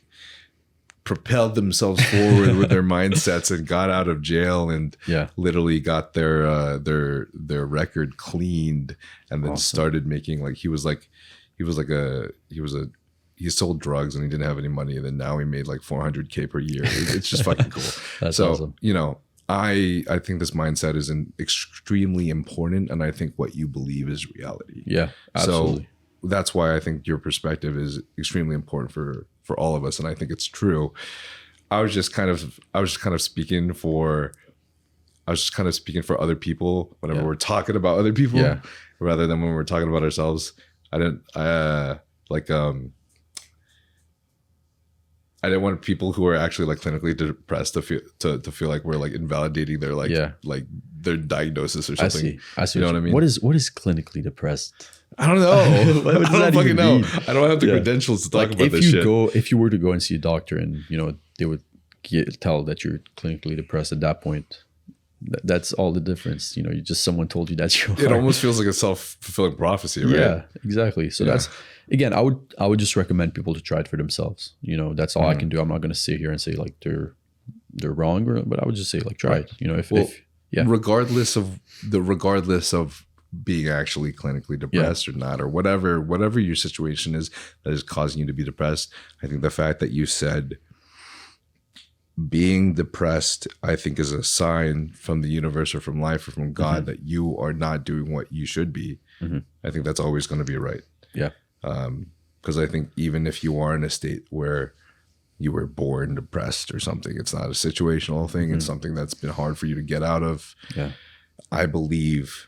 propelled themselves forward with their mindsets and got out of jail and literally got their record cleaned, and then started making he sold drugs and he didn't have any money, and then now he made like $400K per year. It's just fucking cool. That's awesome. You know, I think this mindset is extremely important, and I think what you believe is reality. Yeah, absolutely. So that's why I think your perspective is extremely important for all of us, and I think it's true. I was just kind of speaking for other people whenever we're talking about other people, rather than when we're talking about ourselves. I didn't want people who are actually like clinically depressed to feel like we're like invalidating their like their diagnosis or something. I see. You know what I mean? What is clinically depressed? I don't know. I don't fucking know. I don't have the credentials to talk about this shit. If you were to go and see a doctor, and you know they would tell that you're clinically depressed at that point, that's all the difference. You know, someone told you that you are. It almost feels like a self-fulfilling prophecy, right? Yeah, exactly. So that's, again, I would just recommend people to try it for themselves. You know, that's all I can do. I'm not going to sit here and say like they're wrong, but I would just say like try it. You know, regardless of being actually clinically depressed or not, or whatever your situation is that is causing you to be depressed, I think the fact that you said being depressed, I think, is a sign from the universe or from life or from God that you are not doing what you should be. I think that's always going to be right. Yeah. Because I think even if you are in a state where you were born depressed or something, it's not a situational thing. It's something that's been hard for you to get out of. Yeah. I believe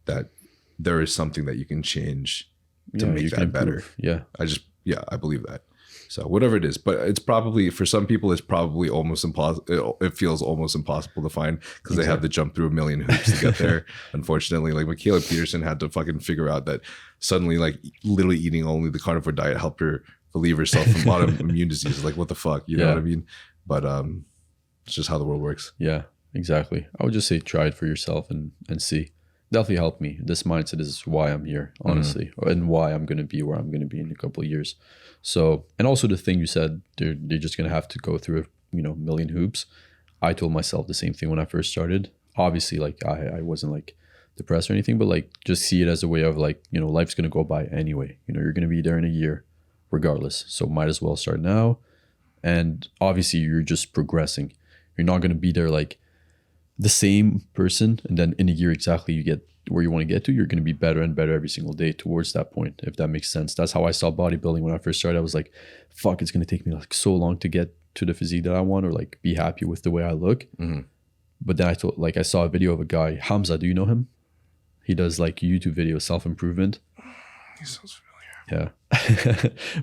that there is something that you can change to make that better. Yeah. I believe that. So whatever it is, but it's probably, for some people, it's probably almost impossible. It feels almost impossible to find because they have to jump through a million hoops to get there. Unfortunately, like Michaela Peterson had to fucking figure out that suddenly, like literally eating only the carnivore diet helped her relieve herself from autoimmune diseases. Like what the fuck, you know what I mean? But it's just how the world works. Yeah, exactly. I would just say try it for yourself and see. Definitely helped me. This mindset is why I'm here, honestly, and why I'm going to be where I'm going to be in a couple of years. So, and also the thing you said, they're just going to have to go through, you know, a million hoops. I told myself the same thing when I first started. Obviously, like I wasn't like depressed or anything, but like just see it as a way of like, you know, life's going to go by anyway. You know, you're going to be there in a year regardless. So might as well start now. And obviously you're just progressing. You're not going to be there like the same person, and then in a year exactly you get where you want to get to. You're going to be better and better every single day towards that point, if that makes sense. That's how I saw bodybuilding when I first started. I was like, fuck, it's going to take me like so long to get to the physique that I want, or like be happy with the way I look. But then I saw a video of a guy, Hamza, do you know him? He does like YouTube videos, self-improvement. He sounds familiar. Yeah.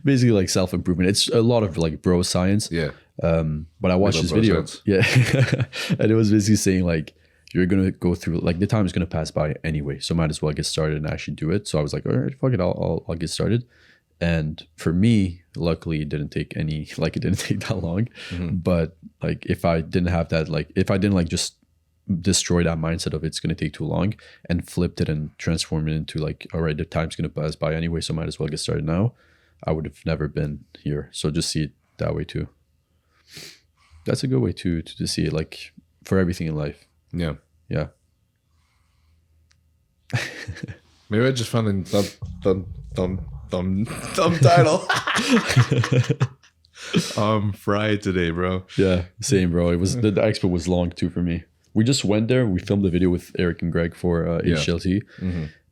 Basically like self-improvement. It's a lot of like bro science. Yeah. But I watched this video. Science. Yeah. And it was basically saying like, you're going to go through, like the time is going to pass by anyway. So might as well get started and actually do it. So I was like, all right, fuck it. I'll get started. And for me, luckily it didn't take that long. But like, if I didn't have that, like if I didn't like just destroy that mindset of it's going to take too long and flipped it and transformed it into like, all right, the time's going to pass by anyway, so might as well get started now, I would have never been here. So just see it that way too. That's a good way to see it, like for everything in life. Yeah. Maybe I just found the thumb title. Fried today, bro. Yeah, same, bro. It was the expo was long too for me. We just went there. We filmed the video with Eric and Greg for HLT,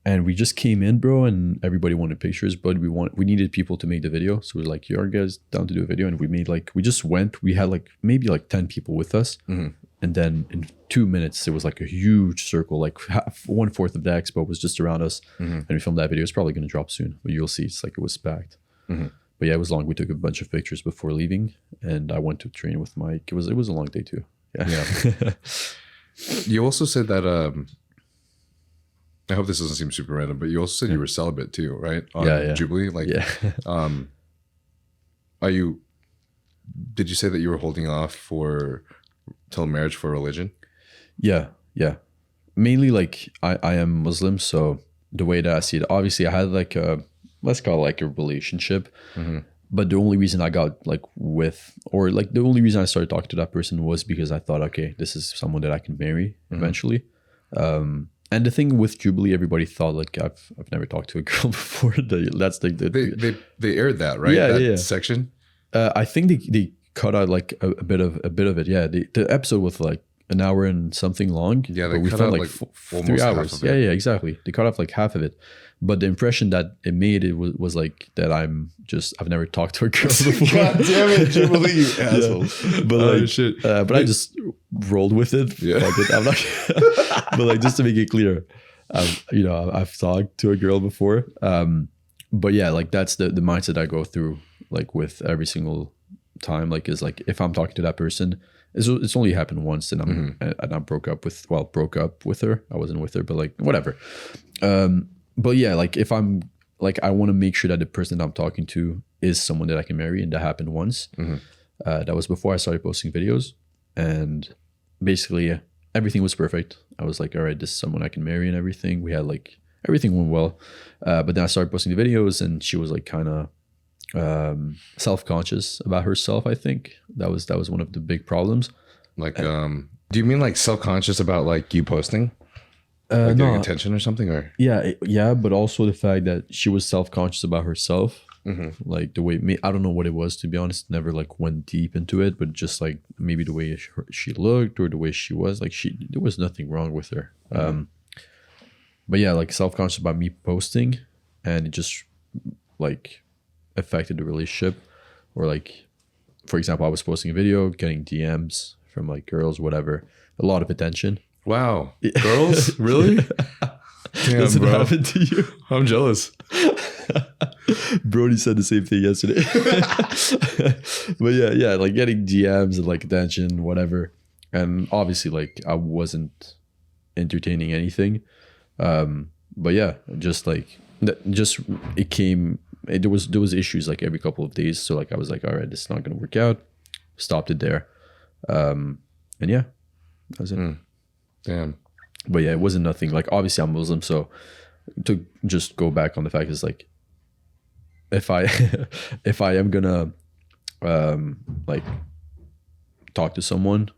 and we just came in, bro. And everybody wanted pictures, but we needed people to make the video. So we were like, "You are guys down to do a video?" And we just went. We had like maybe like 10 people with us, and then in 2 minutes it was like a huge circle. Like 1/4 of the expo was just around us, and we filmed that video. It's probably going to drop soon, but you'll see. It's like it was packed. But yeah, it was long. We took a bunch of pictures before leaving, and I went to train with Mike. It was a long day too. Yeah. You also said that I hope this doesn't seem super random, but you also said you were celibate too, right? On Jubilee, like, did you say that you were holding off till marriage for religion? Yeah. Mainly, like, I am Muslim, so the way that I see it, obviously, I had like let's call it like a relationship. But the only reason I got like the only reason I started talking to that person was because I thought, okay, this is someone that I can marry eventually. And the thing with Jubilee, everybody thought like I've never talked to a girl before. That's they aired that, right? That section. I think they cut out like a bit of it. Yeah, the episode was like an hour and something long. Yeah, they cut out like 3 hours. Yeah, exactly. They cut off like half of it. But the impression that it made was like that I've never talked to a girl before. God damn it, Jubilee, you asshole. But like, shit. But I just rolled with it. Yeah. I'm not, but like, just to make it clear, I've talked to a girl before. But yeah, like that's the mindset I go through like with every single time. Like is like if I'm talking to that person, it's only happened once, and I broke up with her. I wasn't with her, but like whatever. But yeah, like if I'm like, I want to make sure that the person that I'm talking to is someone that I can marry, and that happened once. That was before I started posting videos, and basically everything was perfect. I was like, all right, this is someone I can marry and everything. We had like, everything went well. But then I started posting the videos, and she was like kind of self-conscious about herself. I think that was one of the big problems. Like, do you mean like self-conscious about like you posting? Like getting attention or something, or but also the fact that she was self-conscious about herself, like the way I don't know what it was, to be honest. Never like went deep into it, but just like maybe the way she looked or the way she was, like there was nothing wrong with her. But yeah, like self-conscious about me posting, and it just like affected the relationship. Or like, for example, I was posting a video, getting DMs from like girls, whatever, a lot of attention. Wow. Girls? Really? Damn, Does it bro. happen to you? I'm jealous. Brody said the same thing yesterday. But yeah, like getting DMs and like attention, whatever. And obviously, like I wasn't entertaining anything. But yeah, just like it came. There was issues like every couple of days. So like I was like, all right, this is not gonna work out. Stopped it there. And yeah, that was it. Damn. But yeah, it wasn't nothing. Like obviously I'm Muslim, so to just go back on the fact is like, if I am gonna like talk to someone,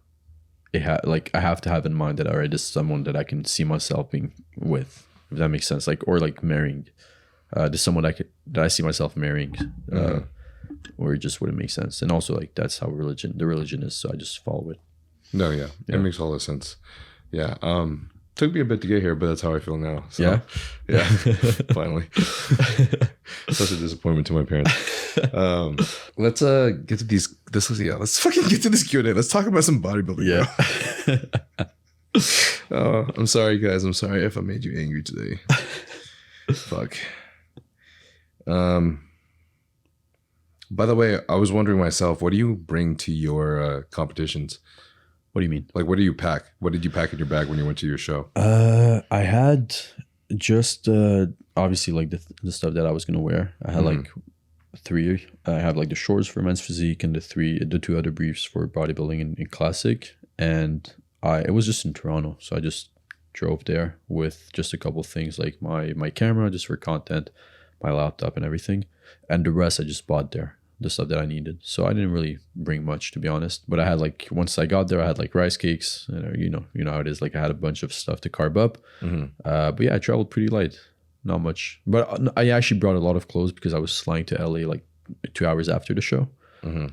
I have to have in mind that all right, this is someone that I can see myself being with, if that makes sense. Like, or like marrying. This is someone that I see myself marrying, or it just wouldn't make sense. And also like that's how the religion is, so I just follow it. No, yeah. It makes all the sense. Yeah. Took me a bit to get here, but that's how I feel now. So, yeah. Finally. Such a disappointment to my parents. Let's get to these. Let's fucking get to this Q&A. Let's talk about some bodybuilding. Yeah. Oh, I'm sorry, guys. I'm sorry if I made you angry today. Fuck. By the way, I was wondering myself, what do you bring to your competitions? What do you mean? Like, what do you pack? What did you pack in your bag when you went to your show? I had just obviously like the stuff that I was gonna wear. I had like 3. I have like the shorts for men's physique and the 2 other briefs for bodybuilding and classic. And it was just in Toronto, so I just drove there with just a couple things like my camera just for content, my laptop and everything, and the rest I just bought there. The stuff that I needed. So I didn't really bring much, to be honest. But I had like, once I got there, I had like rice cakes. You know how it is. Like I had a bunch of stuff to carb up. But yeah, I traveled pretty light. Not much. But I actually brought a lot of clothes because I was flying to LA like 2 hours after the show.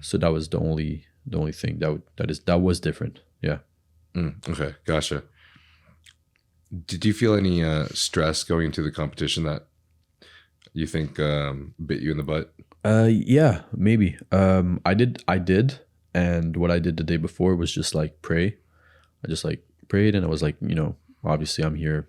So that was the only thing that was different. Yeah. Okay, gotcha. Did you feel any stress going into the competition that you think bit you in the butt? Yeah, maybe. I did. And what I did the day before was just like pray. I just like prayed, and I was like, obviously I'm here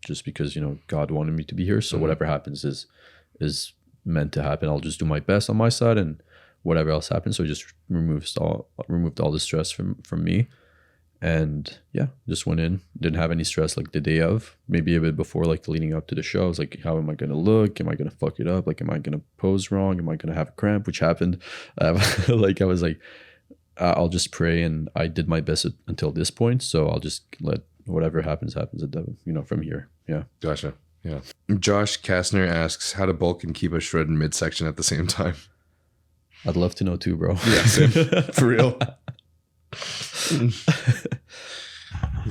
just because, God wanted me to be here. So whatever happens is meant to happen. I'll just do my best on my side, and whatever else happens. So it just removed all the stress from me. And yeah, just went in, didn't have any stress like the day of, maybe a bit before, like leading up to the show. I was like, how am I going to look? Am I going to fuck it up? Like, am I going to pose wrong? Am I going to have a cramp, which happened? Like, I was like, I'll just pray. And I did my best until this point. So I'll just let whatever happens at from here. Yeah. Gotcha. Yeah. Josh Kastner asks how to bulk and keep a shred in midsection at the same time. I'd love to know too, bro. Yeah, same. For real.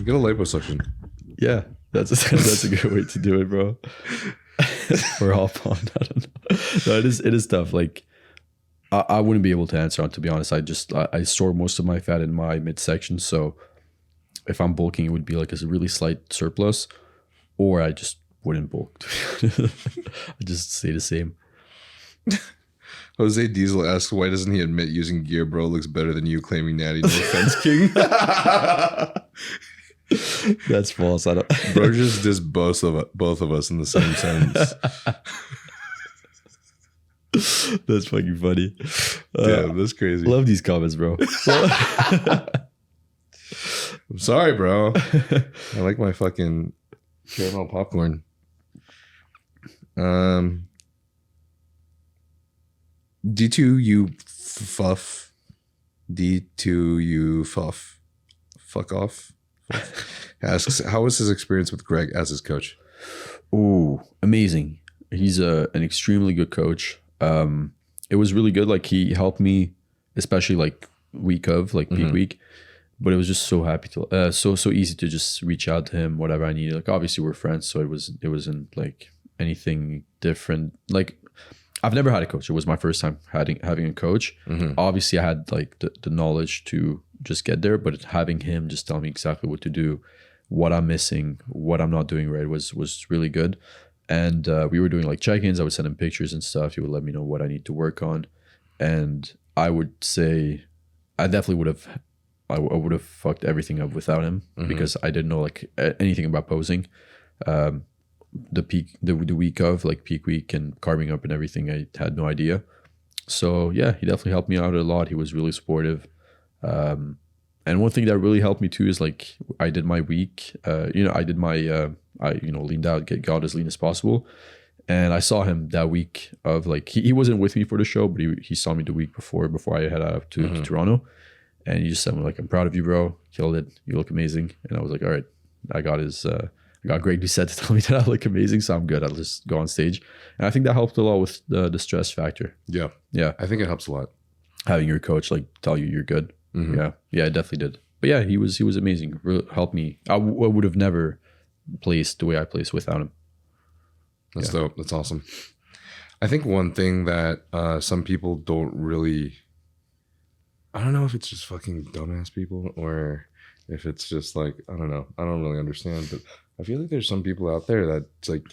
Get a liposuction. Yeah, that's a good way to do it, bro. Or hop on. I don't know. No, it is tough. Like I wouldn't be able to answer on, to be honest. I store most of my fat in my midsection, so if I'm bulking, it would be like a really slight surplus, or I just wouldn't bulk. I just stay the same. Jose Diesel asks, why doesn't he admit using gear bro looks better than you, claiming Natty? No offense, King. That's false. I don't. Bro just dissed both of us in the same sentence. That's fucking funny. Yeah, that's crazy. Love these comments, bro. I'm sorry, bro. I like my fucking caramel popcorn. D2U fuff. D2U fuff. Fuck off. Asks, how was his experience with Greg as his coach? Ooh, amazing. He's an extremely good coach. It was really good. Like he helped me, especially like week of like peak week. But it was just so happy to so easy to just reach out to him, whatever I needed. Like obviously we're friends, so it wasn't like anything different. Like I've never had a coach. It was my first time having a coach. Obviously I had like the knowledge to just get there, but having him just tell me exactly what to do, what I'm missing, what I'm not doing right was really good. And we were doing like check-ins. I would send him pictures and stuff. He would let me know what I need to work on. And I would say I definitely would have fucked everything up without him because I didn't know like anything about posing. the week of, like peak week and carving up and everything. I had no idea. So yeah, he definitely helped me out a lot. He was really supportive. And one thing that really helped me too is like I did my week. I did my I leaned out, got as lean as possible. And I saw him that week of like he wasn't with me for the show, but he saw me the week before I head out to Toronto. And he just said, like, I'm proud of you, bro. Killed it. You look amazing. And I was like, all right, I got Greg Doucette to tell me that I look amazing, so I'm good. I'll just go on stage. And I think that helped a lot with the stress factor. Yeah. Yeah. I think it helps a lot. Having your coach like tell you you're good. Mm-hmm. Yeah. Yeah, it definitely did. But yeah, he was amazing. Really helped me. I would have never placed the way I placed without him. That's dope. That's awesome. I think one thing that some people don't really, I don't know if it's just fucking dumbass people or if it's just like, I don't know. I don't really understand, but I feel like there's some people out there that like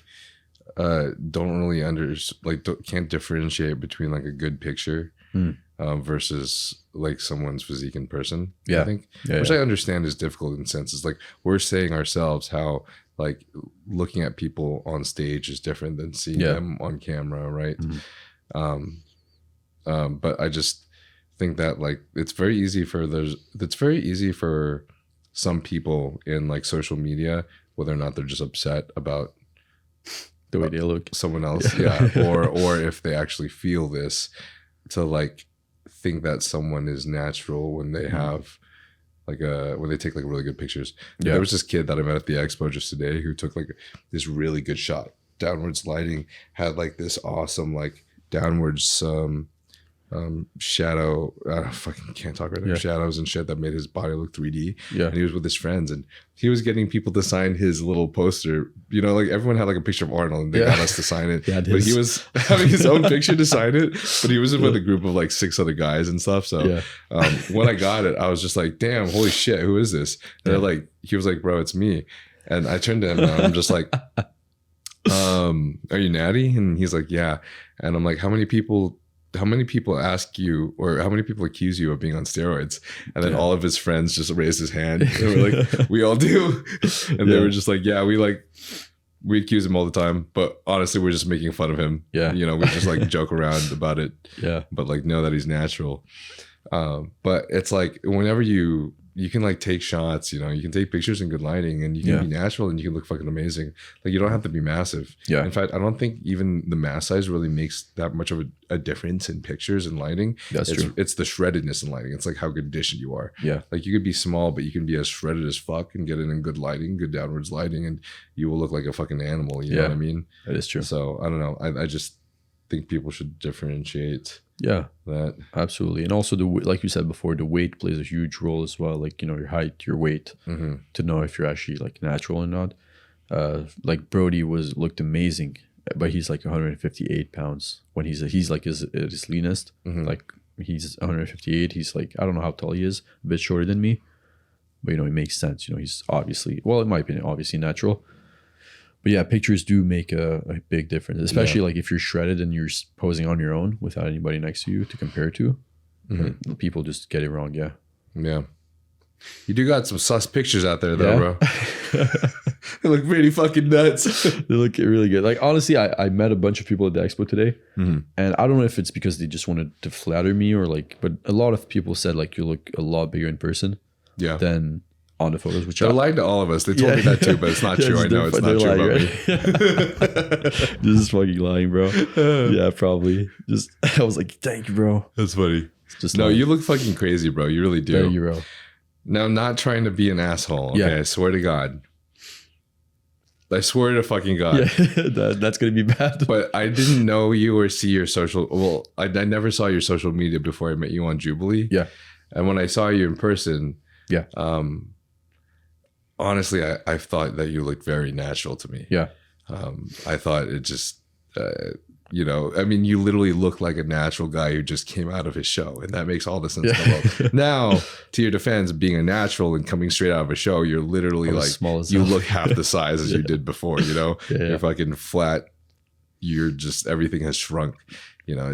don't really can't differentiate between like a good picture versus like someone's physique in person. Yeah. I think, which I understand is difficult in senses like we're saying ourselves how like looking at people on stage is different than seeing them on camera, right? But I just think that like it's very easy for some people in like social media, whether or not they're just upset about the way they look, someone else, or if they actually feel this, to like think that someone is natural when they have like when they take like really good pictures. There was this kid that I met at the expo just today who took like this really good shot, downwards lighting, had like this awesome like downwards shadow, I fucking can't talk right now, shadows and shit that made his body look 3D. And he was with his friends and he was getting people to sign his little poster. You know, like everyone had like a picture of Arnold and they got us to sign it. But he was having his own picture to sign it, but he was with a group of like 6 other guys and stuff. So when I got it, I was just like, damn, holy shit, who is this? And they're like, he was like, bro, it's me. And I turned to him and I'm just like, are you Natty? And he's like, yeah. And I'm like, how many people ask you, or how many people accuse you of being on steroids? And then all of his friends just raised his hand. And we're like, we all do. And they were just like, yeah, we accuse him all the time, but honestly, we're just making fun of him. Yeah. You know, we just like joke around about it. Yeah. But like know that he's natural. But it's like whenever you can like take shots, you know, you can take pictures in good lighting and you can be natural and you can look fucking amazing. Like you don't have to be massive. Yeah. In fact, I don't think even the mass size really makes that much of a difference in pictures and lighting. That's true. It's the shreddedness in lighting. It's like how conditioned you are. Yeah. Like you could be small, but you can be as shredded as fuck and get it in good lighting, good downwards lighting, and you will look like a fucking animal. You know what I mean? That is true. So I don't know. I just think people should differentiate. Yeah, that absolutely. And also like you said before, the weight plays a huge role as well. Like, you know, your height, your weight, to know if you're actually like natural or not. Like Brody looked amazing, but he's like 158 pounds when he's like his leanest. Like he's 158. He's like, I don't know how tall he is, a bit shorter than me, but you know, it makes sense. You know, he's obviously, well, in my opinion, obviously natural. But yeah, pictures do make a big difference, especially like if you're shredded and you're posing on your own without anybody next to you to compare to. People just get it wrong. Yeah. Yeah. You do got some sus pictures out there though, bro. They look pretty fucking nuts. They look really good. Like honestly, I met a bunch of people at the expo today, and I don't know if it's because they just wanted to flatter me or like, but a lot of people said like you look a lot bigger in person. Yeah. Than on the photos, which they're lying to all of us. They told me that too, but it's not true. I know it's not true about me. This is fucking lying, bro. Yeah, probably. Just I was like, thank you, bro. That's funny. Just no, you look fucking crazy, bro. You really do. Thank you, bro. Now, I'm not trying to be an asshole. Okay, I swear to God. I swear to fucking God. Yeah, that's gonna be bad. But I didn't know you or see your social. Well, I never saw your social media before I met you on Jubilee. Yeah, and when I saw you in person, honestly, I thought that you looked very natural to me. Yeah. I thought it just, you know, I mean, you literally look like a natural guy who just came out of his show. And that makes all the sense in the world. Now, to your defense, being a natural and coming straight out of a show, you're literally like, you look half the size as you did before, you know? You're fucking flat. You're just, everything has shrunk. You know,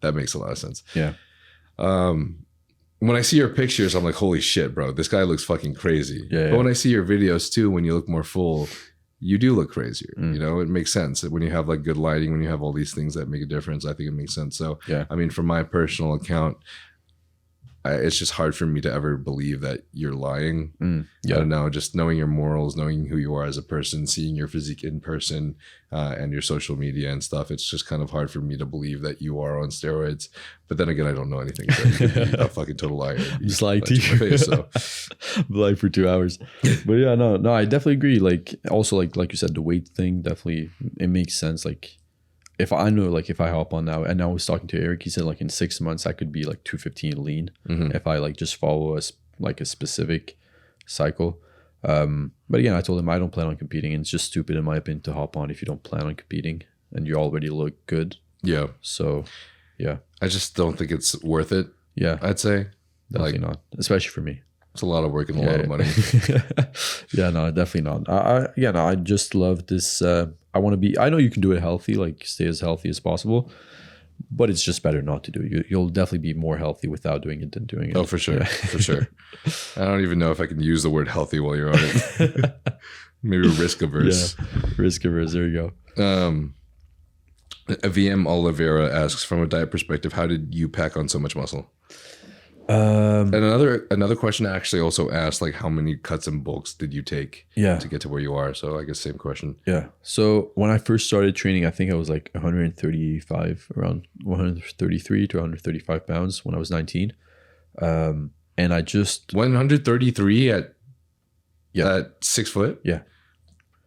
that makes a lot of sense. Yeah. When I see your pictures, I'm like, holy shit, bro, this guy looks fucking crazy. Yeah, but when I see your videos too, when you look more full, you do look crazier. You know, it makes sense when you have like good lighting, when you have all these things that make a difference. I think it makes sense. So, Yeah. I mean, from my personal account, it's just hard for me to ever believe that you're lying. Yeah. I don't know, just knowing your morals, knowing who you are as a person, seeing your physique in person, and your social media and stuff. It's just kind of hard for me to believe that you are on steroids. But then again, I don't know anything. So you could be a fucking total liar. Just lying to you. Face, so. Like for 2 hours. But yeah, no, I definitely agree. Like also like you said, the weight thing, definitely, it makes sense. Like if I know, like if I hop on now, and I was talking to Eric, he said like in 6 months I could be like 215 lean if I like just follow a specific cycle. But again, I told him I don't plan on competing, and it's just stupid in my opinion to hop on if you don't plan on competing and you already look good. Yeah. So yeah, I just don't think it's worth it. Yeah, I'd say definitely not, especially for me. It's a lot of work and a lot of money. Yeah, no, definitely not. I just love this. I want to be, I know you can do it healthy, like stay as healthy as possible, but it's just better not to do it. You'll definitely be more healthy without doing it than doing it. Oh, for sure. Yeah. For sure. I don't even know if I can use the word healthy while you're on it. Maybe risk averse. Yeah, risk averse. There you go. VM Oliveira asks, from a diet perspective, how did you pack on so much muscle? And another question actually also asked, like, how many cuts and bulks did you take to get to where you are? So I guess same question. Yeah. So when I first started training, I think I was like 135, around 133 to 135 pounds when I was 19. And I just 133 at 6 foot. Yeah.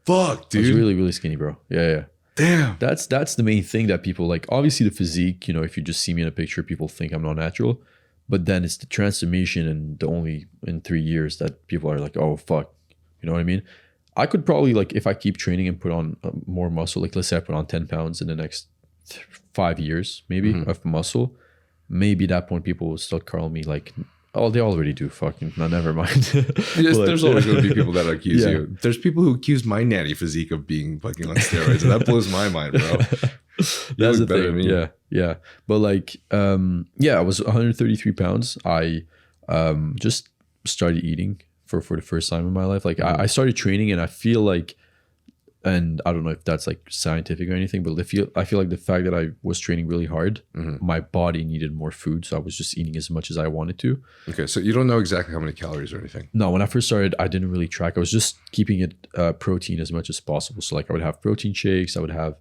Fuck, dude. I was really, really skinny, bro. Yeah. Damn. That's the main thing that people like. Obviously the physique, you know, if you just see me in a picture, people think I'm not natural. But then it's the transformation, and the only in 3 years that people are like, oh, fuck. You know what I mean? I could probably, like, if I keep training and put on more muscle, like let's say I put on 10 pounds in the next 5 years, maybe, of muscle, maybe at that point people will start calling me like, oh, they already do, fucking, no, never mind. Yes, there's always going to be people that accuse you. There's people who accuse my natty physique of being fucking on steroids, and that blows my mind, bro. That's the thing. Yeah. But like, I was 133 pounds. I just started eating for the first time in my life. Like I started training, and I feel like, and I don't know if that's like scientific or anything, but I feel like the fact that I was training really hard, my body needed more food. So I was just eating as much as I wanted to. Okay. So you don't know exactly how many calories or anything? No, when I first started, I didn't really track. I was just keeping it protein as much as possible. So like I would have protein shakes. I would have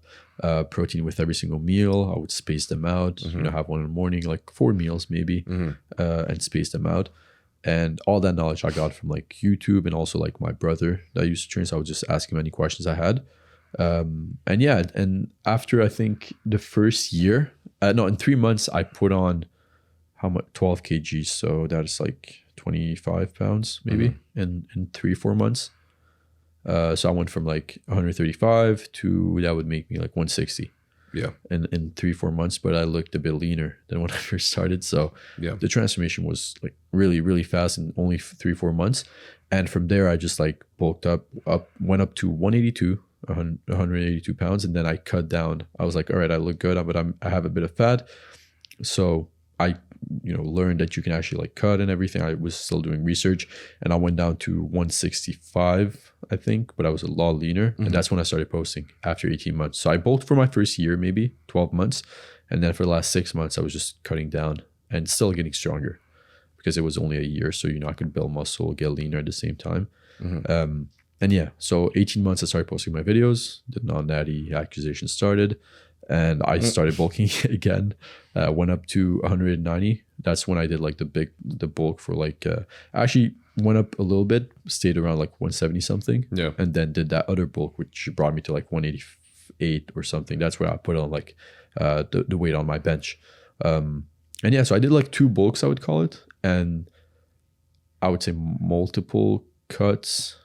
protein with every single meal. I would space them out, you know, have one in the morning, like 4 meals maybe, and space them out. And all that knowledge I got from like YouTube, and also like my brother that used to train. So I would just ask him any questions I had. And after I think the first year, in 3 months, I put on how much? 12 kgs. So that is like 25 pounds maybe in 3-4 months. So I went from like 135 to, that would make me like 160. Yeah. In 3-4 months, but I looked a bit leaner than when I first started. So the transformation was like really, really fast in only 3-4 months. And from there, I just like bulked up, went up to 182 pounds. And then I cut down. I was like, all right, I look good, but I have a bit of fat. So I, learned that you can actually like cut and everything. I was still doing research, and I went down to 165, I think, but I was a lot leaner. And that's when I started posting after 18 months. So I bulked for my first year, maybe 12 months. And then for the last 6 months, I was just cutting down and still getting stronger because it was only a year. So, I could build muscle, get leaner at the same time. So 18 months, I started posting my videos. The non-natty accusation started. And I started bulking again, went up to 190. That's when I did like the bulk for like, actually went up a little bit, stayed around like 170 something. Yeah. And then did that other bulk, which brought me to like 188 or something. That's where I put on like the weight on my bench. So I did like 2 bulks, I would call it. And I would say multiple cuts,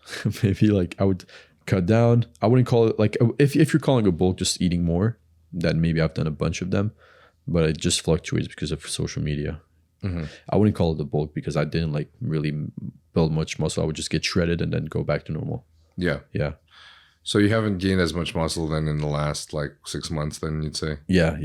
maybe like I would cut down. I wouldn't call it like, if you're calling a bulk just eating more, then maybe I've done a bunch of them, but it just fluctuates because of social media. I wouldn't call it a bulk because I didn't like really build much muscle. I would just get shredded and then go back to normal. Yeah. So you haven't gained as much muscle then in the last like 6 months then, you'd say? Yeah.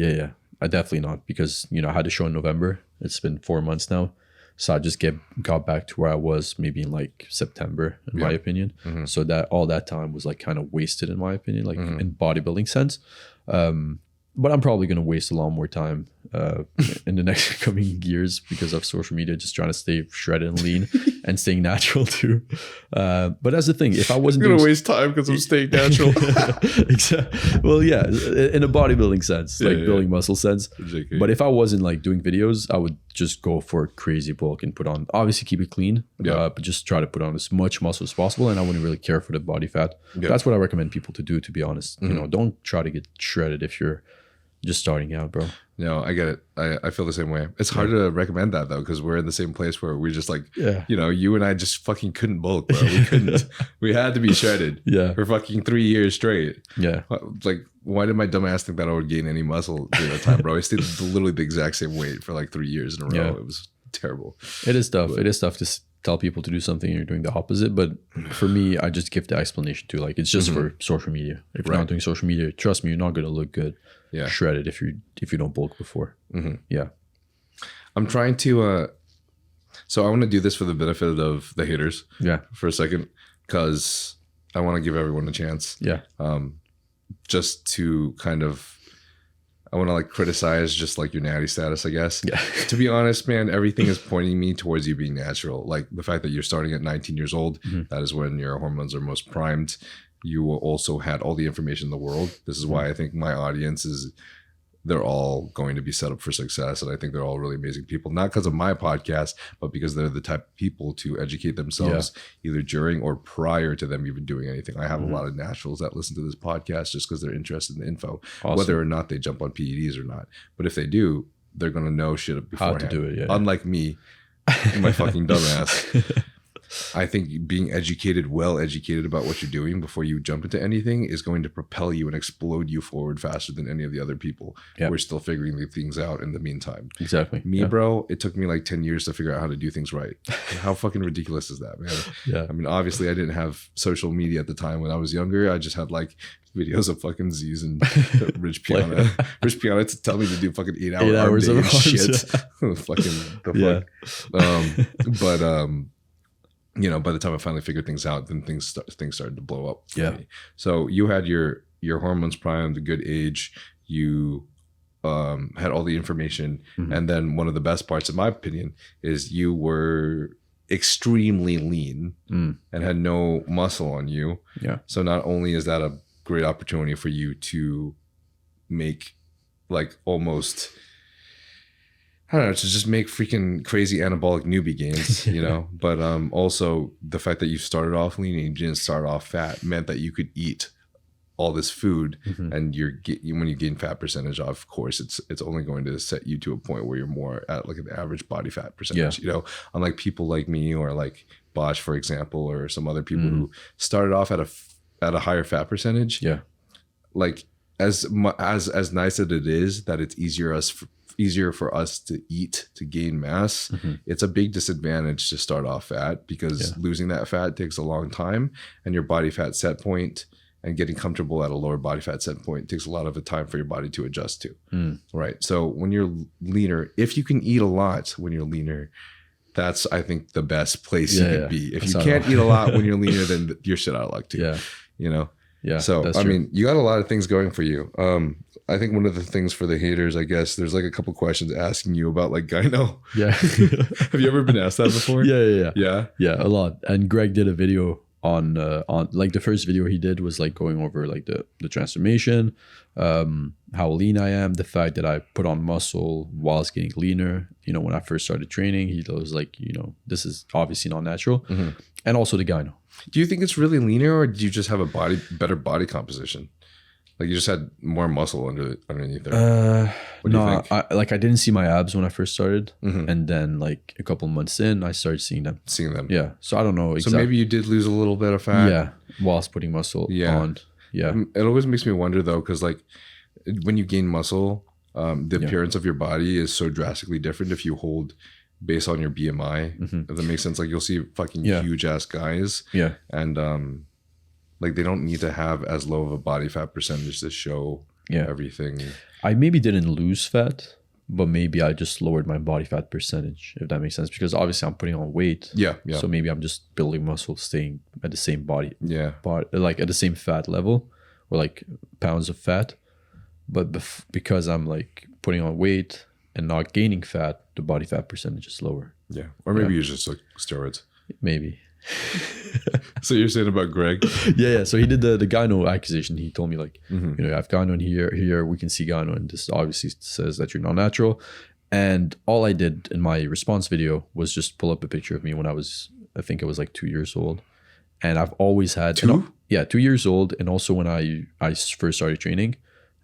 I definitely not, because I had a show in November. It's been 4 months now. So I just got back to where I was maybe in like September, in my opinion. So that all that time was like kind of wasted, in my opinion, like in bodybuilding sense. But I'm probably going to waste a lot more time in the next coming years because of social media, just trying to stay shredded and lean and staying natural too. But that's the thing. If I wasn't going to waste time because I'm staying natural. Exactly. Well, yeah, in a bodybuilding sense, like building muscle sense. Exactly. But if I wasn't like doing videos, I would just go for crazy bulk and put on, obviously keep it clean, but just try to put on as much muscle as possible. And I wouldn't really care for the body fat. That's what I recommend people to do, to be honest. You know, don't try to get shredded if you're just starting out, bro. No, I get it. I feel the same way. It's hard to recommend that though, because we're in the same place where we just like, you know, you and I just fucking couldn't bulk, bro. We couldn't. We had to be shredded for fucking 3 years straight. Yeah. Like, why did my dumb ass think that I would gain any muscle during that time, bro? I stayed literally the exact same weight for like 3 years in a row. It was terrible. It is tough. It is tough to tell people to do something and you're doing the opposite. But for me, I just give the explanation too. Like, it's just for social media. If you're not doing social media, trust me, you're not going to look good. Shredded if you don't bulk before. I'm trying to so I want to do this for the benefit of the haters for a second, because I want to give everyone a chance, just to kind of, I want to like criticize just like your natty status, I guess. To be honest, man, everything is pointing me towards you being natural. Like the fact that you're starting at 19 years old, that is when your hormones are most primed. You also had all the information in the world. This is why I think my audience is, they're all going to be set up for success. And I think they're all really amazing people, not because of my podcast, but because they're the type of people to educate themselves either during or prior to them even doing anything. I have a lot of naturals that listen to this podcast just because they're interested in the info, whether or not they jump on PEDs or not. But if they do, they're going to know shit beforehand. How to do it, Unlike me and my fucking dumbass. I think being educated, well educated about what you're doing before you jump into anything is going to propel you and explode you forward faster than any of the other people who are still figuring the things out in the meantime. Exactly. Me, bro, it took me like 10 years to figure out how to do things right. How fucking ridiculous is that, man? I mean, obviously I didn't have social media at the time when I was younger. I just had like videos of fucking Z's and Rich Piana. Rich Piana to tell me to do fucking 8 hours of shit. Fucking the fuck. You know, by the time I finally figured things out, then things started to blow up for me. So you had your hormones primed, a good age. You had all the information. And then one of the best parts, in my opinion, is you were extremely lean and had no muscle on you. So not only is that a great opportunity for you to make like almost, I don't know, to just make freaking crazy anabolic newbie gains, you know, but also the fact that you started off lean and you didn't start off fat meant that you could eat all this food and when you gain fat percentage, of course, it's only going to set you to a point where you're more at like an average body fat percentage, you know, unlike people like me or like Bosch, for example, or some other people who started off at a higher fat percentage. Like as nice as it is that it's easier for us to eat to gain mass, it's a big disadvantage to start off fat because losing that fat takes a long time, and your body fat set point and getting comfortable at a lower body fat set point takes a lot of the time for your body to adjust to. Right. So when you're leaner, if you can eat a lot when you're leaner, that's, I think, the best place you could be. If you can't eat a lot when you're leaner, then you're shit out of luck too. You know? So, I mean, you got a lot of things going for you. I think one of the things for the haters, I guess, there's like a couple questions asking you about like gyno. Have you ever been asked that before? Yeah, a lot. And Greg did a video on like the first video he did was like going over like the transformation, how lean I am, the fact that I put on muscle whilst getting leaner. You know, when I first started training, he was like, you know, this is obviously not natural. And also the gyno. Do you think it's really leaner, or do you just have a better body composition? Like you just had more muscle underneath there. What do you think? I didn't see my abs when I first started, and then like a couple months in, I started seeing them. Yeah. So I don't know exactly. So maybe you did lose a little bit of fat. Yeah, whilst putting muscle on. Yeah. It always makes me wonder though, because like when you gain muscle, the appearance of your body is so drastically different if you hold based on your BMI. If that makes sense. Like you'll see fucking huge ass guys. And like they don't need to have as low of a body fat percentage to show everything. I maybe didn't lose fat, but maybe I just lowered my body fat percentage, if that makes sense, because obviously I'm putting on weight. Yeah. So maybe I'm just building muscle, staying at the same body, like at the same fat level, or like pounds of fat. But because I'm like putting on weight and not gaining fat, the body fat percentage is lower. Yeah. Or maybe you just like steroids. Maybe. So you're saying about Greg? Yeah. So he did the gyno accusation. He told me like, you know, I have gyno in here, we can see gyno, and this obviously says that you're not natural. And all I did in my response video was just pull up a picture of me when I think I was like 2 years old. And I've always had 2? 2 years old. And also when I first started training,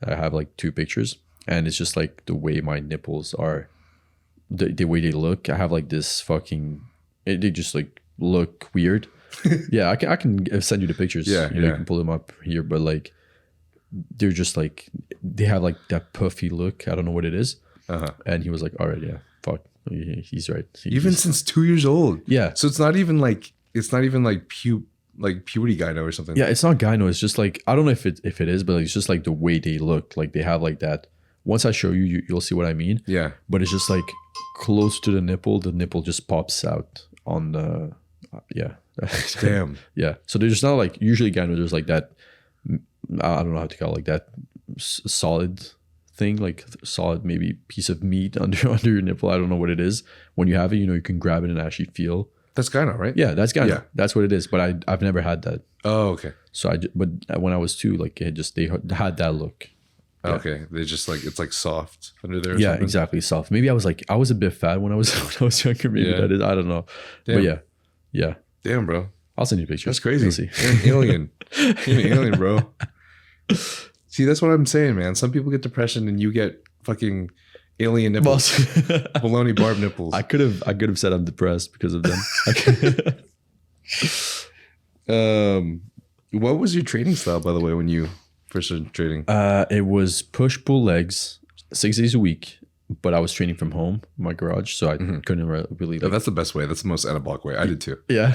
I have like 2 pictures, and it's just like the way my nipples are, the way they look. I have like this they just like look weird. Yeah, I can send you the pictures. You can pull them up here, but like they're just like, they have like that puffy look. I don't know what it is. And he was like, all right, yeah, fuck, he's right. Even since 2 years old. Yeah. So it's not even like puberty gyno or something. Yeah, it's not gyno. It's just like, I don't know if it is, but it's just like the way they look. Like they have like that. Once I show you, you'll see what I mean. Yeah. But it's just like close to the nipple just pops out on the, yeah. Damn. Yeah. So there's just not like, usually gyno, there's like that, I don't know how to call it, like that solid thing, like solid maybe piece of meat under your nipple. I don't know what it is. When you have it, you know, you can grab it and actually feel. That's gyno, right? Yeah, that's gyno. Yeah. That's what it is. But I've never had that. Oh, okay. So but when I was 2, like they had that look. Yeah. Okay, they just like, it's like soft under there. Or yeah, something. exactly, soft. Maybe I was a bit fat when I was younger. Maybe that is, I don't know. Damn. But yeah. Damn, bro. I'll send you pictures. That's crazy. You'll see. You're an alien. You're an alien, bro. See, that's what I'm saying, man. Some people get depression, and you get fucking alien nipples, baloney barb nipples. I could have said I'm depressed because of them. What was your training style, by the way, when you first started training? It was push pull legs 6 days a week, but I was training from home, my garage, so I couldn't really. Like, that's the best way. That's the most anabolic way. I did too. Yeah.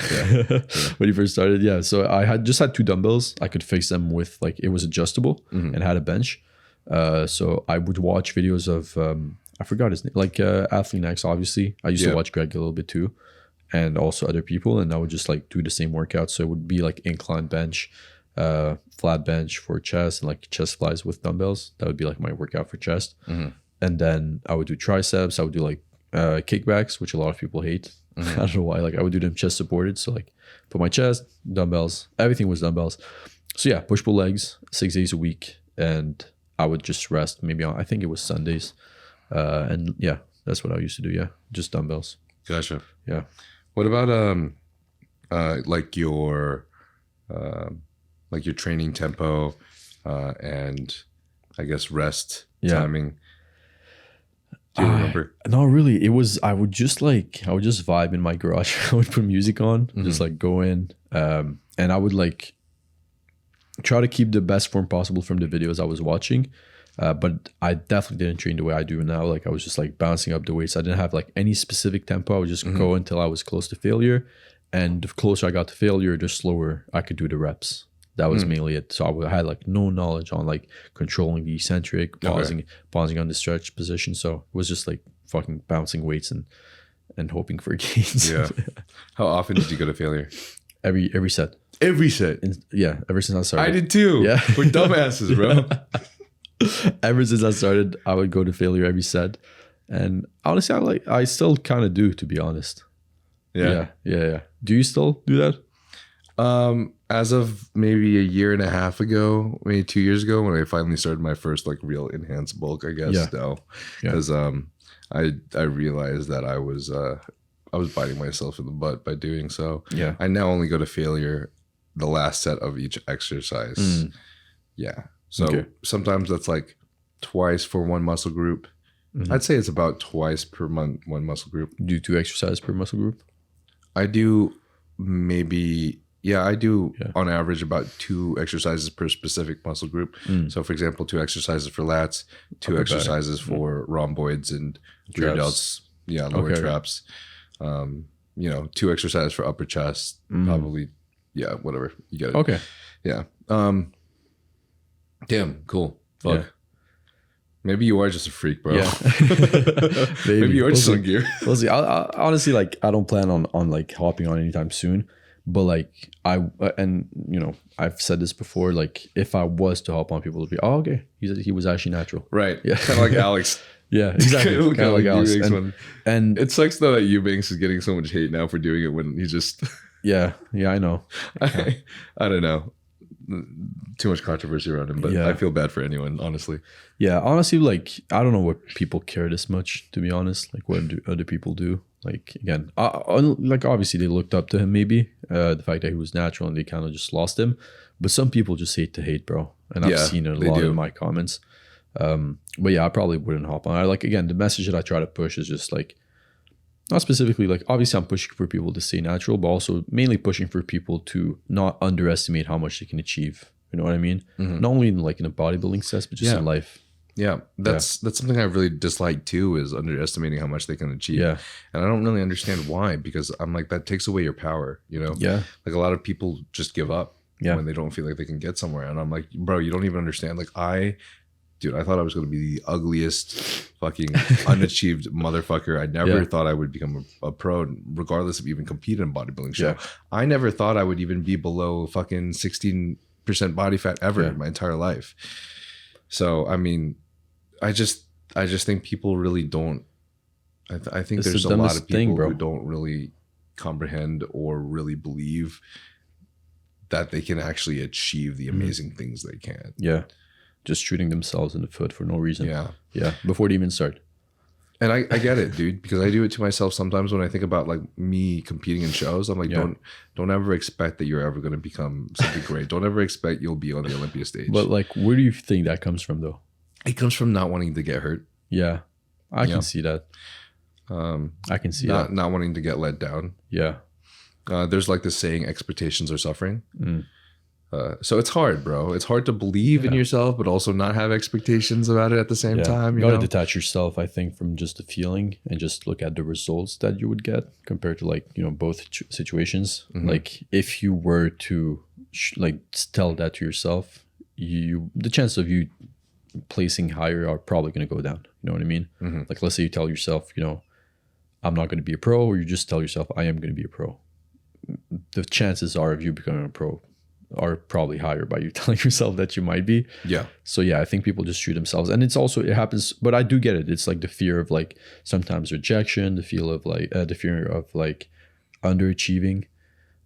When you first started, yeah. So I had 2 dumbbells. I could fix them with like, it was adjustable and had a bench. So I would watch videos of I forgot his name, like Athlete X. Obviously, I used to watch Greg a little bit too, and also other people, and I would just like do the same workout. So it would be like incline bench, flat bench for chest, and like chest flies with dumbbells. That would be like my workout for chest. And then I would do triceps. I would do like kickbacks, which a lot of people hate. I don't know why. Like I would do them chest supported. So like put my chest, dumbbells, everything was dumbbells. So yeah, push pull legs 6 days a week, and I would just rest maybe on, I think it was Sundays. And yeah, that's what I used to do. Yeah, just dumbbells. Gotcha. Yeah. What about like your training tempo and I guess rest timing? Do you remember? Not really. I would just vibe in my garage. I would put music on, just like go in, and I would like try to keep the best form possible from the videos I was watching. But I definitely didn't train the way I do now. Like I was just like bouncing up the weights. I didn't have like any specific tempo. I would just go until I was close to failure. And the closer I got to failure, the slower I could do the reps. That was mainly it. So I had like no knowledge on like controlling the eccentric, pausing on the stretch position. So it was just like fucking bouncing weights and hoping for gains. Yeah. How often did you go to failure? Every set. Every set. Yeah. Ever since I started. I did too. Yeah. We're dumbasses, bro. Ever since I started, I would go to failure every set. And honestly, I still kind of do, to be honest. Yeah. Do you still do that? As of maybe a year and a half ago, maybe 2 years ago, when I finally started my first like real enhanced bulk, I guess. No, because I realized that I was biting myself in the butt by doing so. Yeah. I now only go to failure the last set of each exercise. Yeah. So sometimes that's like twice for one muscle group. I'd say it's about twice per month, one muscle group. Do you 2 exercises per muscle group? I do maybe, on average about 2 exercises per specific muscle group. So for example, 2 exercises for lats, 2 upper exercises for rhomboids and rear delts. Yeah, lower traps. 2 exercises for upper chest, probably. Yeah, whatever. You get it. Okay. Yeah. Damn, cool. Fuck. Maybe you are just a freak, bro. Yeah. Maybe you are just on gear. We'll see. I honestly, like, I don't plan on like hopping on anytime soon. But like and you know, I've said this before, like if I was to hop on, people would be, oh, okay, he was actually natural. Right. Yeah. Kind of like Alex. Yeah, exactly. Kind of like Alex. Eubanks And it sucks though that Eubanks is getting so much hate now for doing it when he just yeah, I know. I don't know. Too much controversy around him, but Yeah. I feel bad for anyone, honestly. Yeah, honestly, like I don't know what people care this much, to be honest. Like what do other people do? Like again, like obviously they looked up to him, maybe the fact that he was natural and they kind of just lost him. But some people just hate to hate, bro, and I've seen it a lot in my comments. But yeah, I probably wouldn't hop on. I like, again, the message that I try to push is just like, not specifically like, obviously I'm pushing for people to stay natural, but also mainly pushing for people to not underestimate how much they can achieve. You know what I mean? Mm-hmm. Not only in like in a bodybuilding sense, but just in life. Yeah, that's something I really dislike too, is underestimating how much they can achieve. Yeah. And I don't really understand why, because I'm like, that takes away your power, you know? Yeah. Like a lot of people just give up when they don't feel like they can get somewhere. And I'm like, bro, you don't even understand. Like I thought I was going to be the ugliest fucking unachieved motherfucker. I never thought I would become a pro, regardless of even competing in a bodybuilding show. Yeah. I never thought I would even be below fucking 16% body fat ever in my entire life. So, I mean, I just think people really don't. I think there's a lot of people who don't really comprehend or really believe that they can actually achieve the amazing things they can. Yeah. Just shooting themselves in the foot for no reason. Yeah. Yeah. Before they even start. And I get it, dude, because I do it to myself sometimes when I think about like me competing in shows. I'm like, don't ever expect that you're ever going to become something great. Don't ever expect you'll be on the Olympia stage. But like, where do you think that comes from though? It comes from not wanting to get hurt. Yeah. I can see that. I can see that. Not wanting to get let down. Yeah. There's like this saying, expectations are suffering. So it's hard, bro. It's hard to believe in yourself, but also not have expectations about it at the same time. You gotta detach yourself, I think, from just the feeling and just look at the results that you would get compared to like, you know, both situations. Like if you were to like tell that to yourself, the chance of you placing higher are probably going to go down. You know what I mean? Like let's say you tell yourself, you know, I'm not going to be a pro, or you just tell yourself, I am going to be a pro. The chances are of you becoming a pro are probably higher by you telling yourself that you might be. Yeah. So yeah, I think people just shoot themselves, and it happens, but I do get it. It's like the fear of like sometimes rejection, the fear of like underachieving,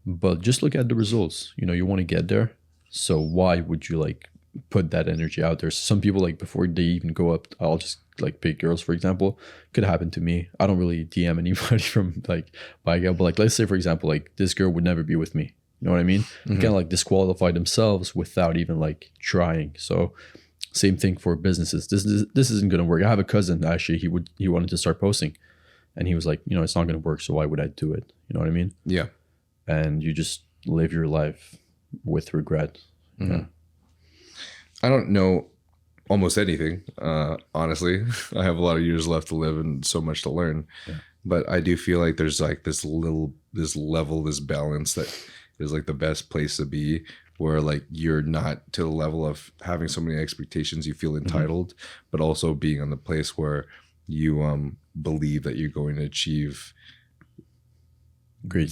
but just look at the results. You know, you want to get there. So why would you like put that energy out there? Some people, like before they even go up, I'll just like pick girls, for example, could happen to me. I don't really DM anybody from like Bygale, but like let's say for example, like this girl would never be with me. You know what I mean? Kind of like disqualify themselves without even like trying. So same thing for businesses. This isn't going to work. I have a cousin actually, he wanted to start posting, and he was like, you know, it's not going to work. So why would I do it? You know what I mean? Yeah. And you just live your life with regret. Yeah. I don't know almost anything, honestly. I have a lot of years left to live and so much to learn. Yeah. But I do feel like there's like this balance that is like the best place to be, where like you're not to the level of having so many expectations you feel entitled, but also being on the place where you believe that you're going to achieve great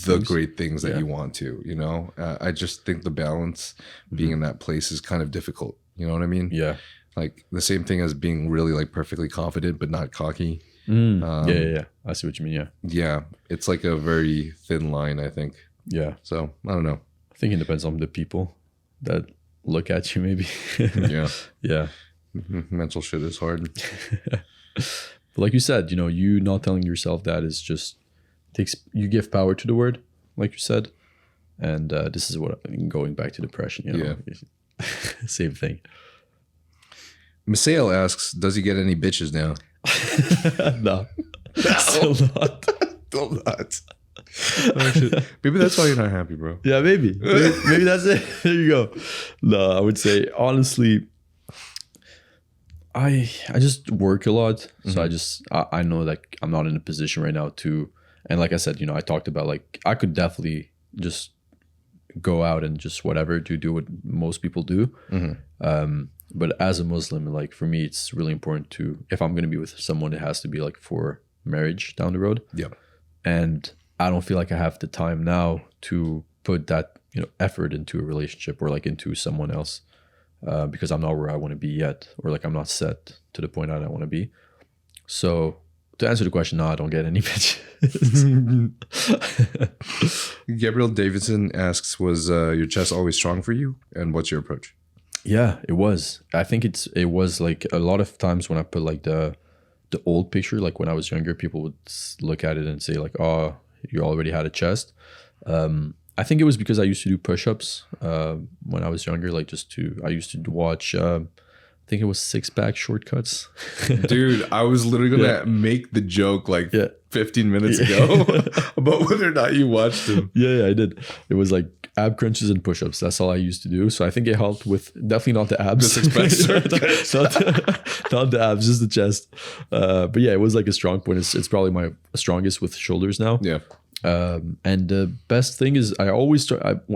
things that you want to, you know. I just think the balance being in that place is kind of difficult. You know what I mean? Yeah. Like the same thing as being really like perfectly confident but not cocky. Yeah. I see what you mean. Yeah. Yeah. It's like a very thin line, I think. Yeah. So I don't know. I think it depends on the people that look at you, maybe. Yeah. Yeah. Mental shit is hard. But like you said, you know, you not telling yourself that is just you give power to the word, like you said. And this is what going back to depression, you know. Yeah. Same thing. Misael asks, does he get any bitches now? No. Still not. Still not. Oh, shit. Maybe that's why you're not happy, bro. Yeah, maybe that's it. There you go. No, I would say honestly, I just work a lot. So I know that I'm not in a position right now to, and like I said, you know, I talked about like I could definitely just go out and just whatever do what most people do. But as a Muslim, like for me, it's really important to, if I'm going to be with someone, it has to be like for marriage down the road. Yeah. And I don't feel like I have the time now to put that, effort into a relationship or like into someone else, because I'm not where I want to be yet, or like I'm not set to the point that I want to be. So to answer the question, no, I don't get any bitches. Gabriel Davidson asks, was your chest always strong for you? And what's your approach? Yeah, it was. I think it was like a lot of times when I put like the old picture, like when I was younger, people would look at it and say like, oh, you already had a chest. I think it was because I used to do push-ups when I was younger, like I used to watch, I think it was Six Pack Shortcuts. Dude, I was literally going to make the joke like 15 minutes ago about whether or not you watched them. Yeah, I did. It was like ab crunches and push-ups. That's all I used to do. So I think it helped with, definitely not the abs. The Six Pack not the abs, just the chest. But yeah, it was like a strong point. It's probably my strongest with shoulders now. Yeah. And the best thing is I always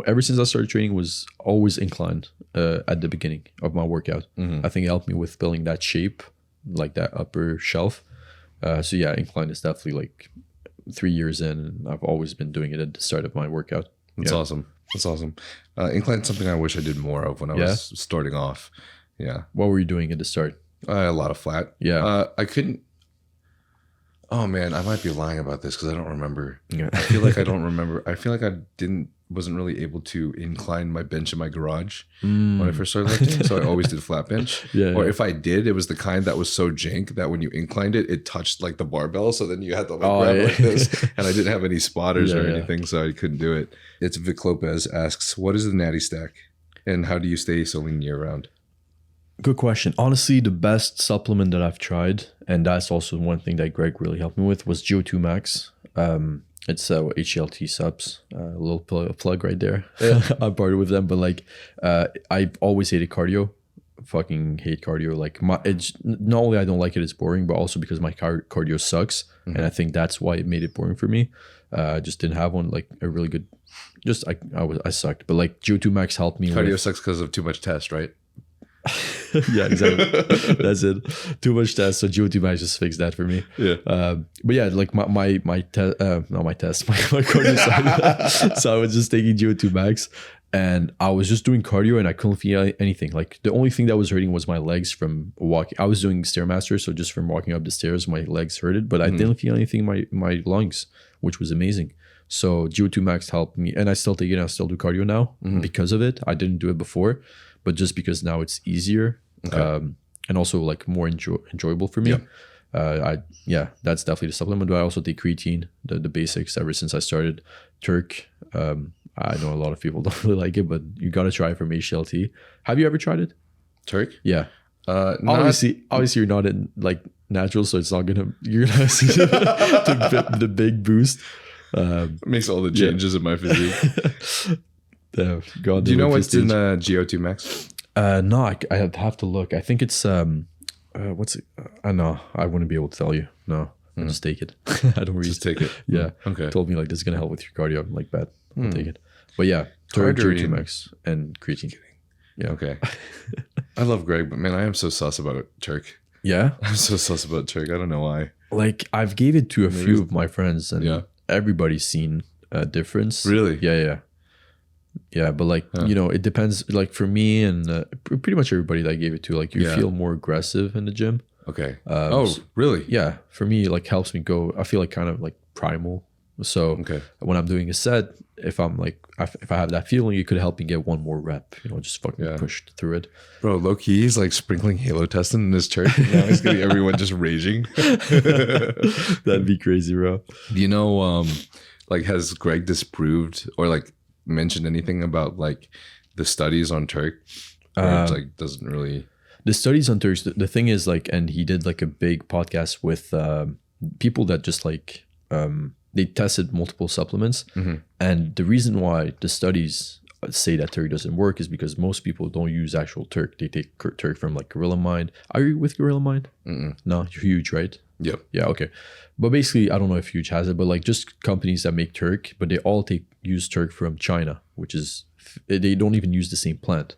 ever since I started training was always inclined at the beginning of my workout. I think it helped me with building that shape, like that upper shelf. So yeah, incline is definitely like 3 years in, and I've always been doing it at the start of my workout. That's awesome. That's awesome. Incline is something I wish I did more of when I was starting off. Yeah. What were you doing at the start? A lot of flat. Yeah. I couldn't. Oh man, I might be lying about this because I don't remember. Yeah. I feel like I don't remember. I feel like I wasn't really able to incline my bench in my garage when I first started lifting. So I always did flat bench. Or if I did, it was the kind that was so jank that when you inclined it, it touched like the barbell. So then you had to grab like this. And I didn't have any spotters or anything, so I couldn't do it. It's Vic Lopez asks, what is the Natty stack? And how do you stay so lean year round? Good question. Honestly, the best supplement that I've tried, and that's also one thing that Greg really helped me with, was GO2 Max. It's HLT subs. A little plug right there. I partnered with them, but like I always hated cardio. Fucking hate cardio. Like it's not only I don't like it, it's boring, but also because my cardio sucks, and I think that's why it made it boring for me. I just didn't have one like a really good. Just I sucked, but like GO2 Max helped me. Cardio sucks because of too much test, right? Yeah, exactly. That's it. Too much test. So GO2 Max just fixed that for me. Yeah. But yeah, like my cardio side. So I was just taking GO2 Max, and I was just doing cardio, and I couldn't feel anything. Like the only thing that was hurting was my legs from walking. I was doing Stairmaster, so just from walking up the stairs, my legs hurted, but I didn't feel anything in my lungs, which was amazing. So GO2 Max helped me, and I still take it. I still do cardio now because of it. I didn't do it before, but just because now it's easier, and also like more enjoyable for me. That's definitely the supplement. But I also take creatine, the basics, ever since I started Turk. I know a lot of people don't really like it, but you gotta try it from HLT. Have you ever tried it? Turk? Yeah. Obviously you're not in like natural, so you're gonna see the big boost. Makes all the changes in my physique. Do you know what's in GO2 Max? No, I have to look. I think it's what's it? No, I wouldn't be able to tell you. No, I'll just take it. I don't really just take it. Yeah. Okay. Told me like this is gonna help with your cardio. I'm like, bad. I'll take it. But yeah, GO2 Max and creatine. Yeah. Okay. I love Greg, but man, I am so sus about Turk. Yeah. I'm so sus about Turk. I don't know why. Like I've gave it to a few of my friends, and everybody's seen a difference. Really? Yeah, but like it depends. Like for me and pretty much everybody that I gave it to, like you feel more aggressive in the gym. Okay. Oh, really? Yeah. For me, like helps me go. I feel like kind of like primal. So when I'm doing a set, if I'm like if I have that feeling, it could help me get one more rep. Just fucking push through it. Bro, low key, he's like sprinkling Halo testing in his church. And now he's getting everyone just raging. That'd be crazy, bro. Do you know, like, has Greg disproved or like mentioned anything about like the studies on Turk? Or it's like doesn't really. The studies on Turks. The thing is like, and he did like a big podcast with people that just like they tested multiple supplements, and the reason why the studies say that Turk doesn't work is because most people don't use actual Turk. They take Turk from like Gorilla Mind. Are you with Gorilla Mind? No, you're Huge, right? Yep. Yeah, okay. But basically, I don't know if Huge has it, but like just companies that make Turk, but they all use Turk from China, which is, they don't even use the same plant.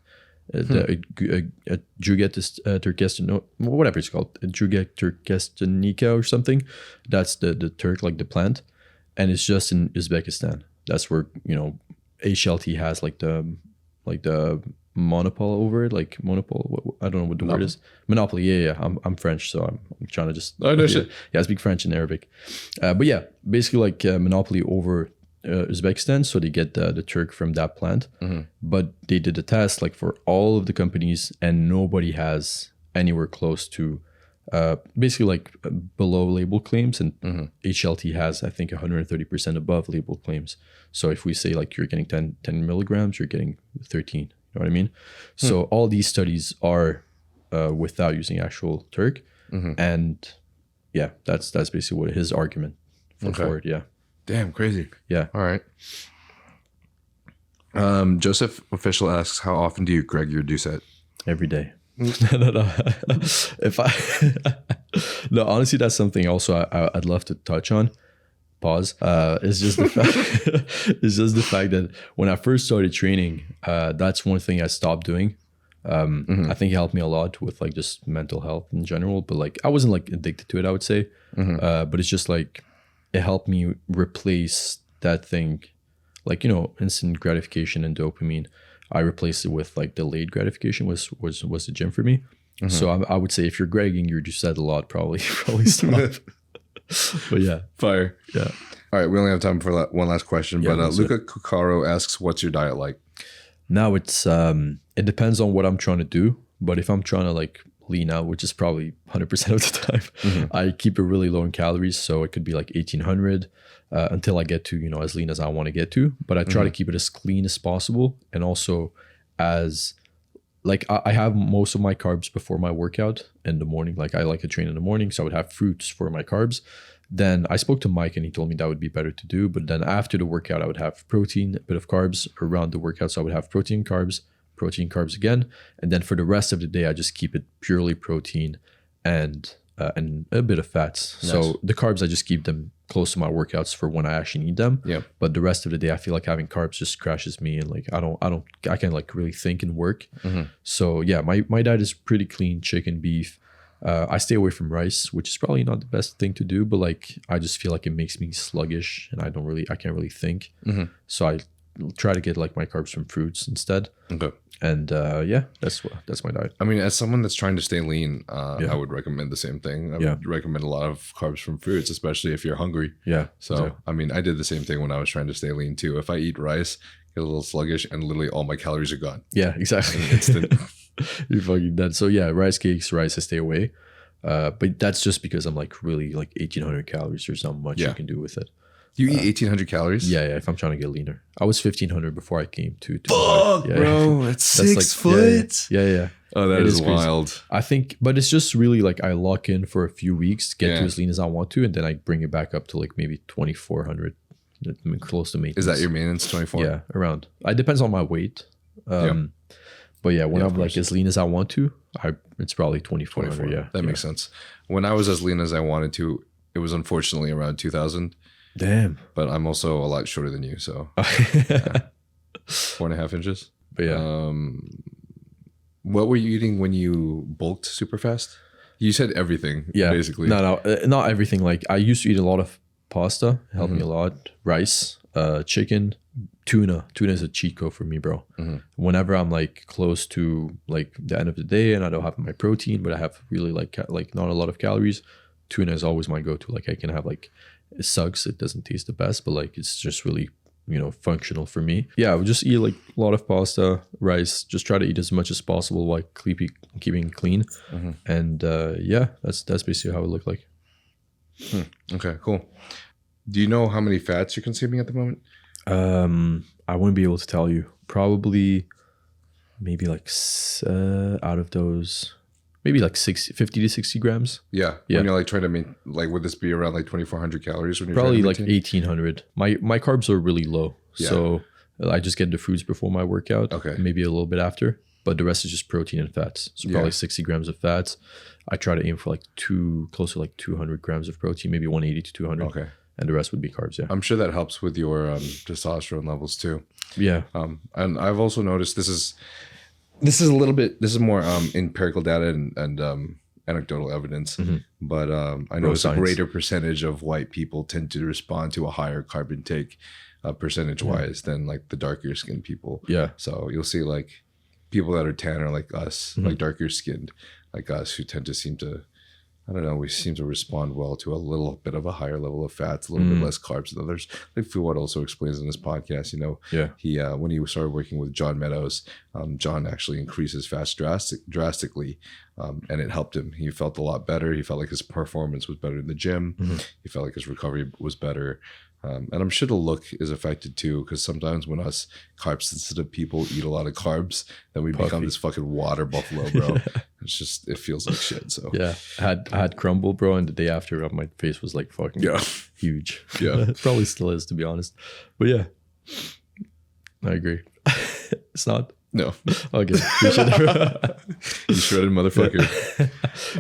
Turkestan, whatever it's called, Turkestanica or something. That's the Turk, like the plant, and it's just in Uzbekistan. That's where HLT has like the monopoly over it, like monopole. I don't know what the word is. Monopoly. Yeah. I'm French, so I'm trying to just. Oh no shit. Yeah, I speak French and Arabic, but yeah, basically like monopoly over Uzbekistan, so they get the Turk from that plant. But they did a test like for all of the companies, and nobody has anywhere close to basically like below label claims, and HLT has I think 130% above label claims. So if we say like you're getting 10 milligrams, you're getting 13. You know what I mean? So all these studies are without using actual Turk, and yeah, that's basically what his argument for it. Yeah. Damn, crazy. Yeah. All right. Joseph Official asks, how often do you Greg your Doucette? Every day. No. If no, honestly, that's something also I'd love to touch on. Pause. It's just the fact. It's just the fact that when I first started training, that's one thing I stopped doing. I think it helped me a lot with like just mental health in general. But like I wasn't like addicted to it, I would say. But it's just like it helped me replace that thing, like instant gratification and dopamine. I replaced it with like delayed gratification was the gym for me. So I would say if you're gregging, you're just said a lot, probably stop. But yeah, fire. Yeah. All right, we only have time for one last question. Yeah, but Luca Cucaro asks, "What's your diet like?" Now it's it depends on what I'm trying to do. But if I'm trying to like lean out, which is probably 100% of the time, I keep it really low in calories. So it could be like 1800 until I get to as lean as I want to get to. But I try to keep it as clean as possible, and also as like I have most of my carbs before my workout in the morning. Like I like to train in the morning, so I would have fruits for my carbs. Then I spoke to Mike and he told me that would be better to do. But then after the workout, I would have protein, a bit of carbs around the workout. So I would have protein, carbs again. And then for the rest of the day, I just keep it purely protein and a bit of fats. Nice. So the carbs, I just keep them close to my workouts for when I actually need them. Yeah. But the rest of the day, I feel like having carbs just crashes me, and like I can like really think and work. So yeah, my diet is pretty clean: chicken, beef. I stay away from rice, which is probably not the best thing to do, but like I just feel like it makes me sluggish, and I can't really think. So I try to get like my carbs from fruits instead. Okay. And yeah, that's my diet. I mean, as someone that's trying to stay lean, I would recommend the same thing. I would recommend a lot of carbs from fruits, especially if you're hungry. Yeah. So I mean, I did the same thing when I was trying to stay lean too. If I eat rice, get a little sluggish, and literally all my calories are gone. Yeah, exactly. Instant. You're fucking dead. So yeah, rice cakes, rice, I stay away. But that's just because I'm like really like 1800 calories. There's not much you can do with it. You eat 1800 calories? Yeah, if I'm trying to get leaner. I was 1500 before I came to fuck, bro. That's 6 foot. Yeah. Oh, that is wild. Crazy. I think, but it's just really like I lock in for a few weeks, get to as lean as I want to, and then I bring it back up to like maybe 2400, close to maintenance. Is that your maintenance, 24? Yeah, around. It depends on my weight. But yeah, when I'm like as lean as I want to, it's probably 2400. Yeah, that makes sense. When I was as lean as I wanted to, it was unfortunately around 2000. Damn. But I'm also a lot shorter than you, so 4.5 inches. But yeah. What were you eating when you bulked super fast? You said everything, basically. No, not everything. Like I used to eat a lot of pasta, helped me a lot. Rice, chicken, tuna. Tuna is a cheat code for me, bro. Whenever I'm like close to like the end of the day and I don't have my protein, but I have really like not a lot of calories, tuna is always my go-to. Like I can have like, it sucks, it doesn't taste the best, but like it's just really functional for me. Yeah, I would just eat like a lot of pasta, rice, just try to eat as much as possible while keeping clean. And yeah, that's basically how it looked like. Okay, cool. Do you know how many fats you're consuming at the moment? I wouldn't be able to tell you. Probably maybe like out of those, maybe like 50 to 60 grams. Yeah. When you're like trying to make, like, would this be around like 2400 calories when you're probably like 1800. My carbs are really low. Yeah. So I just get the foods before my workout. Okay. Maybe a little bit after, but the rest is just protein and fats. So probably 60 grams of fats. I try to aim for like close to like 200 grams of protein, maybe 180 to 200. Okay. And the rest would be carbs. Yeah. I'm sure that helps with your testosterone levels too. Yeah. And I've also noticed this is this is a little bit. This is more empirical data and anecdotal evidence, but I know it's a greater percentage of white people tend to respond to a higher carb intake percentage wise than like the darker skinned people. Yeah. So you'll see like people that are tanner like us, like darker skinned like us, who tend to seem to, I don't know, we seem to respond well to a little bit of a higher level of fats, a little bit less carbs than others. Like Fuad also explains in this podcast, you know, he when he started working with John Meadows, John actually increased his fats drastically, and it helped him. He felt a lot better. He felt like his performance was better in the gym. He felt like his recovery was better. And I'm sure the look is affected too, because sometimes when us carb sensitive people eat a lot of carbs, then we become this fucking water buffalo, bro. It's just, it feels like shit. So yeah, I had crumble, bro, and the day after my face was like fucking huge. Yeah. It probably still is, to be honest. But yeah, I agree. It's not. No. Okay. Appreciate it. You shredded motherfucker.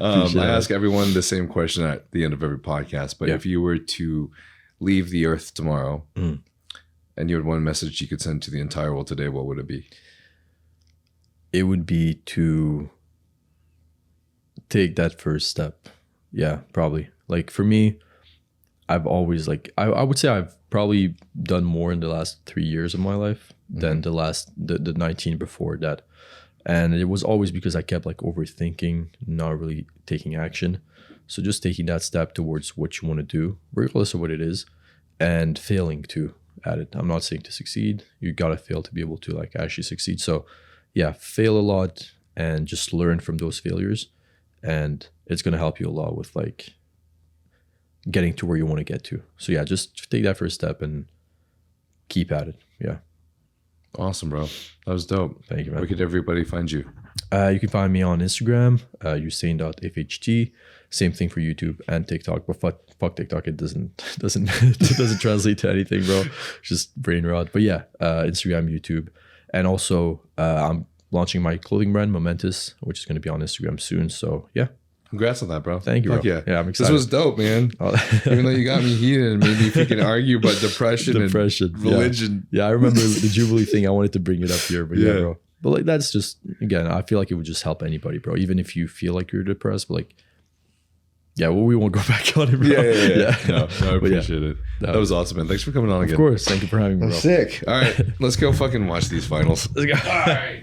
I ask everyone the same question at the end of every podcast, but if you were to leave the earth tomorrow and you had one message you could send to the entire world today, what would it be? It would be to take that first step. Yeah, probably. Like for me, I've always like, I would say I've probably done more in the last 3 years of my life than the 19 before that. And it was always because I kept like overthinking, not really taking action. So just taking that step towards what you want to do, regardless of what it is, and failing too at it. I'm not saying to succeed. You got to fail to be able to like actually succeed. So yeah, fail a lot and just learn from those failures. And it's going to help you a lot with like getting to where you want to get to. So yeah, just take that first step and keep at it. Yeah. Awesome, bro. That was dope. Thank you, man. Where could everybody find you? You can find me on Instagram, Hussein.fht. Same thing for YouTube and TikTok, but fuck TikTok. It doesn't translate to anything, bro. Just brain rot. But yeah, Instagram, YouTube, and also I'm launching my clothing brand, Momentous, which is going to be on Instagram soon. So yeah. Congrats on that, bro. Thank you, bro. Yeah, I'm excited. This was dope, man. Even though you got me heated and maybe if you can argue about depression and religion. Yeah, I remember the Jubilee thing. I wanted to bring it up here, but yeah, bro. But like that's just, again, I feel like it would just help anybody, bro. Even if you feel like you're depressed, but like, yeah, well, we won't go back on it, bro. Yeah. No, I appreciate it. That was awesome, man. Thanks for coming on again. Of course. Thank you for having me, bro. Sick. All right, let's go fucking watch these finals. Let's go. All right.